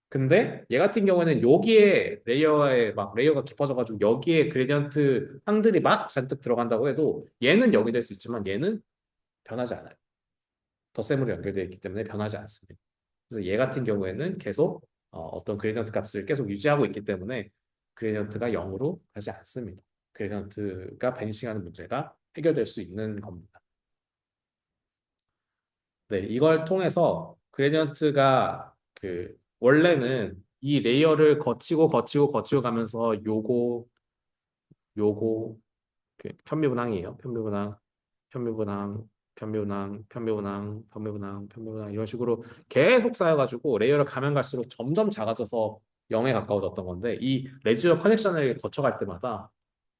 A: 근데 얘 같은 경우에는 여기에 레이어에 막 레이어가 깊어져가지고 여기에 그레디언트 항들이 막 잔뜩 들어간다고 해도 얘는 0이 될 수 있지만 얘는 변하지 않아요. 덧셈으로 연결되어 있기 때문에 변하지 않습니다. 그래서 얘 같은 경우에는 계속 떤 그레디언트 값을 계속 유지하고 있기 때문에 그레디언트가 0으로 가지 않습니다. 그레디언트가 베니싱하는 문제가 해결될 수 있는 겁니다. 네, 이걸 통해서 그레디언트가 그 원래는 이 레이어를 거치고 가면서 요거 그 편미분항이에요. 편미분항 이런 식으로 계속 쌓여가지고 레이어를 가면 갈수록 점점 작아져서 0에 가까워졌던 건데 이 레지어 커넥션을 거쳐갈 때마다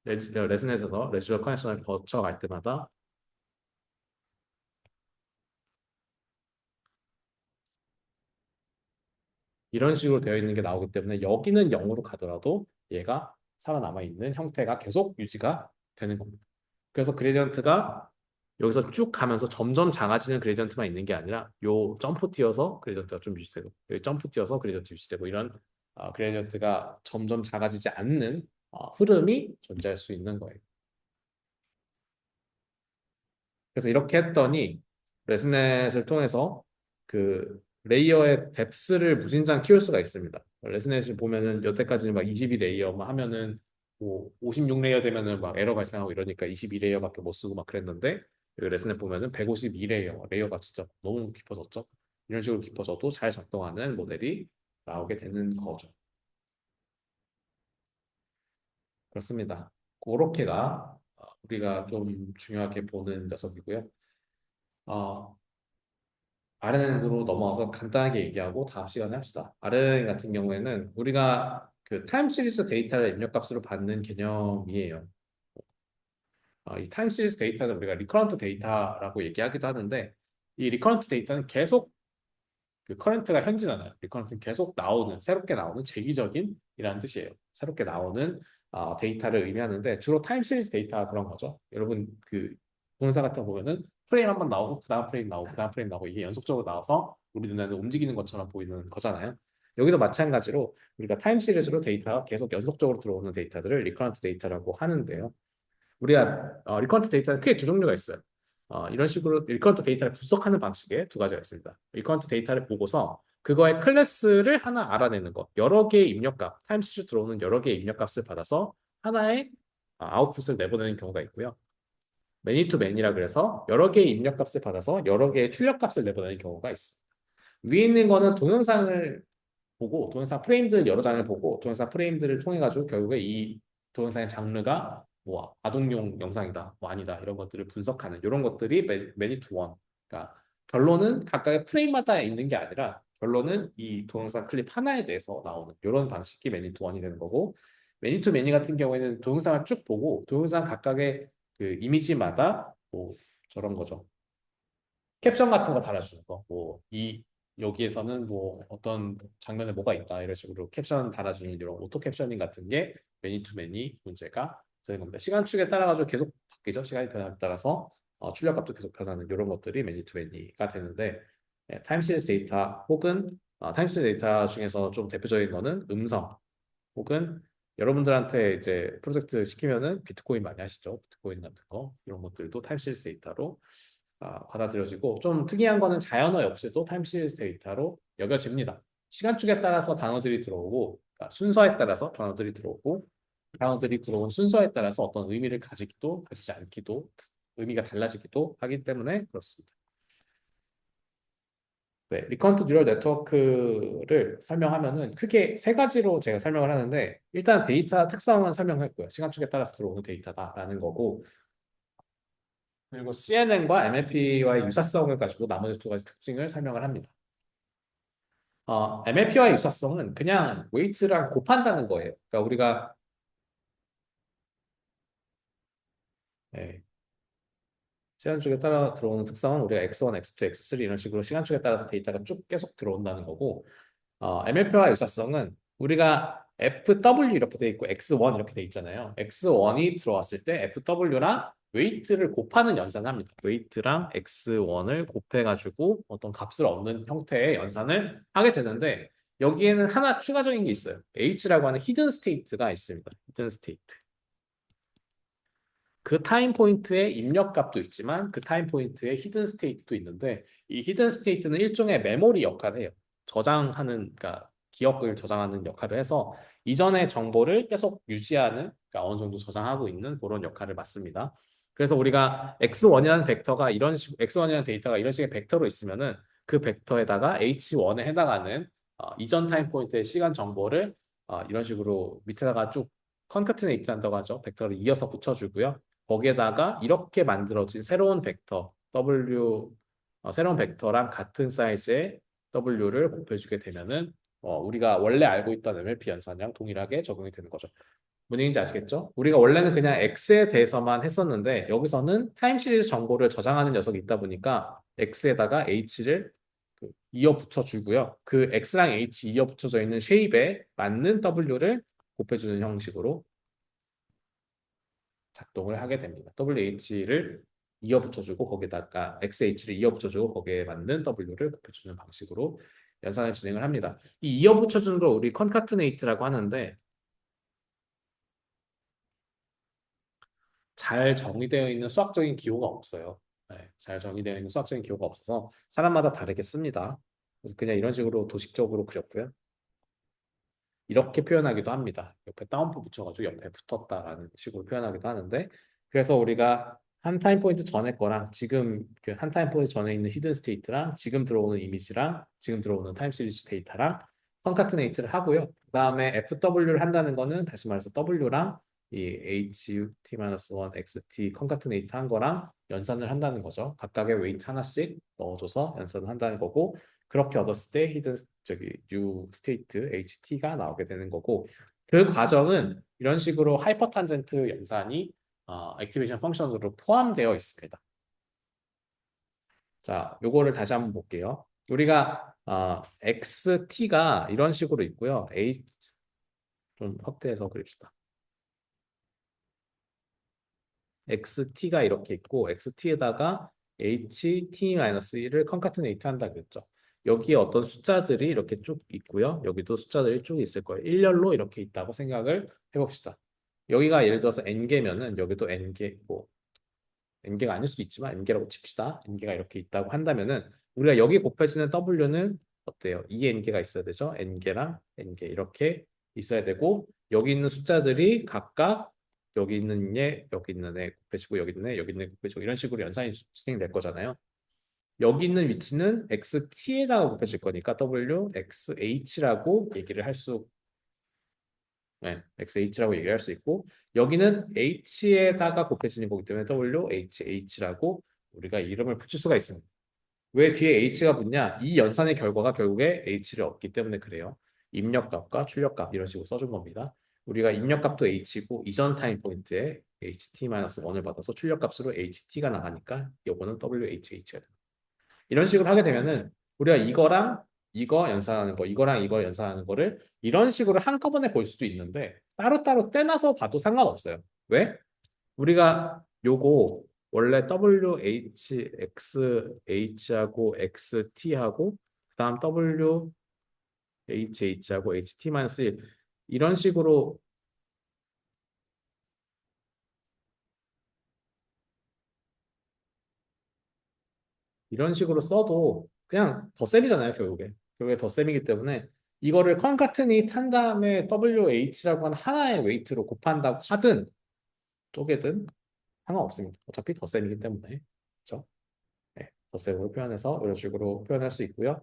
A: 레슨에서 레지어 커넥션을 거쳐갈 때마다 이런 식으로 되어 있는 게 나오기 때문에 여기는 0으로 가더라도 얘가 살아남아 있는 형태가 계속 유지가 되는 겁니다. 그래서 그레디언트가 여기서 쭉 가면서 점점 작아지는 그레디언트만 있는 게 아니라 요 점프 뛰어서 그레디언트가 좀 유지되고 여기 점프 뛰어서 그레디언트 유지되고 이런 그레디언트가 점점 작아지지 않는 흐름이 존재할 수 있는 거예요. 그래서 이렇게 했더니 레스넷을 통해서 그 레이어의 뎁스를 무진장 키울 수가 있습니다. 레스넷을 보면은 여태까지는 막 22레이어만 하면은 뭐 56레이어 되면은 막 에러 발생하고 이러니까 22레이어밖에 못 쓰고 막 그랬는데 여기 레스넷 보면은 152레이어 레이어가 진짜 너무 깊어졌죠. 이런 식으로 깊어져도 잘 작동하는 모델이 나오게 되는 거죠. 그렇습니다. 그렇게가 우리가 좀 중요하게 보는 녀석이고요. 어, RNN으로 넘어와서 간단하게 얘기하고 다음 시간에 합시다. RNN 같은 경우에는 우리가 그 타임 시리즈 데이터를 입력값으로 받는 개념이에요. 이 타임 시리즈 데이터는 우리가 리커런트 데이터라고 얘기하기도 하는데 이 리커런트 데이터는 계속 그 커런트가 현진하나요? 리커런트는 계속 나오는 새롭게 나오는 재기적인 이라는 뜻이에요. 새롭게 나오는 데이터를 의미하는데 주로 타임 시리즈 데이터 그런 거죠. 여러분 그 동영상 같은 거 보면은 프레임 한번 나오고 그다음 프레임 나오고 그다음 프레임 나오고 이게 연속적으로 나와서 우리 눈에는 움직이는 것처럼 보이는 거잖아요. 여기도 마찬가지로 우리가 타임 시리즈로 데이터가 계속 연속적으로 들어오는 데이터들을 리커런트 데이터라고 하는데요. 우리가 리커런트 데이터는 크게 두 종류가 있어요. 이런 식으로 리커런트 데이터를 분석하는 방식의 두 가지가 있습니다. 리커런트 데이터를 보고서 그거의 클래스를 하나 알아내는 것, 여러 개의 입력값, 타임시즈 들어오는 여러 개의 입력값을 받아서 하나의 아웃풋을 내보내는 경우가 있고요. 매니 투 매니라 그래서 여러 개의 입력값을 받아서 여러 개의 출력값을 내보내는 경우가 있습니다. 위에 있는 거는 동영상을 보고 동영상 프레임들 여러 장을 보고 동영상 프레임들을 통해 가지고 결국에 이 동영상의 장르가 뭐 아동용 영상이다, 뭐 아니다 이런 것들을 분석하는 이런 것들이 매니 투 원. 그러니까 결론은 각각의 프레임마다 있는 게 아니라 결론은 이 동영상 클립 하나에 대해서 나오는 이런 방식이 매니 투 원이 되는 거고 매니 투 매니 같은 경우에는 동영상을 쭉 보고 동영상 각각의 그 이미지마다 뭐 저런 거죠. 캡션 같은 거 달아주는 거. 여기에서는 뭐 어떤 장면에 뭐가 있다 이런 식으로 캡션 달아주는 이런 오토 캡셔닝 같은 게 매니 투 매니 문제가 되는 겁니다. 시간축에 따라 가지고 계속 바뀌죠. 시간이 변함에 따라서 출력값도 계속 변하는 이런 것들이 매니 투 매니가 되는데 타임 시리즈 데이터 혹은 타임 시리즈 데이터 중에서 좀 대표적인 거는 음성 혹은 여러분들한테 이제 프로젝트 시키면은 비트코인 많이 하시죠. 비트코인 같은 거 이런 것들도 타임 시리즈 데이터로 받아들여지고 좀 특이한 거는 자연어 역시도 타임 시리즈 데이터로 여겨집니다. 시간축에 따라서 단어들이 들어오고 그러니까 순서에 따라서 단어들이 들어오고 단어들이 들어온 순서에 따라서 어떤 의미를 가지기도 가지지 않기도 의미가 달라지기도 하기 때문에 그렇습니다. 네, 리커런트 뉴럴 네트워크를 설명하면은 크게 세 가지로 제가 설명을 하는데 일단 데이터 특성은 설명했고요. 시간축에 따라서 들어오는 데이터다라는 거고 그리고 CNN과 MLP와의 유사성을 가지고 나머지 두 가지 특징을 설명을 합니다. MLP와의 유사성은 그냥 웨이트랑 곱한다는 거예요. 그러니까 우리가 예, 시간축에 따라 들어오는 특성은 우리가 X1, X2, X3 이런 식으로 시간축에 따라서 데이터가 쭉 계속 들어온다는 거고 MLP와 유사성은 우리가 FW 이렇게 돼 있고 X1 이렇게 돼 있잖아요. X1이 들어왔을 때 FW랑 웨이트를 곱하는 연산을 합니다. 웨이트랑 X1을 곱해가지고 어떤 값을 얻는 형태의 연산을 하게 되는데 여기에는 하나 추가적인 게 있어요. H라고 하는 히든 스테이트가 있습니다. 히든 스테이트. 그 타임 포인트의 입력값도 있지만 그 타임 포인트의 히든 스테이트도 있는데 이 히든 스테이트는 일종의 메모리 역할을 해요. 저장하는 그러니까 기억을 저장하는 역할을 해서 이전의 정보를 계속 유지하는 그러니까 어느 정도 저장하고 있는 그런 역할을 맡습니다. 그래서 우리가 x1이라는 벡터가 이런 식 x1이라는 데이터가 이런 식의 벡터로 있으면은 그 벡터에다가 h1에 해당하는 이전 타임 포인트의 시간 정보를 이런 식으로 밑에다가 쭉 컨카트네이트 한다고 하죠. 벡터를 이어서 붙여주고요. 거기에다가 이렇게 만들어진 새로운 벡터 W 새로운 벡터랑 같은 사이즈의 W를 곱해주게 되면은 우리가 원래 알고 있던 MLP 연산이랑 동일하게 적용이 되는 거죠. 무슨 얘기인지 아시겠죠? 우리가 원래는 그냥 X에 대해서만 했었는데 여기서는 타임 시리즈 정보를 저장하는 녀석이 있다 보니까 X에다가 H를 이어 붙여주고요. 그 X랑 H 이어 붙여져 있는 쉐입에 맞는 W를 곱해주는 형식으로 작동을 하게 됩니다. WH를 이어 붙여주고 거기다가 XH를 이어 붙여주고 거기에 맞는 W를 곱해주는 방식으로 연산을 진행을 합니다. 이 이어 붙여주는 걸 우리 컨카트네이트라고 하는데 잘 정의되어 있는 수학적인 기호가 없어요. 네, 잘 정의되어 있는 수학적인 기호가 없어서 사람마다 다르게 씁니다. 그래서 그냥 이런 식으로 도식적으로 그렸고요. 이렇게 표현하기도 합니다. 옆에 따옴표 붙여가지고 옆에 붙었다라는 식으로 표현하기도 하는데 그래서 우리가 한 타임 포인트 전에 거랑 지금 그 한 타임 포인트 전에 있는 히든 스테이트랑 지금 들어오는 이미지랑 지금 들어오는 타임 시리즈 데이터랑 컨카트네이트를 하고요. 그다음에 FW를 한다는 거는 다시 말해서 W랑 이 HT-1 XT 컨카트네이트 한 거랑 연산을 한다는 거죠. 각각의 웨이트 하나씩 넣어줘서 연산을 한다는 거고 그렇게 얻었을 때 히든 저기 new state HT가 나오게 되는 거고 그 과정은 이런 식으로 하이퍼 탄젠트 연산이 액티베이션 펑션으로 포함되어 있습니다. 자, 요거를 다시 한번 볼게요. 우리가 XT가 이런 식으로 있고요. H 좀 확대해서 그립시다. XT가 이렇게 있고 XT에다가 HT-1을 컨카트네이트 한다 그랬죠. 여기에 어떤 숫자들이 이렇게 쭉 있고요. 여기도 숫자들이 쭉 있을 거예요. 일렬로 이렇게 있다고 생각을 해봅시다. 여기가 예를 들어서 n개면은 여기도 n개, 뭐 n개가 아닐 수도 있지만 n개라고 칩시다. n개가 이렇게 있다고 한다면은 우리가 여기 곱해지는 w는 어때요? 2n개가 있어야 되죠. n개랑 n개 이렇게 있어야 되고 여기 있는 숫자들이 각각 여기 있는 애, 여기 있는 애 곱해지고 여기 있는 애, 여기 있는 애 곱해지고 이런 식으로 연산이 진행될 거잖아요. 여기 있는 위치는 xt에다가 곱해질 거니까 w xh라고 얘기를 할 수, 네, xh라고 얘기를 할 수 있고 여기는 h에다가 곱해지는 거기 때문에 w hh라고 우리가 이름을 붙일 수가 있습니다. 왜 뒤에 h가 붙냐? 이 연산의 결과가 결국에 h를 얻기 때문에 그래요. 입력값과 출력값 이런 식으로 써준 겁니다. 우리가 입력값도 h고 이전 타임 포인트에 ht-1을 받아서 출력값으로 ht가 나가니까 요거는 whh가 됩니다. 이런 식으로 하게 되면은 우리가 이거랑 이거 연산하는 거, 이거랑 이거 연산하는 거를 이런 식으로 한꺼번에 볼 수도 있는데 따로따로 떼놔서 봐도 상관없어요. 왜? 우리가 요거 원래 WHXH하고 XT하고 그다음 WHH하고 HT-1 이런 식으로 이런 식으로 써도 그냥 덧셈이잖아요, 결국에. 결국에 덧셈이기 때문에 이거를 컨카트니 한 다음에 WH라고 하는 하나의 웨이트로 곱한다고 하든 쪼개든 상관없습니다. 어차피 덧셈이기 때문에. 그렇죠? 네, 덧셈으로 표현해서 이런 식으로 표현할 수 있고요.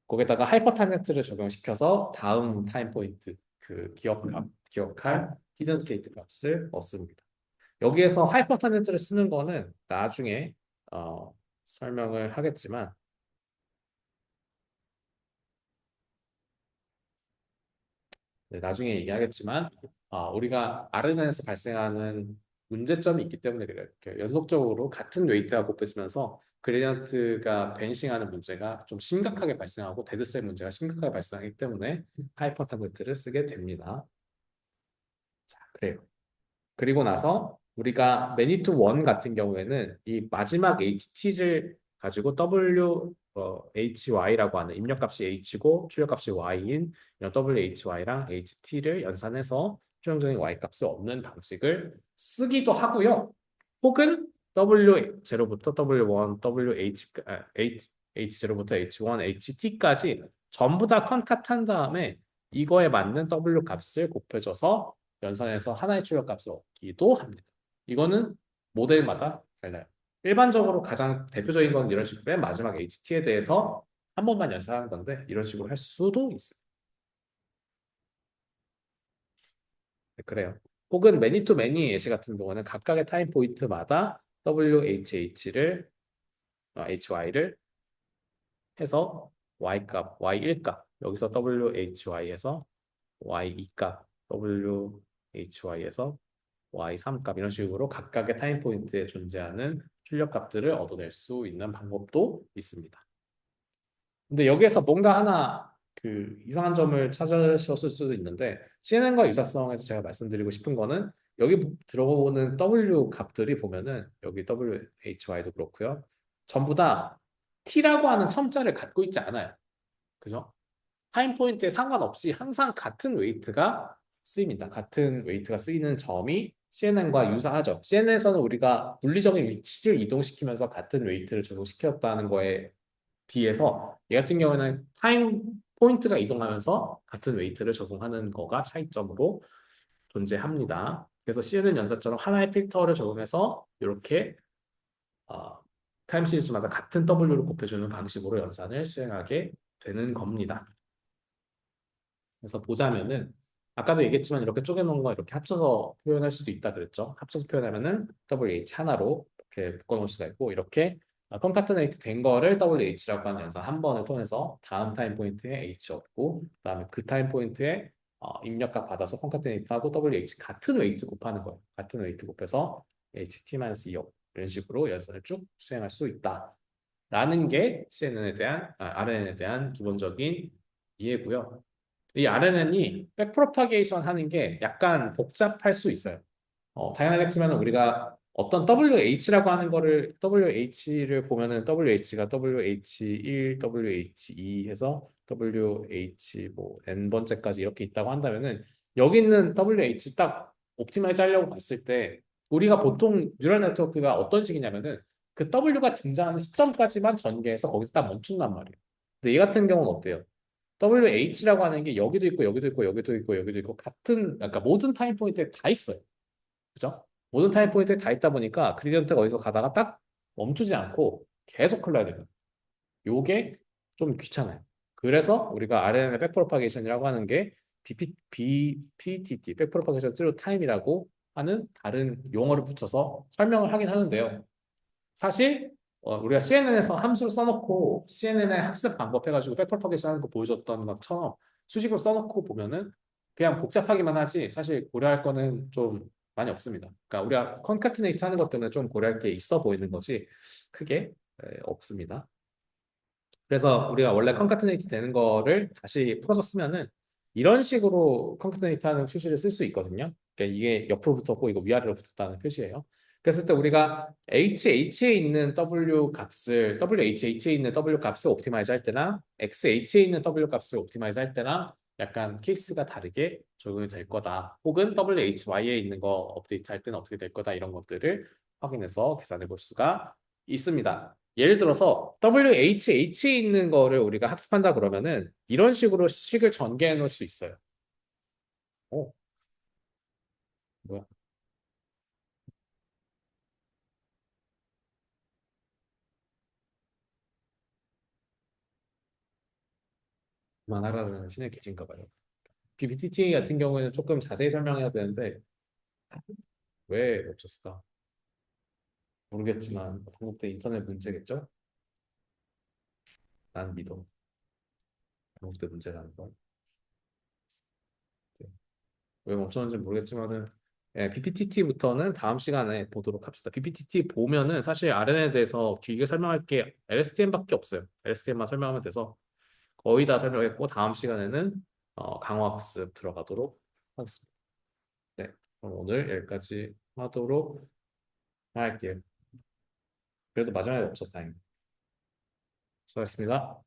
A: 거기다가 하이퍼 탄젠트를 적용시켜서 다음 타임 포인트 그 기억할 히든 스테이트 값을 얻습니다. 여기에서 하이퍼 탄젠트를 쓰는 거는 나중에 설명을 하겠지만 네, 나중에 얘기하겠지만 우리가 RNN에서 발생하는 문제점이 있기 때문에 그래요. 이렇게 연속적으로 같은 웨이트가 곱해지면서 그레디언트가 밴싱하는 문제가 좀 심각하게 발생하고 데드셋 문제가 심각하게 발생하기 때문에 하이퍼 탄젠트를 쓰게 됩니다. 자, 그래요. 그리고 나서 우리가 매니투 원 같은 경우에는 이 마지막 HT를 가지고 HY라고 하는 입력값이 H고 출력값이 Y인 이런 WHY랑 HT를 연산해서 최종적인 Y 값을 얻는 방식을 쓰기도 하고요. 혹은 W0부터 W1, H0부터 H1, HT까지 전부 다 컨카트한 다음에 이거에 맞는 W 값을 곱해줘서 연산해서 하나의 출력값을 얻기도 합니다. 이거는 모델마다 달라요. 일반적으로 가장 대표적인 건 이런 식으로 맨 마지막 HT에 대해서 한 번만 연산하는 건데 이런 식으로 할 수도 있어요. 네, 그래요. 혹은 매니 투 매니 예시 같은 경우는 각각의 타임 포인트마다 WHH를 HY를 해서 Y 값, Y1 값 여기서 WHY에서 Y2 값, WHY에서 Y3 값 이런 식으로 각각의 타임 포인트에 존재하는 출력 값들을 얻어낼 수 있는 방법도 있습니다. 근데 여기에서 뭔가 하나 그 이상한 점을 찾으셨을 수도 있는데 CNN과 유사성에서 제가 말씀드리고 싶은 거는 여기 들어오는 W 값들이 보면은 여기 WHY도 그렇고요. 전부 다 T라고 하는 첨자를 갖고 있지 않아요. 그죠? 타임 포인트에 상관없이 항상 같은 웨이트가 쓰입니다. 같은 웨이트가 쓰이는 점이 CNN과 유사하죠. CNN에서는 우리가 물리적인 위치를 이동시키면서 같은 웨이트를 적용시켰다는 거에 비해서 얘 같은 경우에는 타임 포인트가 이동하면서 같은 웨이트를 적용하는 거가 차이점으로 존재합니다. 그래서 CNN 연산처럼 하나의 필터를 적용해서 이렇게 어, 타임 시리즈마다 같은 W를 곱해주는 방식으로 연산을 수행하게 되는 겁니다. 그래서 보자면은 아까도 얘기했지만 이렇게 쪼개놓은 거 이렇게 합쳐서 표현할 수도 있다 그랬죠. 합쳐서 표현하면은 WH 하나로 이렇게 묶어놓을 수가 있고 이렇게 컨카트네이트 된 거를 WH라고 하는 연산 한 번을 통해서 다음 타임 포인트에 H 얻고 그다음에 그 타임 포인트에 입력값 받아서 컨카트네이트하고 WH 같은 웨이트 곱하는 거예요. 같은 웨이트 곱해서 HT-2 이런 식으로 연산을 쭉 수행할 수 있다. 라는 게 CNN에 대한 RNN에 대한 기본적인 이해고요. 이 RNN이 백프로파게이션 하는 게 약간 복잡할 수 있어요. 당연하겠지만 우리가 어떤 WH라고 하는 거를 WH를 보면은 WH가 WH1, WH2 해서 WH 뭐 N번째까지 이렇게 있다고 한다면은 여기 있는 WH 딱 옵티마이즈 하려고 봤을 때 우리가 보통 뉴럴 네트워크가 어떤 식이냐면은 그 W가 등장하는 시점까지만 전개해서 거기서 딱 멈춘단 말이에요. 근데 얘 같은 경우는 어때요? WH라고 하는 게 여기도 있고 여기도 있고 여기도 있고 여기도 있고 같은 그러니까 모든 타임 포인트에 다 있어요. 그죠? 모든 타임 포인트에 다 있다 보니까 그리디언트가 어디서 가다가 딱 멈추지 않고 계속 흘러야 돼요. 요게 좀 귀찮아요. 그래서 우리가 RNN의 백프로파게이션이라고 하는 게 BPTT, 백프로파게이션 트루 타임이라고 하는 다른 용어를 붙여서 설명을 하긴 하는데요. 사실 우리가 CNN에서 함수를 써놓고 CNN의 학습 방법 해가지고 백프로파게이션 하는 거 보여줬던 것처럼 수식으로 써놓고 보면은 그냥 복잡하기만 하지 사실 고려할 거는 좀 많이 없습니다. 그러니까 우리가 컨카트네이트 하는 것 때문에 좀 고려할 게 있어 보이는 거지 크게 없습니다. 그래서 우리가 원래 컨카트네이트 되는 거를 다시 풀어서 쓰면은 이런 식으로 컨카트네이트 하는 표시를 쓸 수 있거든요. 그러니까 이게 옆으로 붙었고 이거 위아래로 붙었다는 표시예요. 그랬을 때 우리가 HH에 있는 W 값을 WHH에 있는 W 값을 옵티마이즈 할 때나 XH에 있는 W 값을 옵티마이즈 할 때나 약간 케이스가 다르게 적용이 될 거다. 혹은 WHY에 있는 거 업데이트 할 때는 어떻게 될 거다. 이런 것들을 확인해서 계산해 볼 수가 있습니다. 예를 들어서 WHH에 있는 거를 우리가 학습한다 그러면은 이런 식으로 식을 전개해 놓을 수 있어요. 어, 뭐야? 그만하라는 신에 계신가 봐요. PPT 같은 경우에는 조금 자세히 설명해야 되는데 왜 멈췄을까? 모르겠지만 한국대 인터넷 문제겠죠? 난 믿어. 한국대 문제라는 걸. 네. 왜 멈췄는지 모르겠지만은 PPT부터는 다음 시간에 보도록 합시다. PPT 보면은 사실 RNN에 대해서 길게 설명할 게 LSTM밖에 없어요. LSTM만 설명하면 돼서 거의 다 설명했고 다음 시간에는 강화학습 들어가도록 하겠습니다. 네, 그럼 오늘 여기까지 하도록 할게요. 그래도 마지막에 없어서 다행입니다. 수고하셨습니다.